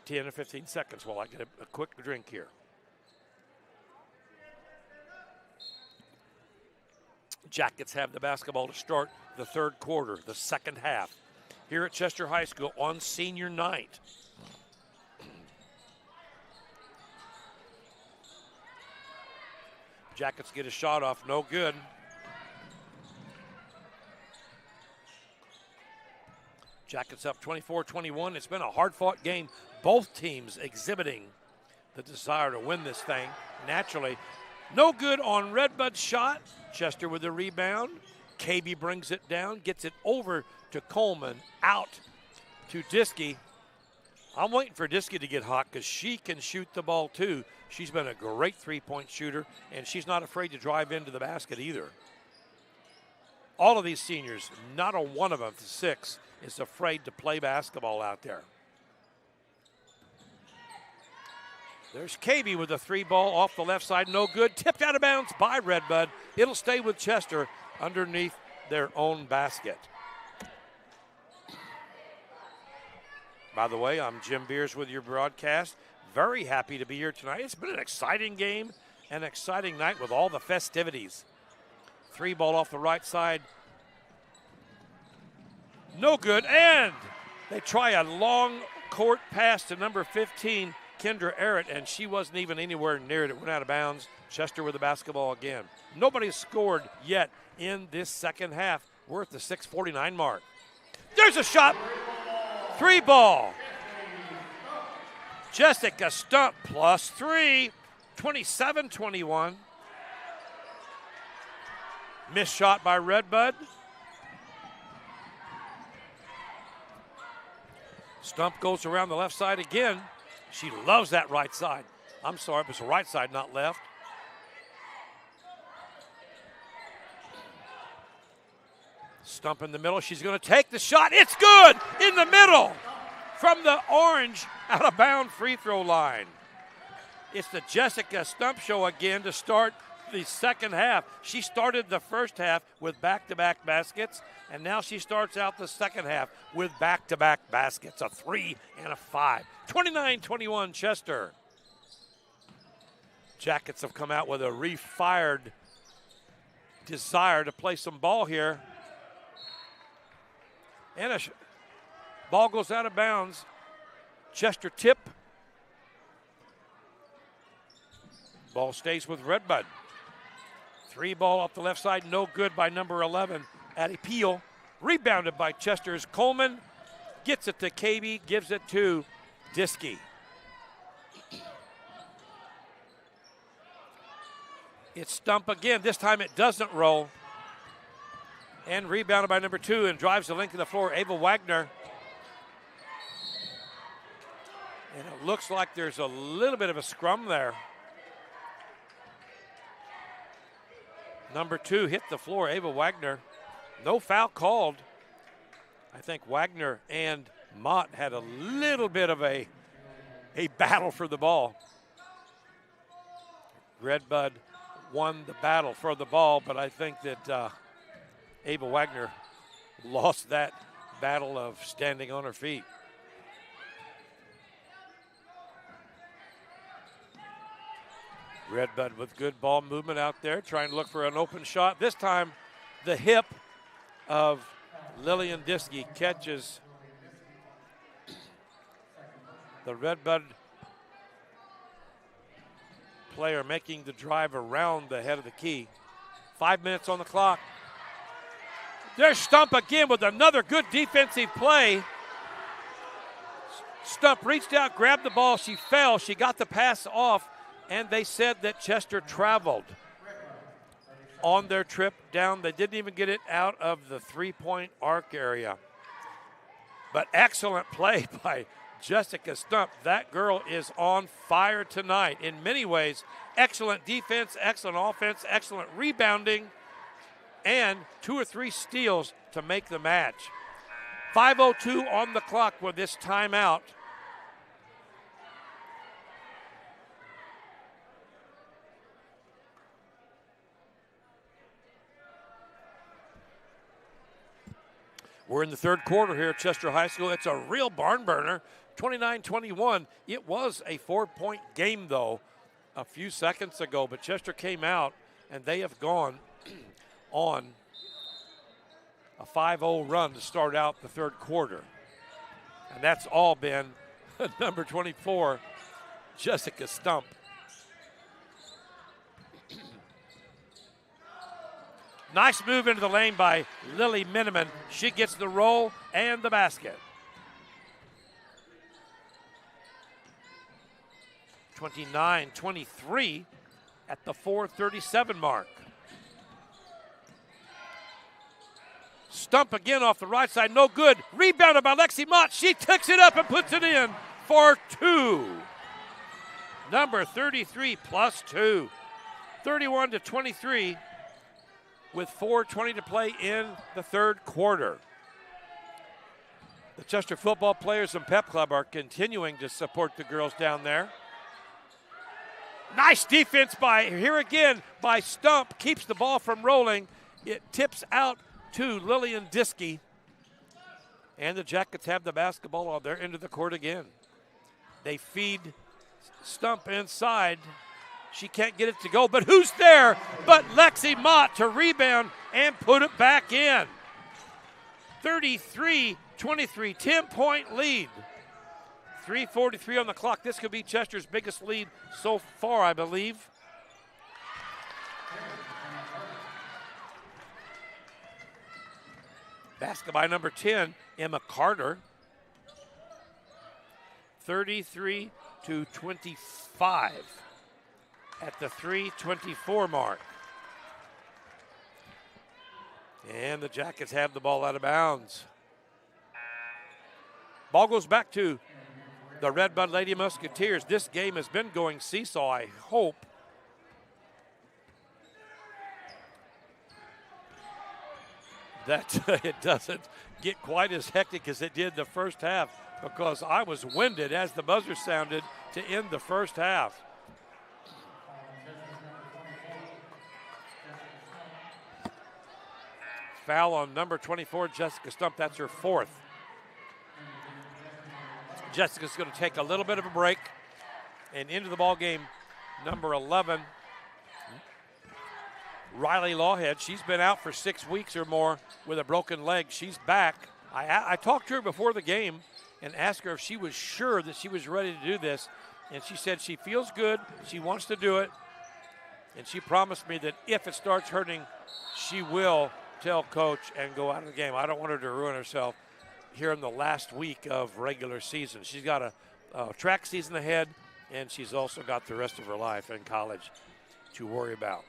10 or 15 seconds while I get a quick drink here. Jackets have the basketball to start the third quarter, the second half, here at Chester High School on senior night. Jackets get a shot off, no good. Jackets up 24-21. It's been a hard-fought game. Both teams exhibiting the desire to win this thing naturally. No good on Redbud's shot. Chester with the rebound. KB brings it down, gets it over to Coleman, out to Diskey. I'm waiting for Diskey to get hot because she can shoot the ball too. She's been a great three-point shooter, and she's not afraid to drive into the basket either. All of these seniors, not a one of them, the 6, is afraid to play basketball out there. There's KB with the 3 ball off the left side, no good. Tipped out of bounds by Redbud. It'll stay with Chester underneath their own basket. By the way, I'm Jim Beers with your broadcast. Very happy to be here tonight. It's been an exciting game, an exciting night with all the festivities. 3 ball off the right side. No good, and they try a long court pass to number 15, Kendra Arrett, and she wasn't even anywhere near it. It went out of bounds. Chester with the basketball again. Nobody's scored yet in this second half. We're at the 6:49 mark. There's a shot. 3 ball. Jessica Stump plus 3, 27-21. Missed shot by Redbud. Stump goes around the left side again. She loves that right side. I'm sorry, it was the right side, not left. Stump in the middle. She's going to take the shot. It's good in the middle from the orange out of bound free throw line. It's the Jessica Stump show again to start the second half. She started the first half with back-to-back baskets, and now she starts out the second half with back-to-back baskets, a 3 and a 5. 29-21 Chester. Jackets have come out with a refired desire to play some ball here. And a ball goes out of bounds. Chester tip. Ball stays with Redbud. 3 ball off the left side, no good by number 11, Addie Peel. Rebounded by Chester's Coleman. Gets it to KB, gives it to Diskey. It's Stump again. This time it doesn't roll. And rebounded by number 2 and drives the length of the floor, Ava Wagner. And it looks like there's a little bit of a scrum there. Number 2 hit the floor, Ava Wagner. No foul called. I think Wagner and Mott had a little bit of a battle for the ball. Redbud won the battle for the ball, but I think that Ava Wagner lost that battle of standing on her feet. Redbud with good ball movement out there, trying to look for an open shot. This time, the hip of Lillian Diskey catches the Redbud player making the drive around the head of the key. 5 minutes on the clock. There's Stump again with another good defensive play. Stump reached out, grabbed the ball. She fell. She got the pass off, and they said that Chester traveled. on their trip down. They didn't even get it out of the three-point arc area. But excellent play by Jessica Stump. That girl is on fire tonight in many ways. Excellent defense, excellent offense, excellent rebounding, and 2 or 3 steals to make the match. 5:02 on the clock with this timeout. We're in the third quarter here at Chester High School. It's a real barn burner, 29-21. It was a 4-point game, though, a few seconds ago, but Chester came out, and they have gone on a 5-0 run to start out the third quarter. And that's all been number 24, Jessica Stump. Nice move into the lane by Lily Miniman. She gets the roll and the basket. 29-23 at the 4:37 mark. Stump again off the right side, no good. Rebounded by Lexi Mott. She ticks it up and puts it in for 2. Number 33 plus 2. 31-23 with 4:20 to play in the third quarter. The Chester football players and Pep Club are continuing to support the girls down there. Nice defense here again by Stump. Keeps the ball from rolling. It tips out to Lillian Diskey. And the Jackets have the basketball on their end of the court again. They feed Stump inside. She can't get it to go, but who's there but Lexi Mott to rebound and put it back in. 33-23, 10-point lead. 3:43 on the clock. This could be Chester's biggest lead so far, I believe. Basket by number 10, Emma Carter. 33-25 at the 3:24 mark. And the Jackets have the ball out of bounds. Ball goes back to the Redbud Lady Musketeers. This game has been going seesaw. I hope that it doesn't get quite as hectic as it did the first half, because I was winded as the buzzer sounded to end the first half. Foul on number 24, Jessica Stump. That's her 4th. Jessica's going to take a little bit of a break. And into the ball game, number 11, Riley Lawhead. She's been out for 6 weeks or more with a broken leg. She's back. I talked to her before the game and asked her if she was sure that she was ready to do this. And she said she feels good. She wants to do it. And she promised me that if it starts hurting, she will tell coach and go out of the game. I don't want her to ruin herself here in the last week of regular season. She's got a track season ahead, and she's also got the rest of her life in college to worry about.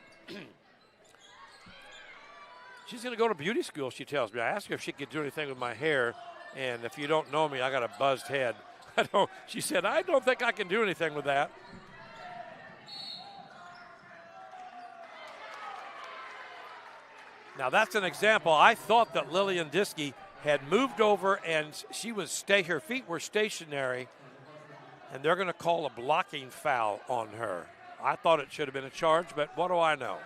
She's going to go to beauty school, she tells me. I asked her if she could do anything with my hair, and if you don't know me, I got a buzzed head. She said, I don't think I can do anything with that. Now that's an example. I thought that Lillian Diskey had moved over and her feet were stationary, and they're going to call a blocking foul on her. I thought it should have been a charge, but what do I know?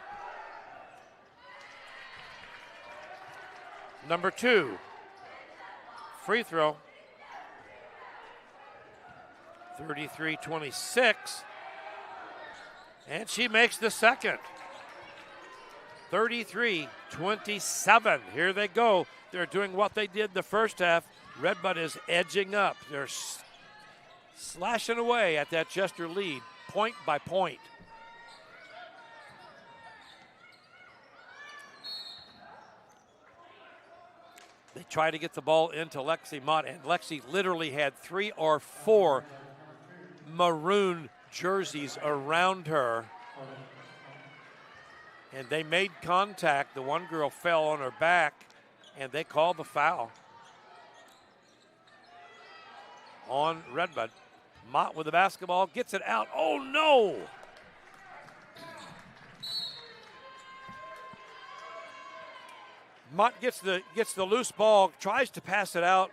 Number 2, free throw. 33-26, and she makes the second. 33-27. Here they go. They're doing what they did the first half. Redbud is edging up. They're slashing away at that Chester lead, point by point. They try to get the ball into Lexi Mott, and Lexi literally had 3 or 4 maroon jerseys around her. and they made contact. The one girl fell on her back, and they called the foul on Redbud. Mott with the basketball, gets it out. Oh, no! Mott gets the loose ball, tries to pass it out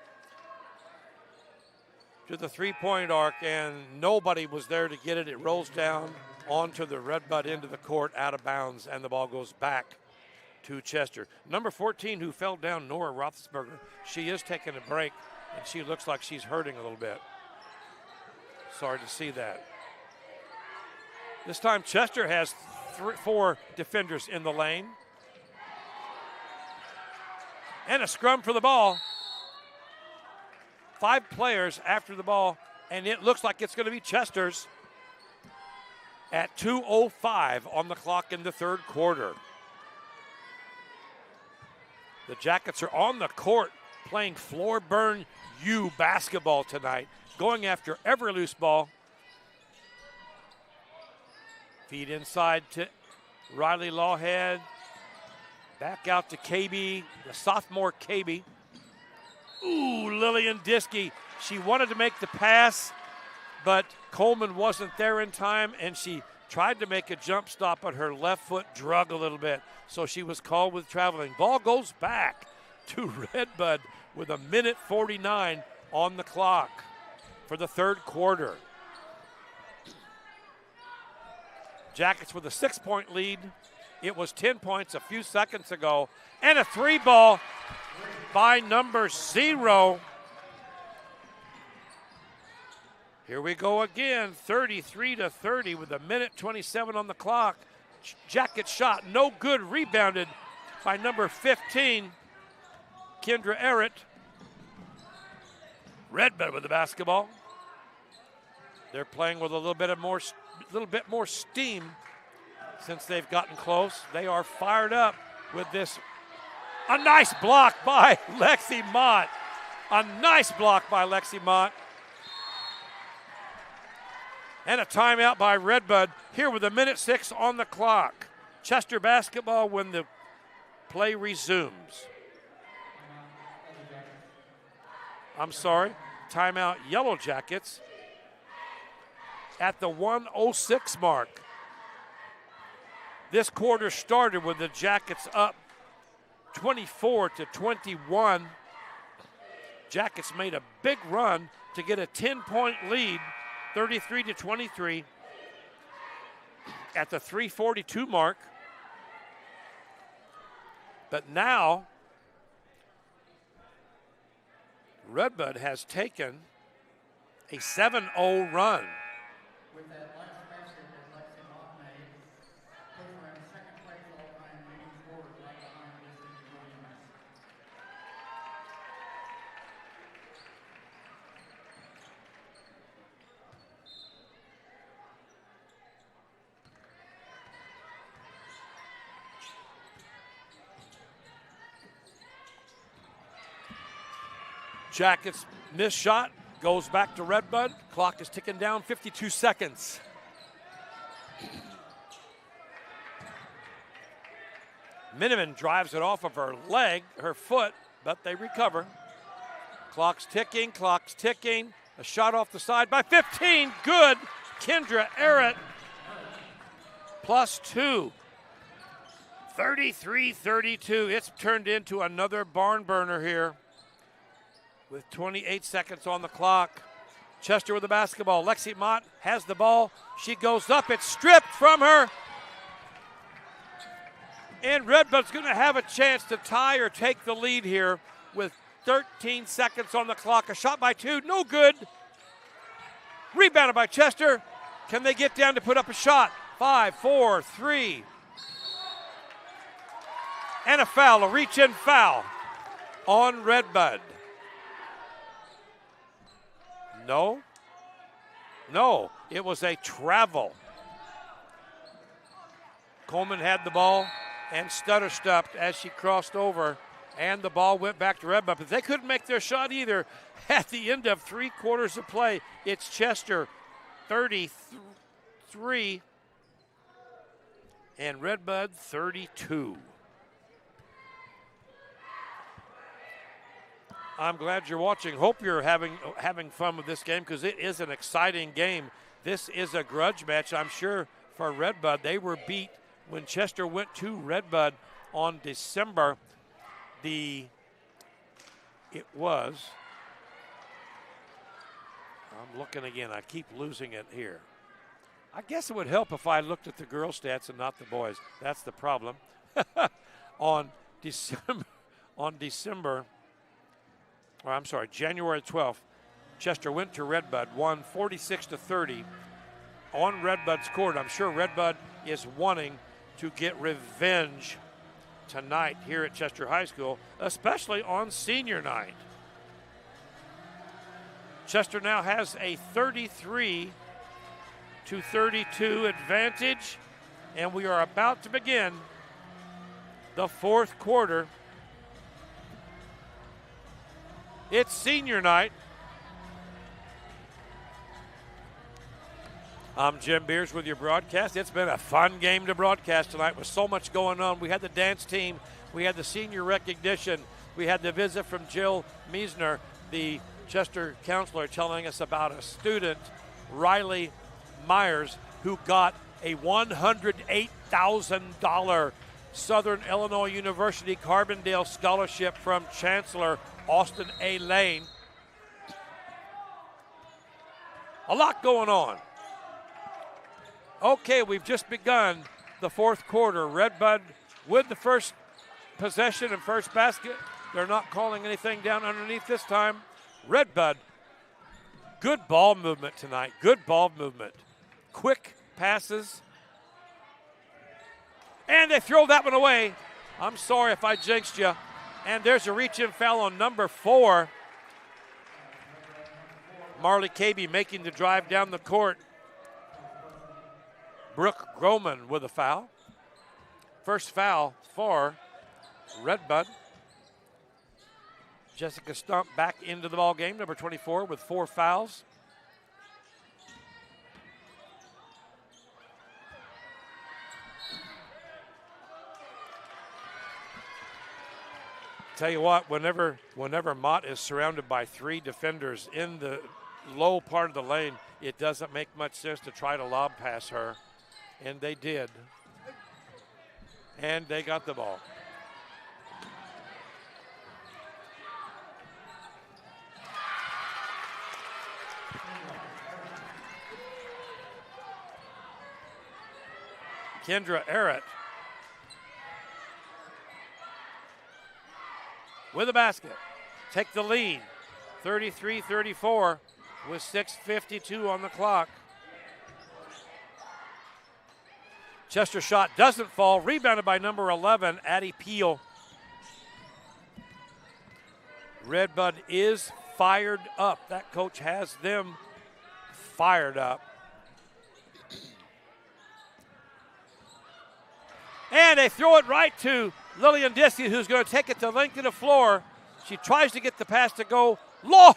to the three-point arc, and nobody was there to get it. It rolls down onto the Redbud end of the court, out of bounds, and the ball goes back to Chester. Number 14, who fell down, Nora Roethlisberger, she is taking a break, and she looks like she's hurting a little bit. Sorry to see that. This time Chester has 4 defenders in the lane. And a scrum for the ball. 5 players after the ball, and it looks like it's going to be Chester's at 2:05 on the clock in the third quarter. The Jackets are on the court playing floor burn U basketball tonight, going after every loose ball. Feed inside to Riley Lawhead. Back out to KB, the sophomore KB. Ooh, Lillian Diskey. She wanted to make the pass, but Coleman wasn't there in time, and she tried to make a jump stop, but her left foot drug a little bit, so she was called with traveling. Ball goes back to Redbud with 1:49 on the clock for the third quarter. Jackets with a 6-point lead. It was 10 points a few seconds ago. And a 3 ball by number 0. Here we go again, 33-30 with 1:27 on the clock. Jacket shot, no good, rebounded by number 15, Kendra Errett. Redbud with the basketball. They're playing with a little bit more steam since they've gotten close. They are fired up with this. A nice block by Lexi Mott. A nice block by Lexi Mott. And a timeout by Redbud here with 1:06 on the clock. Chester basketball when the play resumes. I'm sorry, timeout Yellow Jackets at the 1:06 mark. This quarter started with the Jackets up 24-21. Jackets made a big run to get a 10-point lead, 33-23 at the 3:42 mark. But now Redbud has taken a 7-0 run. With that last basket that Lexi Mott made, puts her in second place all-time leading scorer right behind Destiny Williams. Jackets missed shot, goes back to Redbud. Clock is ticking down, 52 seconds. Miniman drives it off of her foot, but they recover. Clock's ticking. A shot off the side by 15, good. Kendra Errett, +2. 33-32, it's turned into another barn burner here with 28 seconds on the clock. Chester with the basketball. Lexi Mott has the ball. She goes up. It's stripped from her. And Redbud's going to have a chance to tie or take the lead here with 13 seconds on the clock. A shot by 2, no good. Rebounded by Chester. Can they get down to put up a shot? 5, 4, 3. And a foul, a reach-in foul on Redbud. No, it was a travel. Coleman had the ball and stutter-stepped as she crossed over, and the ball went back to Redbud. But they couldn't make their shot either. At the end of 3 quarters of play, it's Chester 33 and Redbud 32. I'm glad you're watching. Hope you're having fun with this game because it is an exciting game. This is a grudge match, I'm sure, for Redbud. They were beat when Chester went to Redbud on December. I'm looking again. I keep losing it here. I guess it would help if I looked at the girl stats and not the boys. That's the problem. January 12th, Chester went to Redbud, won 46-30 on Redbud's court. I'm sure Redbud is wanting to get revenge tonight here at Chester High School, especially on senior night. Chester now has a 33-32 advantage, and we are about to begin the fourth quarter. It's senior night. I'm Jim Beers with your broadcast. It's been a fun game to broadcast tonight with so much going on. We had the dance team. We had the senior recognition. We had the visit from Jill Meisner, the Chester counselor, telling us about a student, Riley Myers, who got a $108,000 Southern Illinois University Carbondale scholarship from Chancellor Austin A. Lane. A lot going on. Okay, we've just begun the fourth quarter. Redbud with the first possession and first basket. They're not calling anything down underneath this time. Redbud, good ball movement tonight. Good ball movement. Quick passes. And they throw that one away. I'm sorry if I jinxed you. And there's a reach-in foul on number 4. Marley Cabey making the drive down the court. Brooke Groman with a foul. First foul for Redbud. Jessica Stump back into the ball game, number 24, with 4 fouls. Tell you what, whenever Mott is surrounded by 3 defenders in the low part of the lane, it doesn't make much sense to try to lob pass her. And they did. And they got the ball. Kendra Arrett with a basket. Take the lead. 33-34 with 6:52 on the clock. Chester shot doesn't fall. Rebounded by number 11, Addie Peel. Redbud is fired up. That coach has them fired up. And they throw it right to Lillian Diskey, who's going to take it to the length of the floor. She tries to get the pass to go. Law!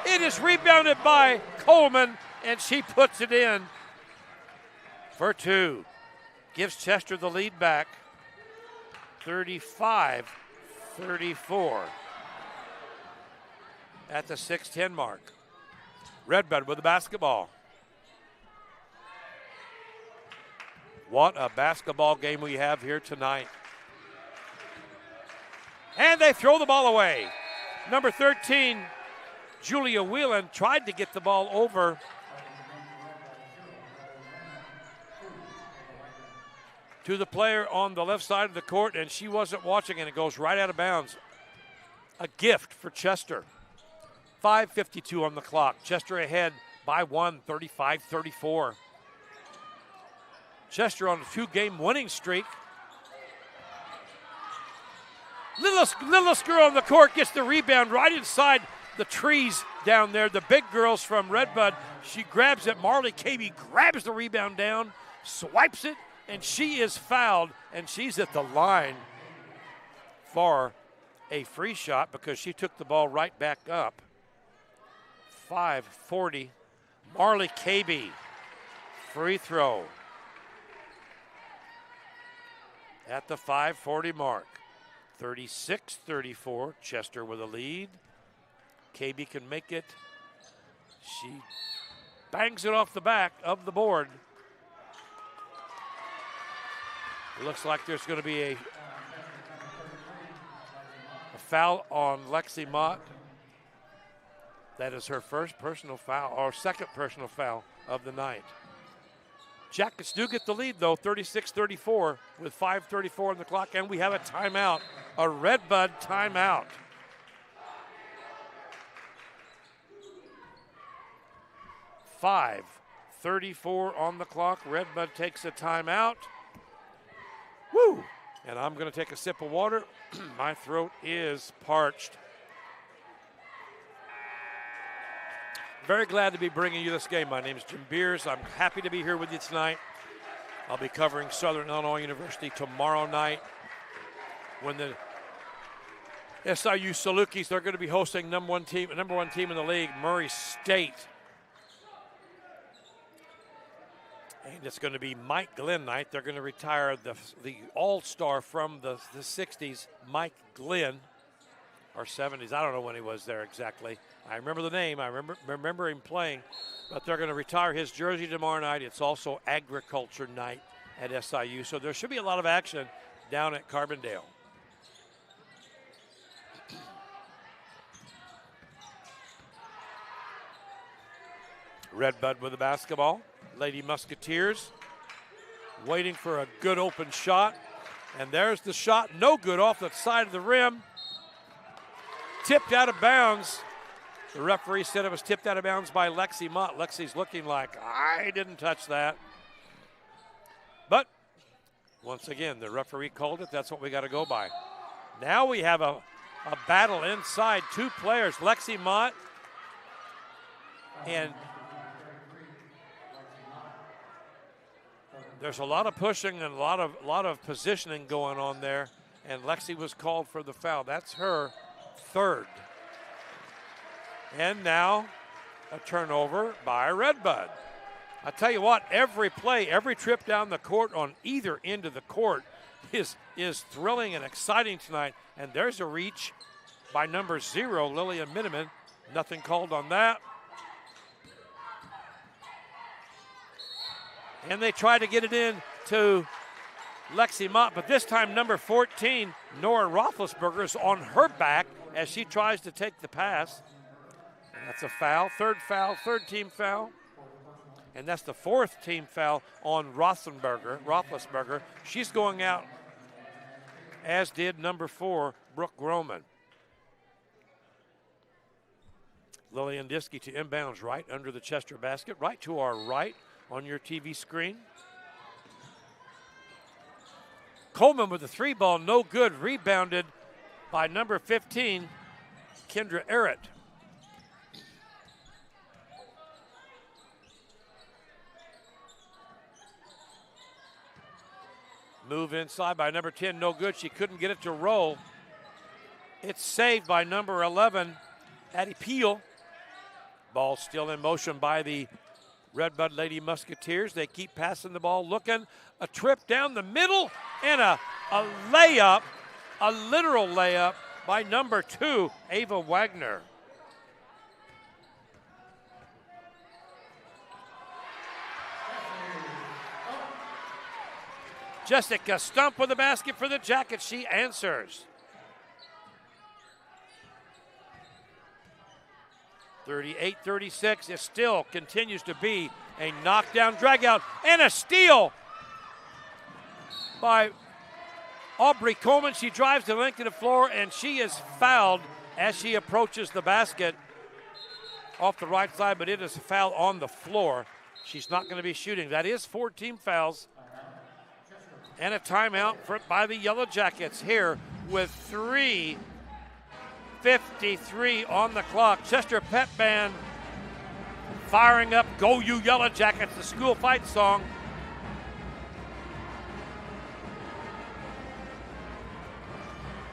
It is rebounded by Coleman, and she puts it in for 2. Gives Chester the lead back, 35-34 at the 6:10 mark. Redbud with the basketball. What a basketball game we have here tonight. And they throw the ball away. Number 13, Julia Whelan, tried to get the ball over to the player on the left side of the court, and she wasn't watching, and it goes right out of bounds. A gift for Chester. 5:52 on the clock. Chester ahead by 1, 35-34. Chester on a 2-game winning streak. Littlest girl on the court gets the rebound right inside the trees down there. The big girls from Redbud. She grabs it. Marley Cabey grabs the rebound down, swipes it, and she is fouled, and she's at the line for a free shot because she took the ball right back up. 5:40. Marley Cabey, free throw. at the 5:40 mark. 36-34, Chester with a lead. KB can make it. She bangs it off the back of the board. It looks like there's going to be a foul on Lexi Mott. That is her first personal foul, or second personal foul of the night. Jackets do get the lead, though, 36-34 with 5:34 on the clock, and we have a timeout, a Redbud timeout. .34 on the clock. Redbud takes a timeout. Woo! And I'm going to take a sip of water. My throat is parched. Very glad to be bringing you this game. My name is Jim Beers. I'm happy to be here with you tonight. I'll be covering Southern Illinois University tomorrow night when the SIU Salukis, they're going to be hosting number one team in the league, Murray State. And it's going to be Mike Glenn night. They're going to retire the all-star from the 60s, Mike Glenn, or 70s. I don't know when he was there exactly. I remember the name. I remember him playing. But they're going to retire his jersey tomorrow night. It's also agriculture night at SIU. So there should be a lot of action down at Carbondale. Redbud with the basketball. Lady Musketeers waiting for a good open shot. And there's the shot. No good off the side of the rim. Tipped out of bounds. The referee said it was tipped out of bounds by Lexi Mott. Lexi's looking like, I didn't touch that. But once again, the referee called it. That's what we got to go by. Now we have a battle inside. Two players, Lexi Mott and there's a lot of pushing and a lot of positioning going on there. And Lexi was called for the foul. That's her third. And now a turnover by Redbud. I tell you what, every play, every trip down the court on either end of the court is thrilling and exciting tonight. And there's a reach by number 0, Lillian Miniman. Nothing called on that. And they try to get it in to Lexi Mott, but this time number 14, Nora Roethlisberger, is on her back as she tries to take the pass. And that's a foul, third team foul. And that's the fourth team foul on Roethlisberger. She's going out, as did number 4, Brooke Groman. Lillian Diskey to inbounds right under the Chester basket, right to our right on your TV screen. Coleman with the 3 ball, no good, rebounded by number 15, Kendra Errett. Move inside by number 10, no good. She couldn't get it to roll. It's saved by number 11, Addie Peel. Ball still in motion by the Redbud Lady Musketeers. They keep passing the ball, looking. A trip down the middle and a layup, a literal layup by number 2, Ava Wagner. Jessica Stump with the basket for the Jackets. She answers. 38-36. It still continues to be a knockdown, dragout, and a steal by Aubrey Coleman. She drives the length of the floor, and she is fouled as she approaches the basket off the right side, but it is a foul on the floor. She's not going to be shooting. That is 4 team fouls. And a timeout by the Yellow Jackets here with 3:53 on the clock. Chester Pep Band firing up Go You Yellow Jackets, the school fight song.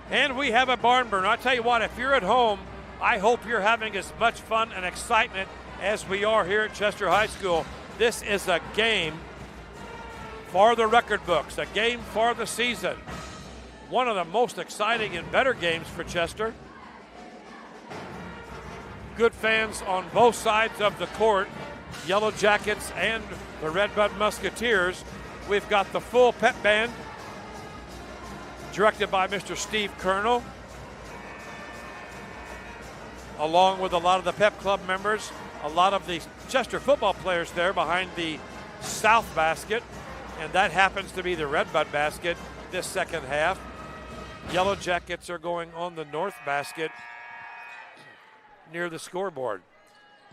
And we have a barn burner. I'll tell you what, if you're at home, I hope you're having as much fun and excitement as we are here at Chester High School. This is a game for the record books, a game for the season. One of the most exciting and better games for Chester. Good fans on both sides of the court, Yellow Jackets and the Redbud Musketeers. We've got the full pep band, directed by Mr. Steve Colonel, along with a lot of the pep club members, a lot of the Chester football players there behind the south basket, and that happens to be the Redbud basket this second half. Yellow Jackets are going on the north basket near the scoreboard.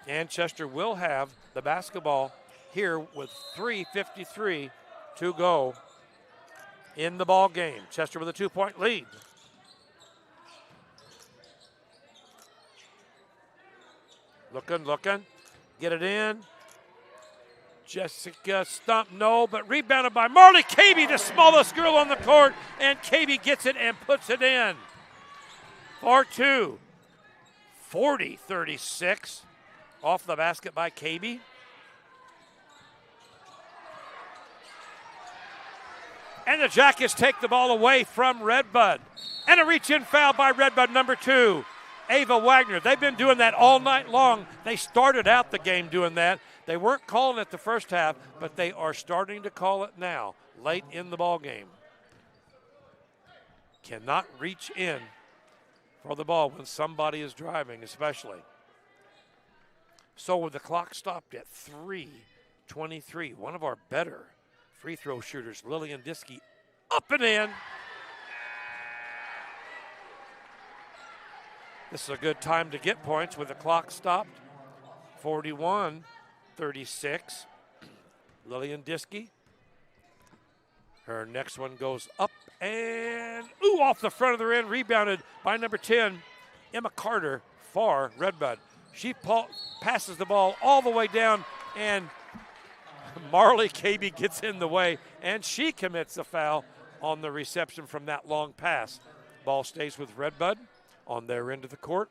And Chester will have the basketball here with 3:53 to go in the ball game. Chester with a 2-point lead. Looking, get it in. Jessica Stump, no, but rebounded by Marley Cabey, the smallest girl on the court, and Cabey gets it and puts it in. 4-2, 40-36, off the basket by Cabey. And the Jackets take the ball away from Redbud. And a reach-in foul by Redbud, number 2, Ava Wagner. They've been doing that all night long. They started out the game doing that. They weren't calling it the first half, but they are starting to call it now, late in the ball game. Cannot reach in for the ball when somebody is driving, especially. So with the clock stopped at 3:23, one of our better free throw shooters, Lillian Diskey, up and in. This is a good time to get points with the clock stopped. 41-36. Lillian Diskey. Her next one goes up and off the front of the rim, rebounded by number 10, Emma Carter for Redbud. She passes the ball all the way down, and Marley Cabey gets in the way, and she commits a foul on the reception from that long pass. Ball stays with Redbud on their end of the court.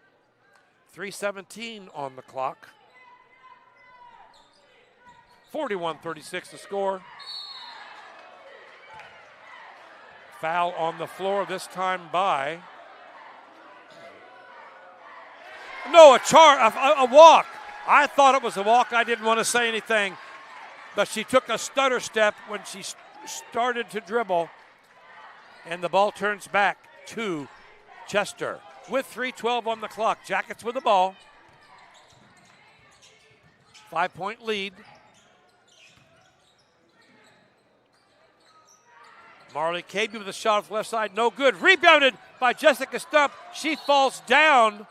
3:17 on the clock. 41-36 to score. Foul on the floor, this time by a walk. I thought it was a walk. I didn't want to say anything, but she took a stutter step when she started to dribble, and the ball turns back to Chester with 3:12 on the clock. Jackets with the ball. 5-point lead. Marley Cabey with a shot off the left side, no good. Rebounded by Jessica Stump. She falls down.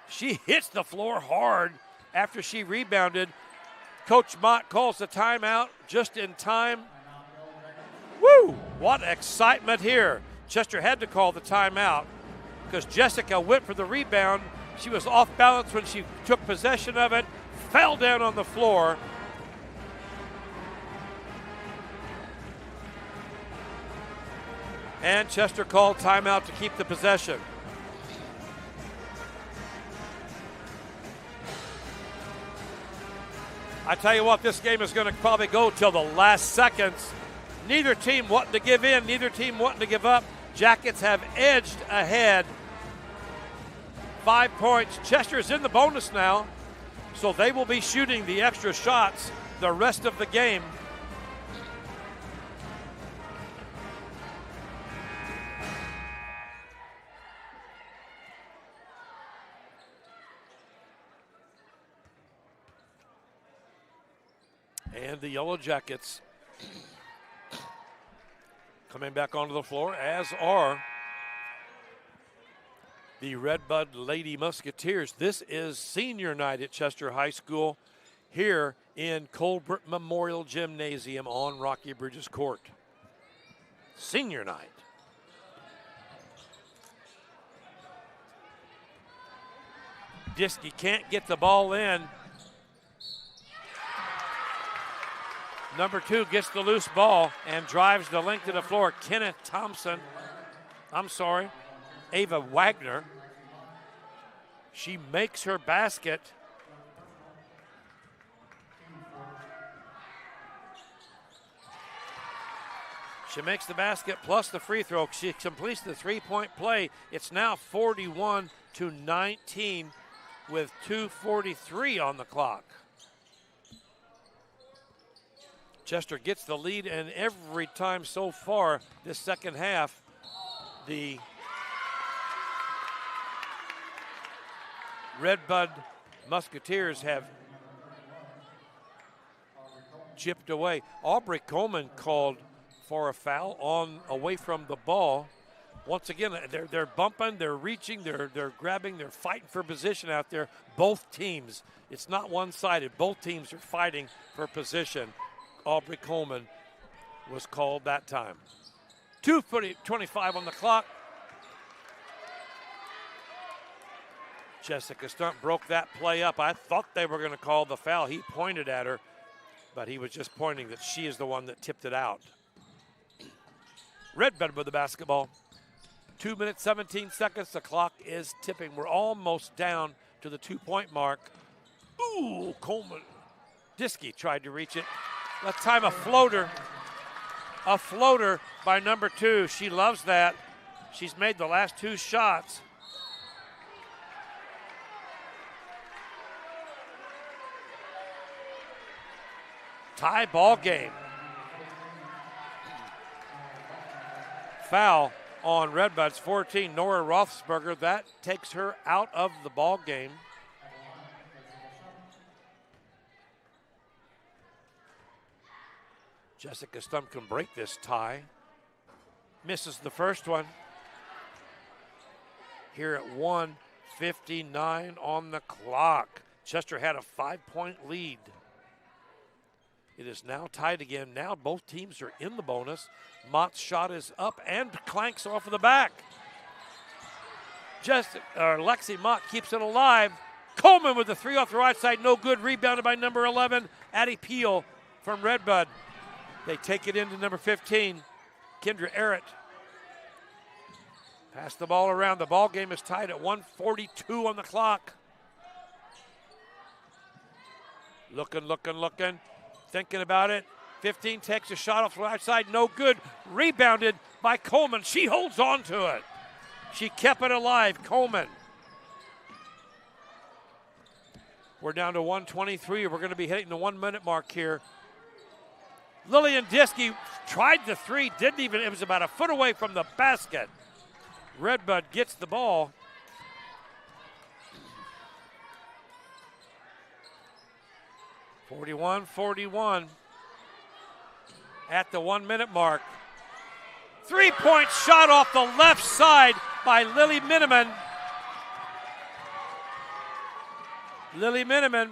She hits the floor hard after she rebounded. Coach Mott calls the timeout just in time. Woo! What excitement here. Chester had to call the timeout because Jessica went for the rebound. She was off balance when she took possession of it, fell down on the floor. And Chester called timeout to keep the possession. I tell you what, this game is going to probably go till the last seconds. Neither team wanting to give in, neither team wanting to give up. Jackets have edged ahead. 5 points. Chester's in the bonus now, so they will be shooting the extra shots the rest of the game. And the Yellow Jackets coming back onto the floor, as are the Redbud Lady Musketeers. This is senior night at Chester High School here in Colbert Memorial Gymnasium on Rocky Bridges Court. Senior night. Diskey can't get the ball in. Number 2 gets the loose ball and drives the length of the floor. Ava Wagner. She makes her basket. She makes the basket plus the free throw. She completes the three-point play. It's now 41-19 with 2:43 on the clock. Chester gets the lead, and every time so far this second half, the Redbud Musketeers have chipped away. Aubrey Coleman called for a foul on away from the ball. Once again, they're bumping, they're reaching, they're grabbing, they're fighting for position out there. Both teams, it's not one-sided. Both teams are fighting for position. Aubrey Coleman was called that time. 2:25 on the clock. Jessica Stunt broke that play up. I thought they were going to call the foul. He pointed at her, but he was just pointing that she is the one that tipped it out. Redbud with the basketball. 2 minutes, 17 seconds. The clock is tipping. We're almost down to the 2-point mark. Ooh, Coleman. Diskey tried to reach it. That time a floater. A floater by number 2. She loves that. She's made the last 2 shots. Tie ball game. Foul on Redbud's 14, Nora Rothsberger. That takes her out of the ball game. Jessica Stump can break this tie. Misses the first one. Here at 1:59 on the clock. Chester had a 5-point lead. It is now tied again. Now both teams are in the bonus. Mott's shot is up and clanks off of the back. Lexi Mott keeps it alive. Coleman with the 3 off the right side. No good. Rebounded by number 11, Addie Peel from Redbud. They take it into number 15, Kendra Arrett. Pass the ball around. The ball game is tied at 1:42 on the clock. Looking. Thinking about it. 15 takes a shot off the right side. No good. Rebounded by Coleman. She holds on to it. She kept it alive. Coleman. We're down to 1:23. We're going to be hitting the 1-minute mark here. Lillian Diskey tried the 3. Didn't even. It was about a foot away from the basket. Redbud gets the ball. (41-41) at the 1-minute mark. 3-point shot off the left side by Lily Miniman. Lily Miniman.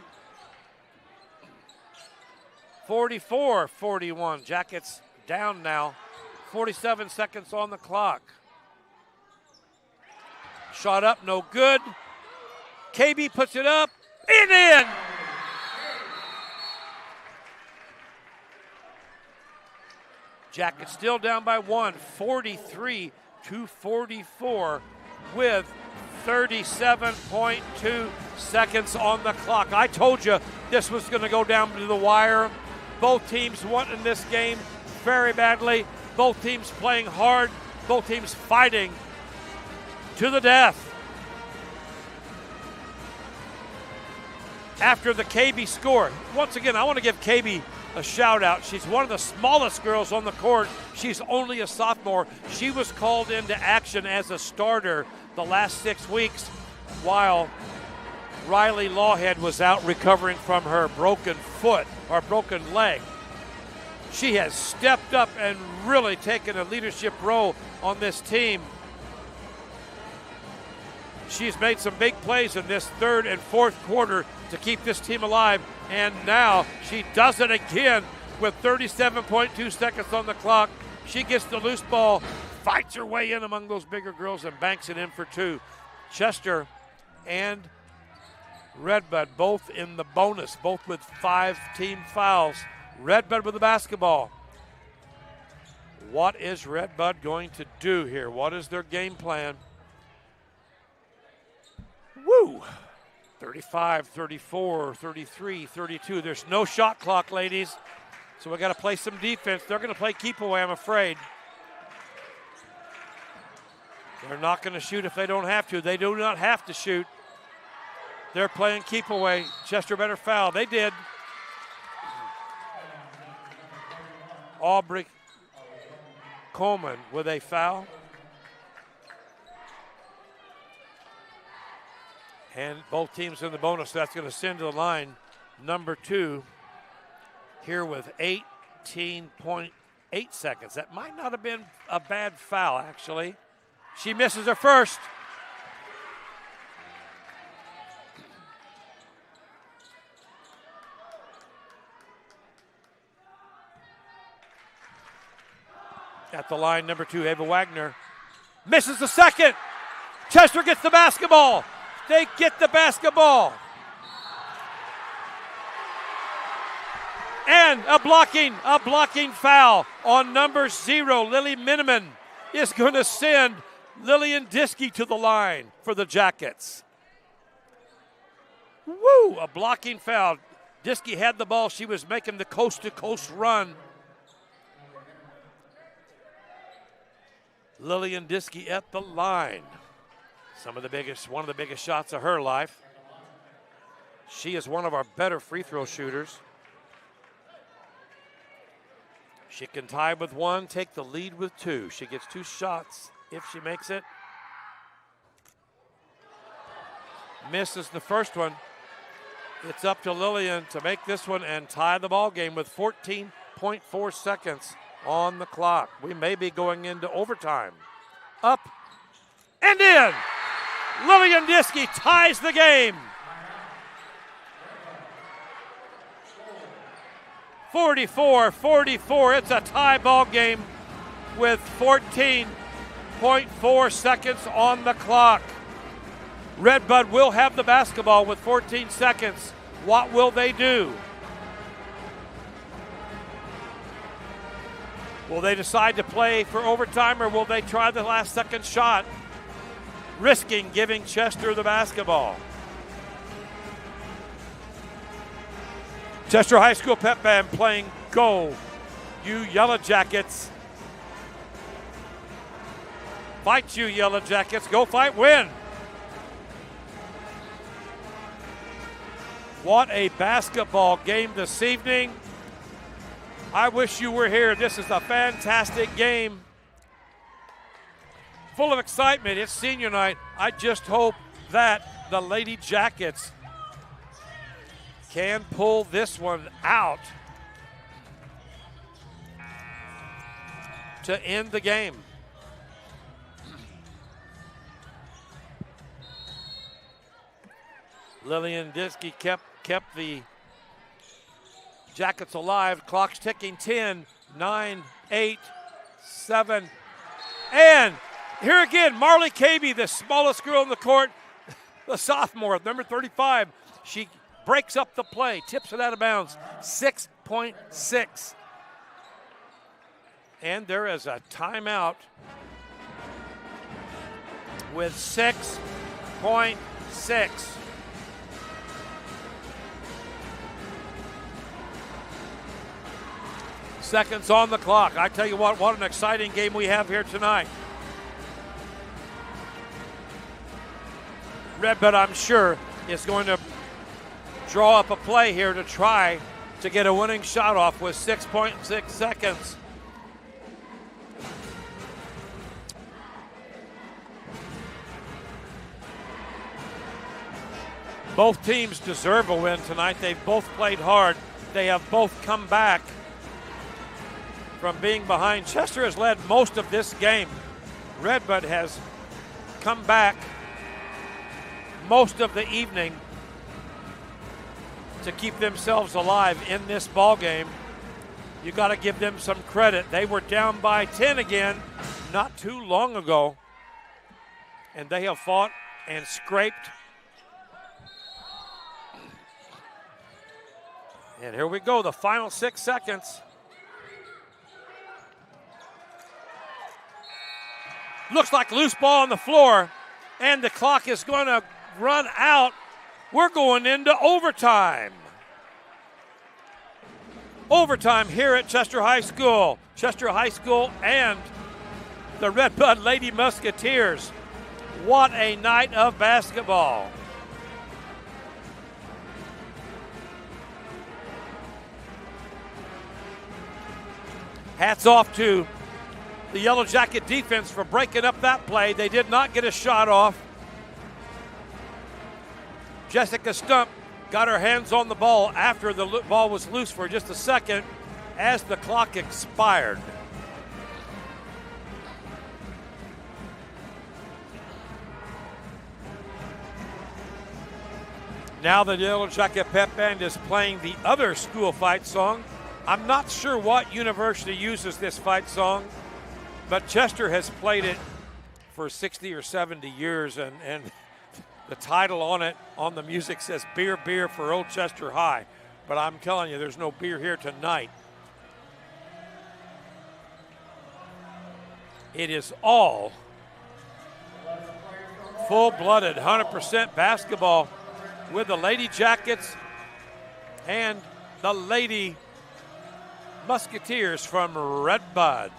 44-41. Jackets down now. 47 seconds on the clock. Shot up, no good. KB puts it up and in. Jackets still down by 1, 43-44 with 37.2 seconds on the clock. I told you this was going to go down to the wire. Both teams wanting this game very badly. Both teams playing hard. Both teams fighting to the death. After the KB score, once again, I want to give KB a shout out. She's one of the smallest girls on the court. She's only a sophomore. She was called into action as a starter the last 6 weeks while Riley Lawhead was out recovering from her broken foot or broken leg. She has stepped up and really taken a leadership role on this team. She's made some big plays in this third and fourth quarter to keep this team alive, and now she does it again with 37.2 seconds on the clock. She gets the loose ball, fights her way in among those bigger girls, and banks it in for 2. Chester and Redbud both in the bonus, both with 5 team fouls. Redbud with the basketball. What is Redbud going to do here? What is their game plan? Woo! 35, 34, 33, 32. There's no shot clock, ladies. So we got to play some defense. They're going to play keep away, I'm afraid. They're not going to shoot if they don't have to. They do not have to shoot. They're playing keep away. Chester better foul. They did. Aubrey Coleman with a foul. And both teams in the bonus. That's going to send to the line number 2 here with 18.8 seconds. That might not have been a bad foul, actually. She misses her first. At the line, number 2, Ava Wagner misses the second. Chester gets the basketball. They get the basketball. And a blocking foul on number 0. Lily Miniman is going to send Lillian Diskey to the line for the Jackets. Woo, a blocking foul. Diskey had the ball. She was making the coast-to-coast run. Lillian Diskey at the line. One of the biggest shots of her life. She is one of our better free throw shooters. She can tie with 1, take the lead with 2. She gets 2 shots if she makes it. Misses the first one. It's up to Lillian to make this one and tie the ball game with 14.4 seconds on the clock. We may be going into overtime. Up and in. Lillian Diskey ties the game. 44-44. It's a tie ball game with 14.4 seconds on the clock. Redbud will have the basketball with 14 seconds. What will they do? Will they decide to play for overtime, or will they try the last second shot, risking giving Chester the basketball? Chester High School Pep Band playing Go, You Yellow Jackets. Fight, you Yellow Jackets. Go fight, win. What a basketball game this evening. I wish you were here. This is a fantastic game. Full of excitement. It's senior night. I just hope that the Lady Jackets can pull this one out to end the game. Lillian Diskey kept the Jackets alive. Clock's ticking. 10, 9, 8, 7. And here again, Marley Cabey, the smallest girl in the court, the sophomore, number 35. She breaks up the play, tips it out of bounds. 6.6. And there is a timeout with 6.6. Seconds on the clock. I tell you what an exciting game we have here tonight. Redbud, I'm sure, is going to draw up a play here to try to get a winning shot off with 6.6 seconds. Both teams deserve a win tonight. They've both played hard. They have both come back from being behind. Chester has led most of this game. Redbud has come back most of the evening to keep themselves alive in this ball game. You got to give them some credit. They were down by 10 again not too long ago, and they have fought and scraped. And here we go, the final 6 seconds. Looks like loose ball on the floor, and the clock is going to run out. We're going into overtime. Overtime here at Chester High School. Chester High School and the Redbud Lady Musketeers. What a night of basketball. Hats off to the Yellow Jacket defense for breaking up that play. They did not get a shot off. Jessica Stump got her hands on the ball after the ball was loose for just a second as the clock expired. Now the Yellow Jacket Pep Band is playing the other school fight song. I'm not sure what university uses this fight song, but Chester has played it for 60 or 70 years, and the title on it, on the music, says Beer, Beer for Old Chester High. But I'm telling you, there's no beer here tonight. It is all full-blooded, 100% basketball with the Lady Jackets and the Lady Musketeers from Redbud.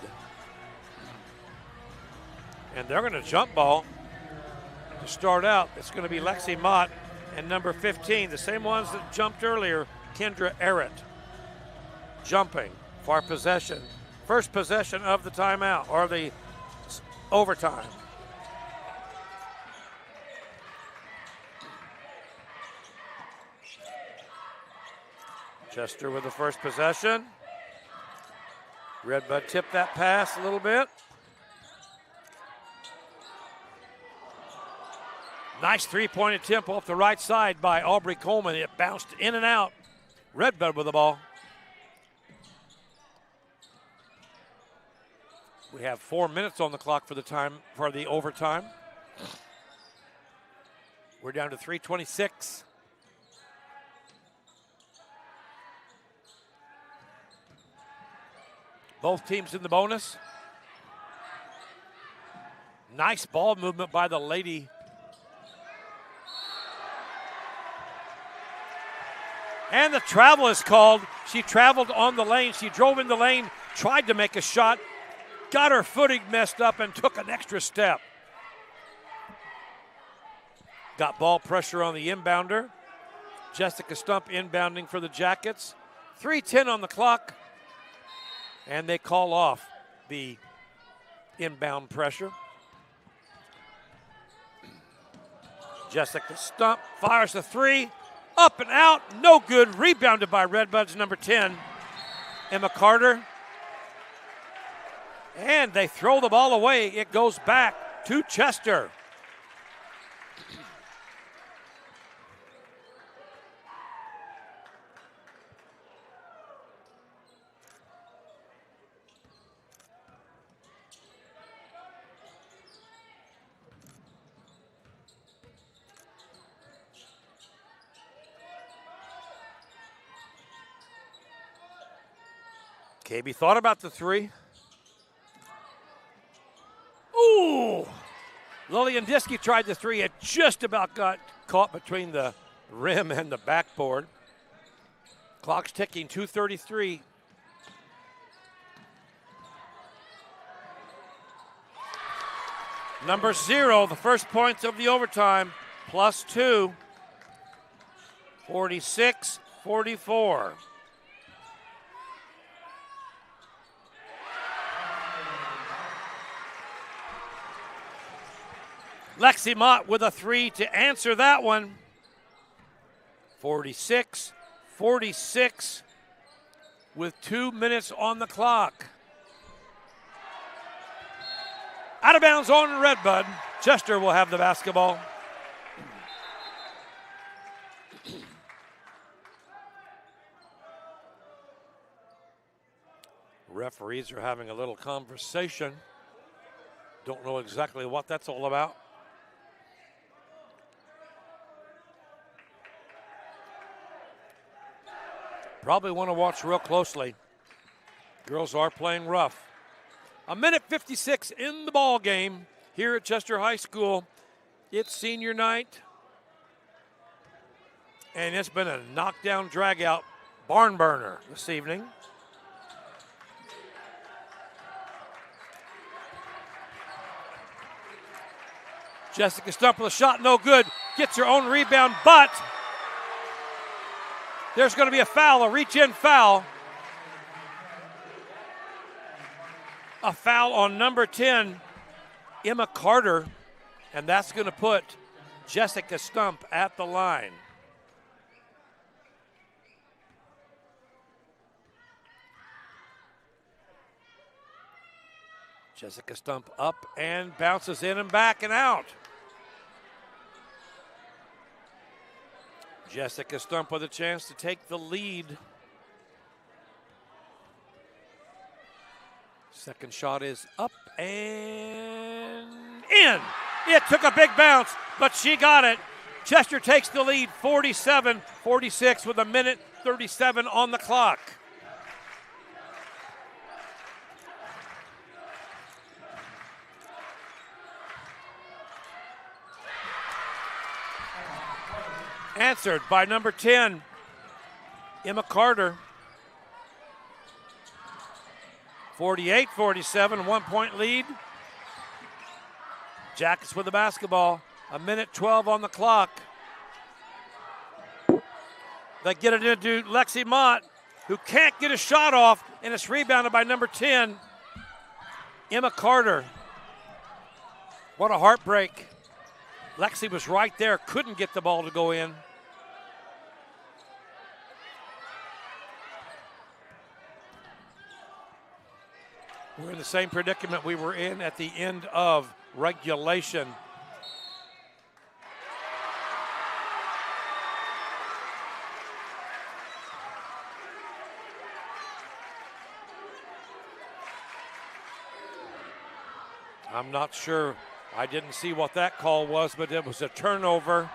And they're going to jump ball to start out. It's going to be Lexi Mott and number 15, the same ones that jumped earlier, Kendra Arrett. Jumping for possession. First possession of the timeout, or the overtime. Chester with the first possession. Redbud tipped that pass a little bit. Nice three-point attempt off the right side by Aubrey Coleman. It bounced in and out. Redbud with the ball. We have 4 minutes on the clock for the overtime. We're down to 3:26. Both teams in the bonus. Nice ball movement by the Lady. And the travel is called. She traveled on the lane. She drove in the lane, tried to make a shot, got her footing messed up, and took an extra step. Got ball pressure on the inbounder. Jessica Stump inbounding for the Jackets. 3:10 on the clock. And they call off the inbound pressure. Jessica Stump fires the three. Up and out, no good. Rebounded by Redbud's number 10, Emma Carter. And they throw the ball away. It goes back to Chester. KB thought about the three. Ooh! Lillian Diskey tried the three. It just about got caught between the rim and the backboard. Clock's ticking, 2:33. Number 0, the first points of the overtime, +2. 46-44. Lexi Mott with a three to answer that one. 46-46 with 2 minutes on the clock. Out of bounds on Redbud. Chester will have the basketball. Referees are having a little conversation. Don't know exactly what that's all about. Probably want to watch real closely. Girls are playing rough. 1:56 in the ball game here at Chester High School. It's senior night. And it's been a knockdown, drag-out barn burner this evening. Jessica Stump with a shot, no good. Gets her own rebound, but there's going to be a foul, a reach-in foul. A foul on number 10, Emma Carter, and that's going to put Jessica Stump at the line. Jessica Stump up and bounces in and back and out. Jessica Stump with a chance to take the lead. Second shot is up and in. It took a big bounce, but she got it. Chester takes the lead 47-46 with 1:37 on the clock. Answered by number 10, Emma Carter. 48-47, 1-point lead. Jackets with the basketball. 1:12 on the clock. They get it into Lexi Mott, who can't get a shot off, and it's rebounded by number 10, Emma Carter. What a heartbreak. Lexi was right there, couldn't get the ball to go in. We're in the same predicament we were in at the end of regulation. I'm not sure. I didn't see what that call was, but it was a turnover.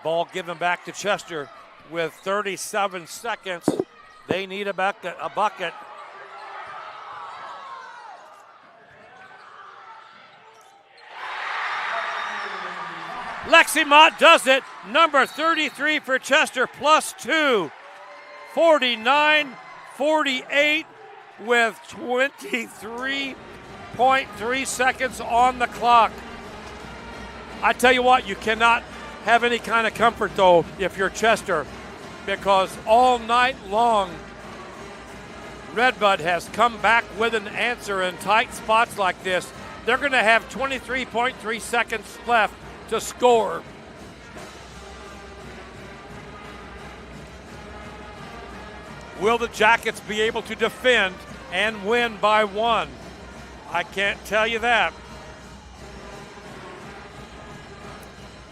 Ball given back to Chester with 37 seconds. They need a bucket. Lexi Mott does it. Number 33 for Chester, +2. 49-48 with 23.3 seconds on the clock. I tell you what, you cannot have any kind of comfort, though, if you're Chester, because all night long, Redbud has come back with an answer in tight spots like this. They're going to have 23.3 seconds left to score. Will the Jackets be able to defend and win by 1? I can't tell you that.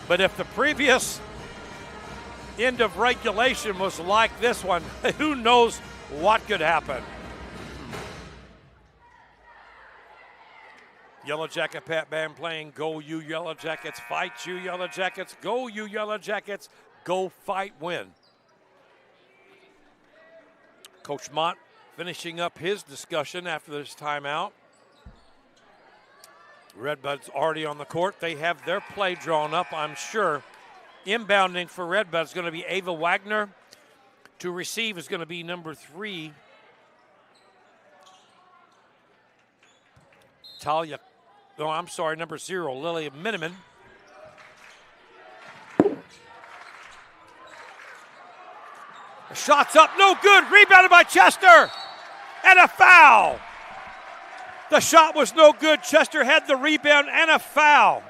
But if the previous end of regulation was like this one, who knows what could happen? Yellow Jacket Pat Band playing Go You Yellow Jackets, Fight You Yellow Jackets, Go You Yellow Jackets, Go Fight Win. Coach Mott finishing up his discussion after this timeout. Redbud's already on the court. They have their play drawn up, I'm sure. Inbounding for Redbud is going to be Ava Wagner. To receive is going to be number 3, number 0, Lily Miniman. The shot's up, no good. Rebounded by Chester. And a foul. The shot was no good. Chester had the rebound and a foul.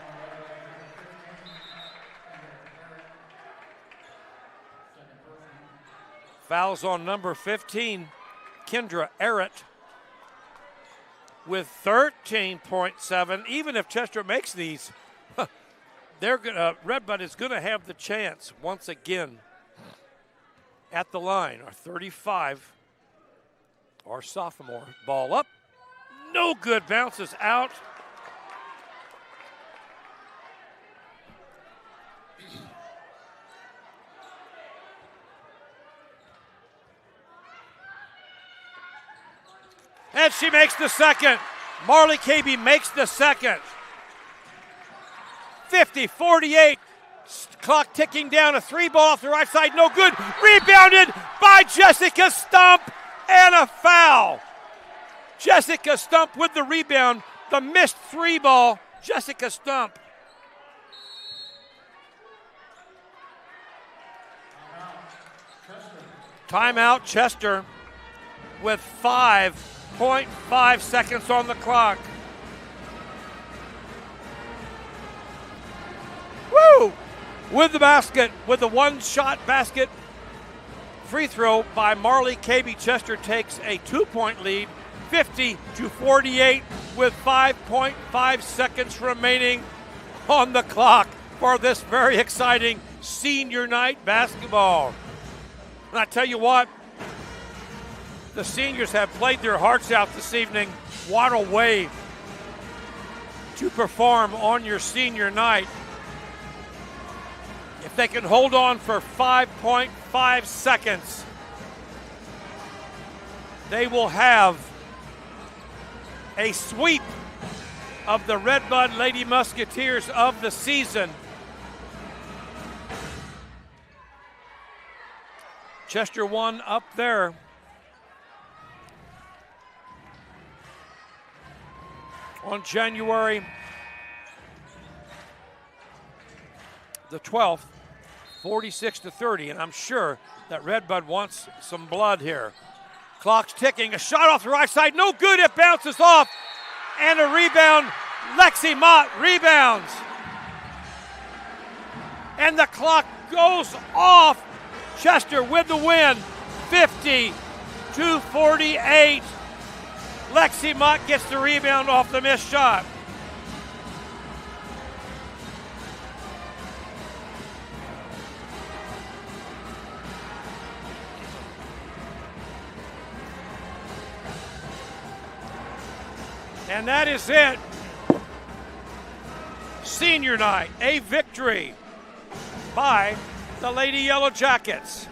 Fouls on number 15, Kendra Arrett, with 13.7. Even if Chester makes these, Redbud is going to have the chance once again at the line. Our 35, our sophomore. Ball up. No good. Bounces out. And she makes the second. Marley KB makes the second. 50-48. Clock ticking down. A 3-ball off the right side. No good. Rebounded by Jessica Stump. And a foul. Jessica Stump with the rebound. The missed 3-ball. Jessica Stump. Timeout, Chester, with 5.5 seconds on the clock. Woo! With the basket, with the one-shot basket free throw by Marley Cabey, Chester takes a 2-point lead, 50-48, with 5.5 seconds remaining on the clock for this very exciting senior night basketball. And I tell you what, the seniors have played their hearts out this evening. What a way to perform on your senior night. If they can hold on for 5.5 seconds, they will have a sweep of the Redbud Lady Musketeers of the season. Chester won up there. On January the 12th, 46-30, and I'm sure that Redbud wants some blood here. Clock's ticking, a shot off the right side, no good, it bounces off, and a rebound. Lexi Mott rebounds. And the clock goes off. Chester with the win, 50-48. Lexi Mott gets the rebound off the missed shot. And that is it. Senior night, a victory by the Lady Yellow Jackets.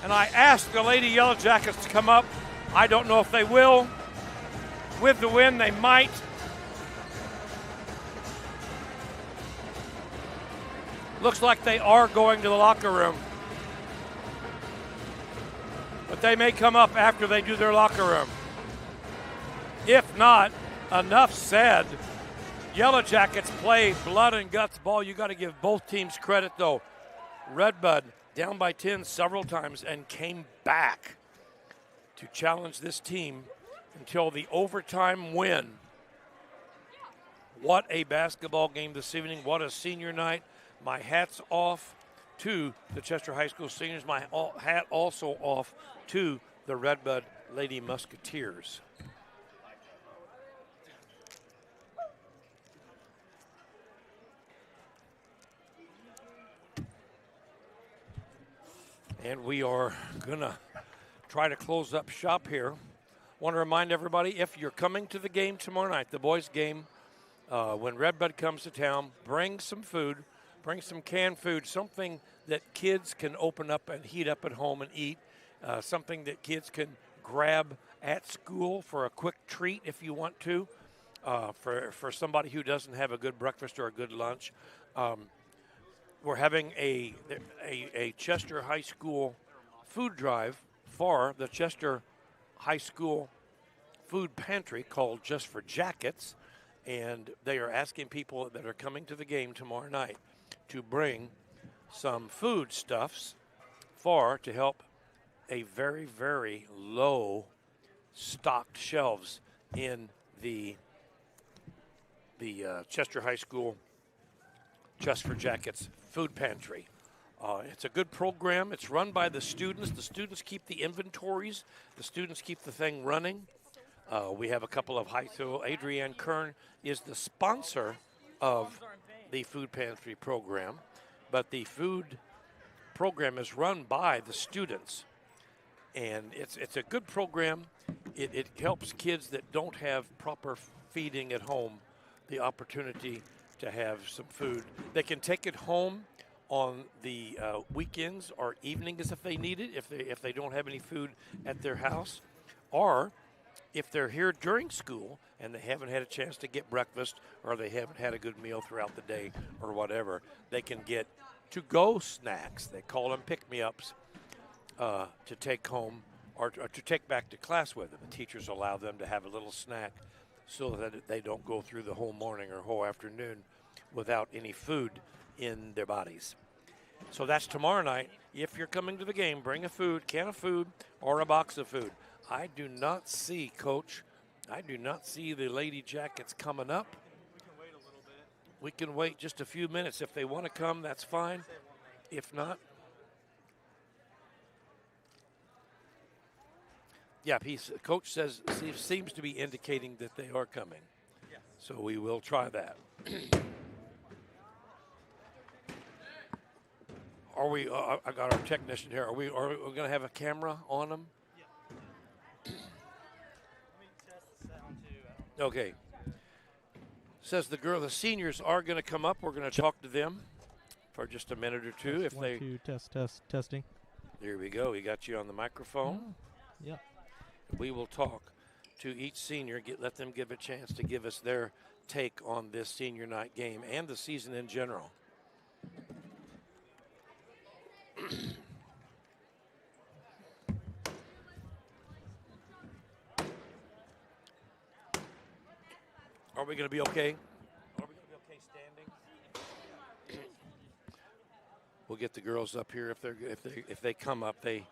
And I asked the Lady Yellow Jackets to come up. I don't know if they will. With the win, they might. Looks like they are going to the locker room. But they may come up after they do their locker room. If not, enough said. Yellow Jackets play blood and guts ball. You got to give both teams credit, though. Redbud down by 10 several times and came back to challenge this team until the overtime win. What a basketball game this evening. What a senior night. My hat's off to the Chester High School seniors. My hat also off to the Redbud Lady Musketeers. And we are going to try to close up shop here. Want to remind everybody, if you're coming to the game tomorrow night, the boys' game, when Redbud comes to town, bring some food, bring some canned food, something that kids can open up and heat up at home and eat, something that kids can grab at school for a quick treat if you want to, for somebody who doesn't have a good breakfast or a good lunch. We're having a Chester High School food drive for the Chester High School food pantry called Just for Jackets, and they are asking people that are coming to the game tomorrow night to bring some food stuffs to help a very, very low stocked shelves in the Chester High School Just for Jackets food pantry. It's a good program. It's run by the students. The students keep the inventories. The students keep the thing running. We have a couple of high school. Adrienne Kern is the sponsor of the food pantry program, but the food program is run by the students. And it's a good program. It helps kids that don't have proper feeding at home the opportunity to have some food. They can take it home on the weekends or evenings if they need it, if they don't have any food at their house, or if they're here during school and they haven't had a chance to get breakfast or they haven't had a good meal throughout the day or whatever, they can get to-go snacks. They call them pick-me-ups to take home or to take back to class with them. The teachers allow them to have a little snack so that they don't go through the whole morning or whole afternoon without any food in their bodies. So that's tomorrow night. If you're coming to the game, bring a can of food, or a box of food. I do not see, Coach. I do not see the Lady Jackets coming up. We can wait a little bit. We can wait just a few minutes. If they want to come, that's fine. If not, yeah, Coach says seems to be indicating that they are coming. Yes. So we will try that. Are we? I got our technician here. Are we going to have a camera on them? Yeah. Let me test the sound too. Okay. Says the seniors are going to come up. We're going to talk to them for just a minute or two. Test, 1, 2, testing. There we go. We got you on the microphone. Oh, yeah. We will talk to each senior. Let them give a chance to give us their take on this senior night game and the season in general. Are we going to be okay? Are we going to be okay standing? We'll get the girls up here if they come up. They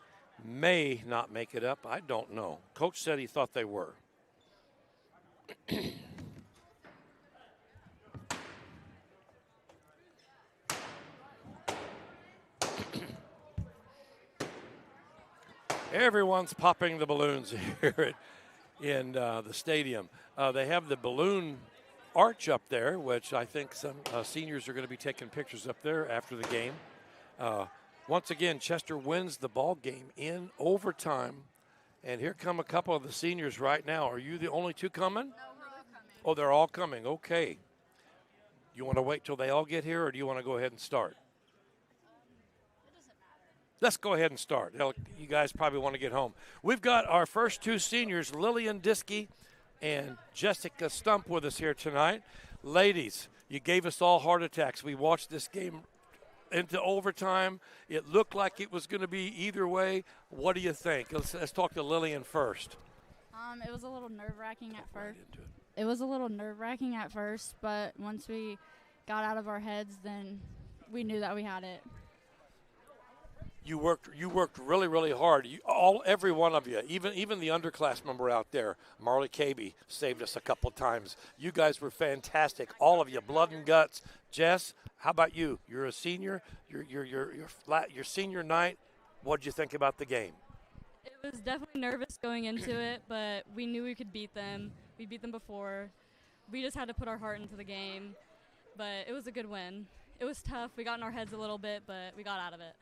may not make it up. I don't know. Coach said he thought they were. Everyone's popping the balloons here in the stadium. They have the balloon arch up there, which I think some seniors are going to be taking pictures up there after the game. Once again, Chester wins the ball game in overtime. And here come a couple of the seniors right now. Are you the only two coming? No, we're all coming. Oh, they're all coming. Okay. You want to wait till they all get here, or do you want to go ahead and start? It doesn't matter. Let's go ahead and start. You guys probably want to get home. We've got our first two seniors, Lillian Diskey and Jessica Stump, with us here tonight. Ladies, you gave us all heart attacks. We watched this game into overtime. It looked like it was going to be either way. What do you think? Let's talk to Lillian first. It was a little nerve-wracking at Right first. into it. It was a little nerve-wracking at first, but once we got out of our heads, then we knew that we had it. You worked really, really hard. Every one of you, even the underclass member out there, Marley Caby, saved us a couple times. You guys were fantastic, all of you, blood and guts. Jess, how about you? You're a senior. Your senior night. What did you think about the game? It was definitely nervous going into it, but we knew we could beat them. We beat them before. We just had to put our heart into the game, but it was a good win. It was tough. We got in our heads a little bit, but we got out of it.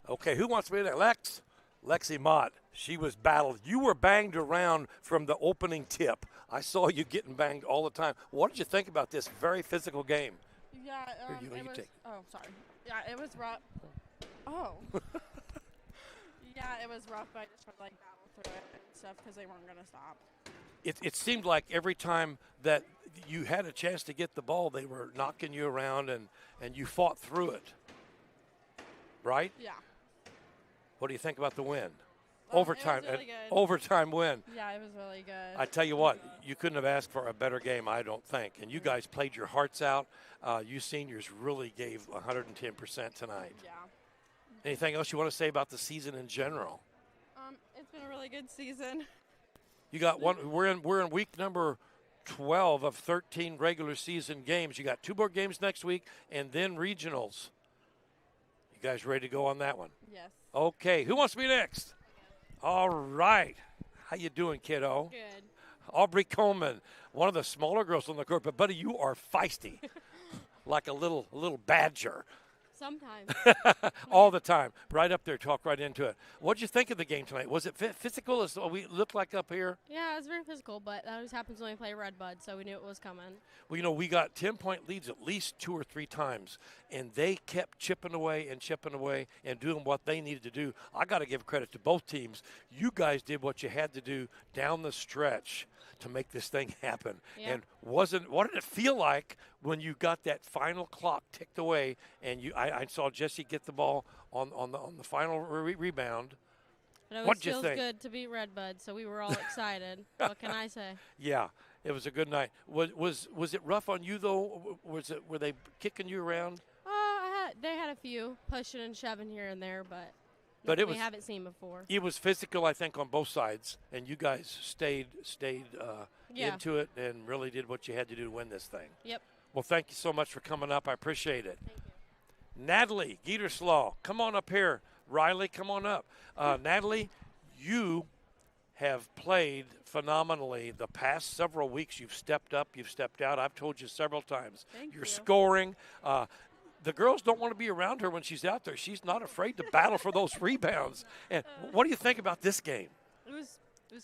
Okay, who wants to be there? Lexi Mott. She was battled. You were banged around from the opening tip. I saw you getting banged all the time. What did you think about this very physical game? Yeah, you it was. take. Oh, sorry. Yeah, it was rough. Oh. Yeah, it was rough, but I just tried to battle through it and stuff because they weren't gonna stop. It seemed like every time that you had a chance to get the ball, they were knocking you around, and you fought through it. Right? Yeah. What do you think about the win? It was Overtime, really an good. overtime win. Yeah, it was really good. I tell you what, you couldn't have asked for a better game, I don't think. And you guys played your hearts out. You seniors really gave 110% tonight. Yeah. Anything else you want to say about the season in general? It's been a really good season. You got one. We're in week number 12 of 13 regular season games. You got 2 more games next week, and then regionals. You guys ready to go on that one? Yes. Okay. Who wants to be next? All right. How you doing, kiddo? Good. Aubrey Coleman, one of the smaller girls on the court, but buddy, you are feisty, like a little badger. Sometimes. All the time. Right up there, talk right into it. What did you think of the game tonight? Was it physical as we looked like up here? Yeah, it was very physical, but that always happens when we play Red Bud, so we knew it was coming. Well, we got 10-point leads at least 2 or 3 times, and they kept chipping away and doing what they needed to do. I got to give credit to both teams. You guys did what you had to do down the stretch to make this thing happen. Yeah. And what did it feel like when you got that final clock ticked away and I saw Jesse get the ball on the final rebound? It always What'd you feels think? good to beat Red Bud, so we were all excited. What can I say? Yeah, it was a good night. Was it rough on you though? Were they kicking you around? they had a few pushing and shoving here and there, but But it we was haven't seen before. it was physical, I think, on both sides, and you guys stayed Yeah. into it and really did what you had to do to win this thing. Yep. Well, thank you so much for coming up. I appreciate it. Thank you. Natalie Geeterslaw, come on up here. Riley, come on up. Natalie, you have played phenomenally the past several weeks. You've stepped up, you've stepped out. I've told you several times. Thank You're you. scoring. The girls don't want to be around her when she's out there. She's not afraid to battle for those rebounds. And what do you think about this game? It was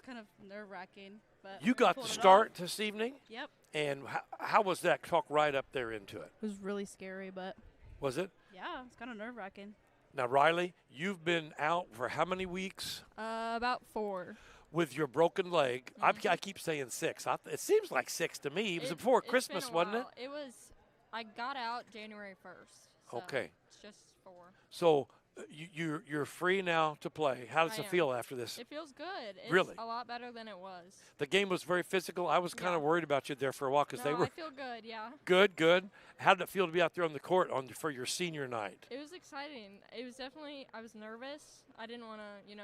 kind of nerve-wracking, but You got the pulled it off. start this evening, Yep. and how was that? Talk right up there into it. It was really scary, but Was it? yeah, it's kind of nerve-wracking. Now, Riley, you've been out for how many weeks About 4. with your broken leg? I keep saying 6. It seems like 6 to me. It was before Christmas, wasn't it? It was. I got out January 1st. So Okay. It's just 4. So you're free now to play. How does I it am. feel after this? It feels good. It's Really? a lot better than it was. The game was very physical. I was kind of Yeah. worried about you there for a while because No, they were I feel good. Yeah. good. How did it feel to be out there on the court for your senior night? It was exciting. It was definitely. I was nervous. I didn't want to,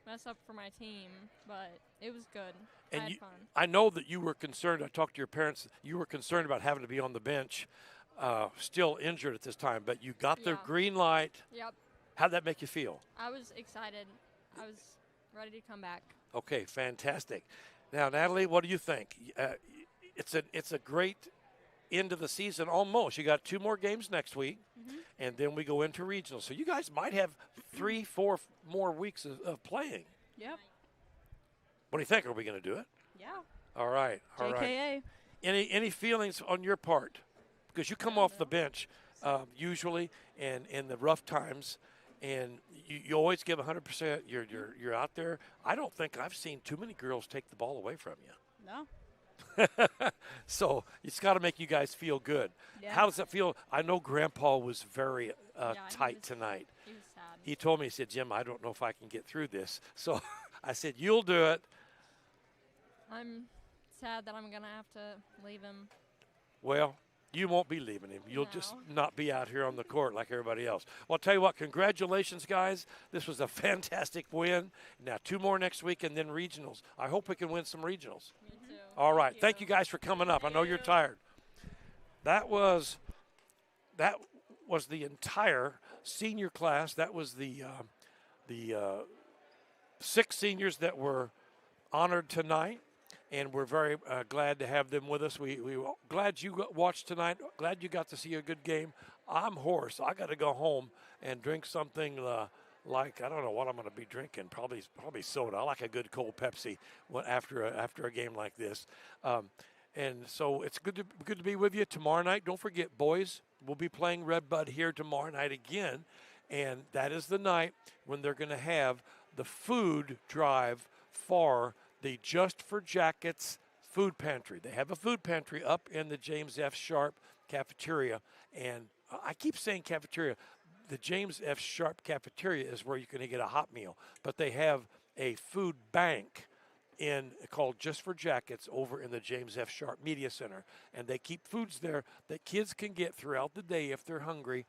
mess up for my team, but it was good. I And had you, fun. I know that you were concerned. I talked to your parents. You were concerned about having to be on the bench, still injured at this time. But you got the Yeah. green light. Yep. How'd that make you feel? I was excited. I was ready to come back. Okay, fantastic. Now, Natalie, what do you think? It's a great end of the season almost. You got 2 more games next week, and then we go into regional. So you guys might have 3, 4 more weeks of playing. Yep. What do you think? Are we going to do it? Yeah. All right. All right. JKA. Any feelings on your part? Because you come off the bench usually, and in the rough times, and you always give 100%. You're out there. I don't think I've seen too many girls take the ball away from you. No. So it's got to make you guys feel good. Yeah. How does it feel? I know Grandpa was very he tight was- tonight. He was sad. He told me, he said, Jim, I don't know if I can get through this. So I said, you'll do it. I'm sad that I'm gonna have to leave him. Well, you won't be leaving him. You'll just No. not be out here on the court like everybody else. Well, I'll tell you what, congratulations, guys. This was a fantastic win. Now 2 more next week and then regionals. I hope we can win some regionals. Me too. All right. Thank you guys for coming up. I know you're tired. That was the entire senior class. That was the 6 seniors that were honored tonight, and we're very glad to have them with us. We glad you watched tonight. Glad you got to see a good game. I'm hoarse. I got to go home and drink something like, I don't know what I'm going to be drinking. Probably soda. I like a good cold Pepsi after a game like this. And so it's good to be with you tomorrow night. Don't forget, boys, we'll be playing Red Bud here tomorrow night again, and that is the night when they're going to have the food drive for the Just for Jackets food pantry. They have a food pantry up in the James F. Sharp cafeteria, and I keep saying cafeteria. The James F. Sharp cafeteria is where you can get a hot meal, but they have a food bank called Just for Jackets over in the James F. Sharp Media Center, and they keep foods there that kids can get throughout the day if they're hungry,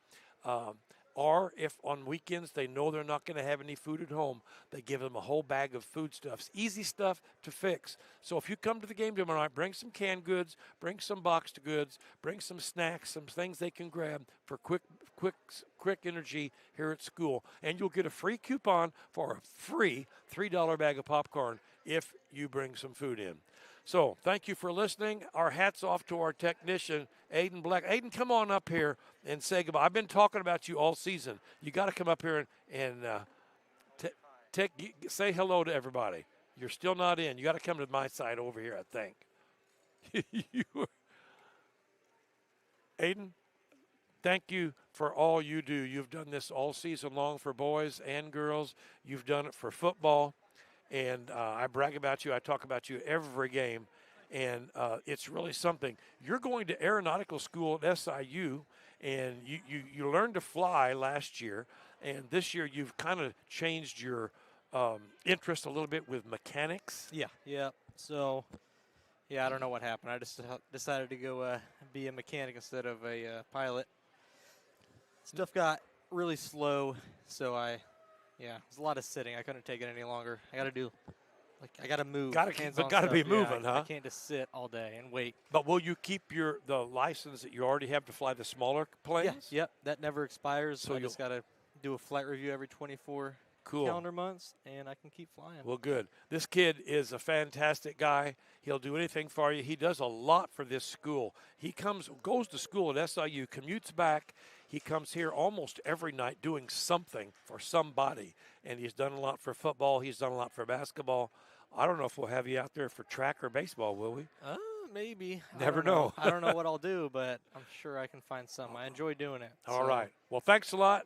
or if on weekends they know they're not going to have any food at home, they give them a whole bag of foodstuffs. Easy stuff to fix. So if you come to the game tomorrow night, bring some canned goods, bring some boxed goods, bring some snacks, some things they can grab for quick energy here at school, and you'll get a free coupon for a free $3 bag of popcorn if you bring some food in. So thank you for listening. Our hats off to our technician, Aiden Black. Aiden, come on up here and say goodbye. I've been talking about you all season. You got to come up here and say hello to everybody. You're still not in. You got to come to my side over here, I think. Aiden, thank you for all you do. You've done this all season long for boys and girls. You've done it for football. And I brag about you. I talk about you every game. And it's really something. You're going to aeronautical school at SIU, and you learned to fly last year. And this year you've kind of changed your interest a little bit with mechanics. Yeah. So, I don't know what happened. I just decided to go be a mechanic instead of a pilot. Stuff got really slow, so it was a lot of sitting. I couldn't take it any longer. I got to move. Gotta hands-on be stuff. moving, I huh? can't just sit all day and wait. But will you keep the license that you already have to fly the smaller planes? Yep, that never expires. So So I just got to do a flight review every 24 Cool. calendar months, and I can keep flying. Well, good. This kid is a fantastic guy. He'll do anything for you. He does a lot for this school. He goes to school at SIU, commutes back. He comes here almost every night doing something for somebody, and he's done a lot for football. He's done a lot for basketball. I don't know if we'll have you out there for track or baseball, will we? Maybe. Never know. I don't know what I'll do, but I'm sure I can find some. I enjoy doing it. All right. Well, thanks a lot.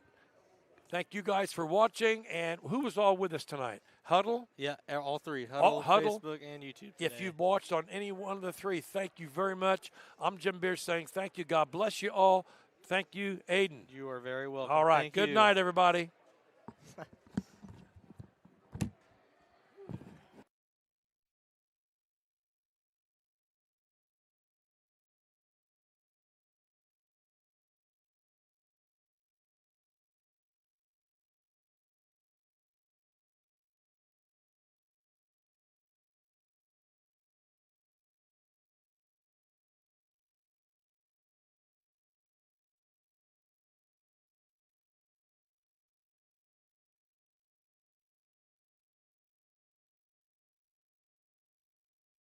Thank you guys for watching. And who was all with us tonight? Huddle? Yeah, all three. Huddle, Facebook, and YouTube. If today. you've watched on any one of the three, thank you very much. I'm Jim Beers saying thank you. God bless you all. Thank you, Aiden. You are very welcome. All right. Thank Good you. night, everybody.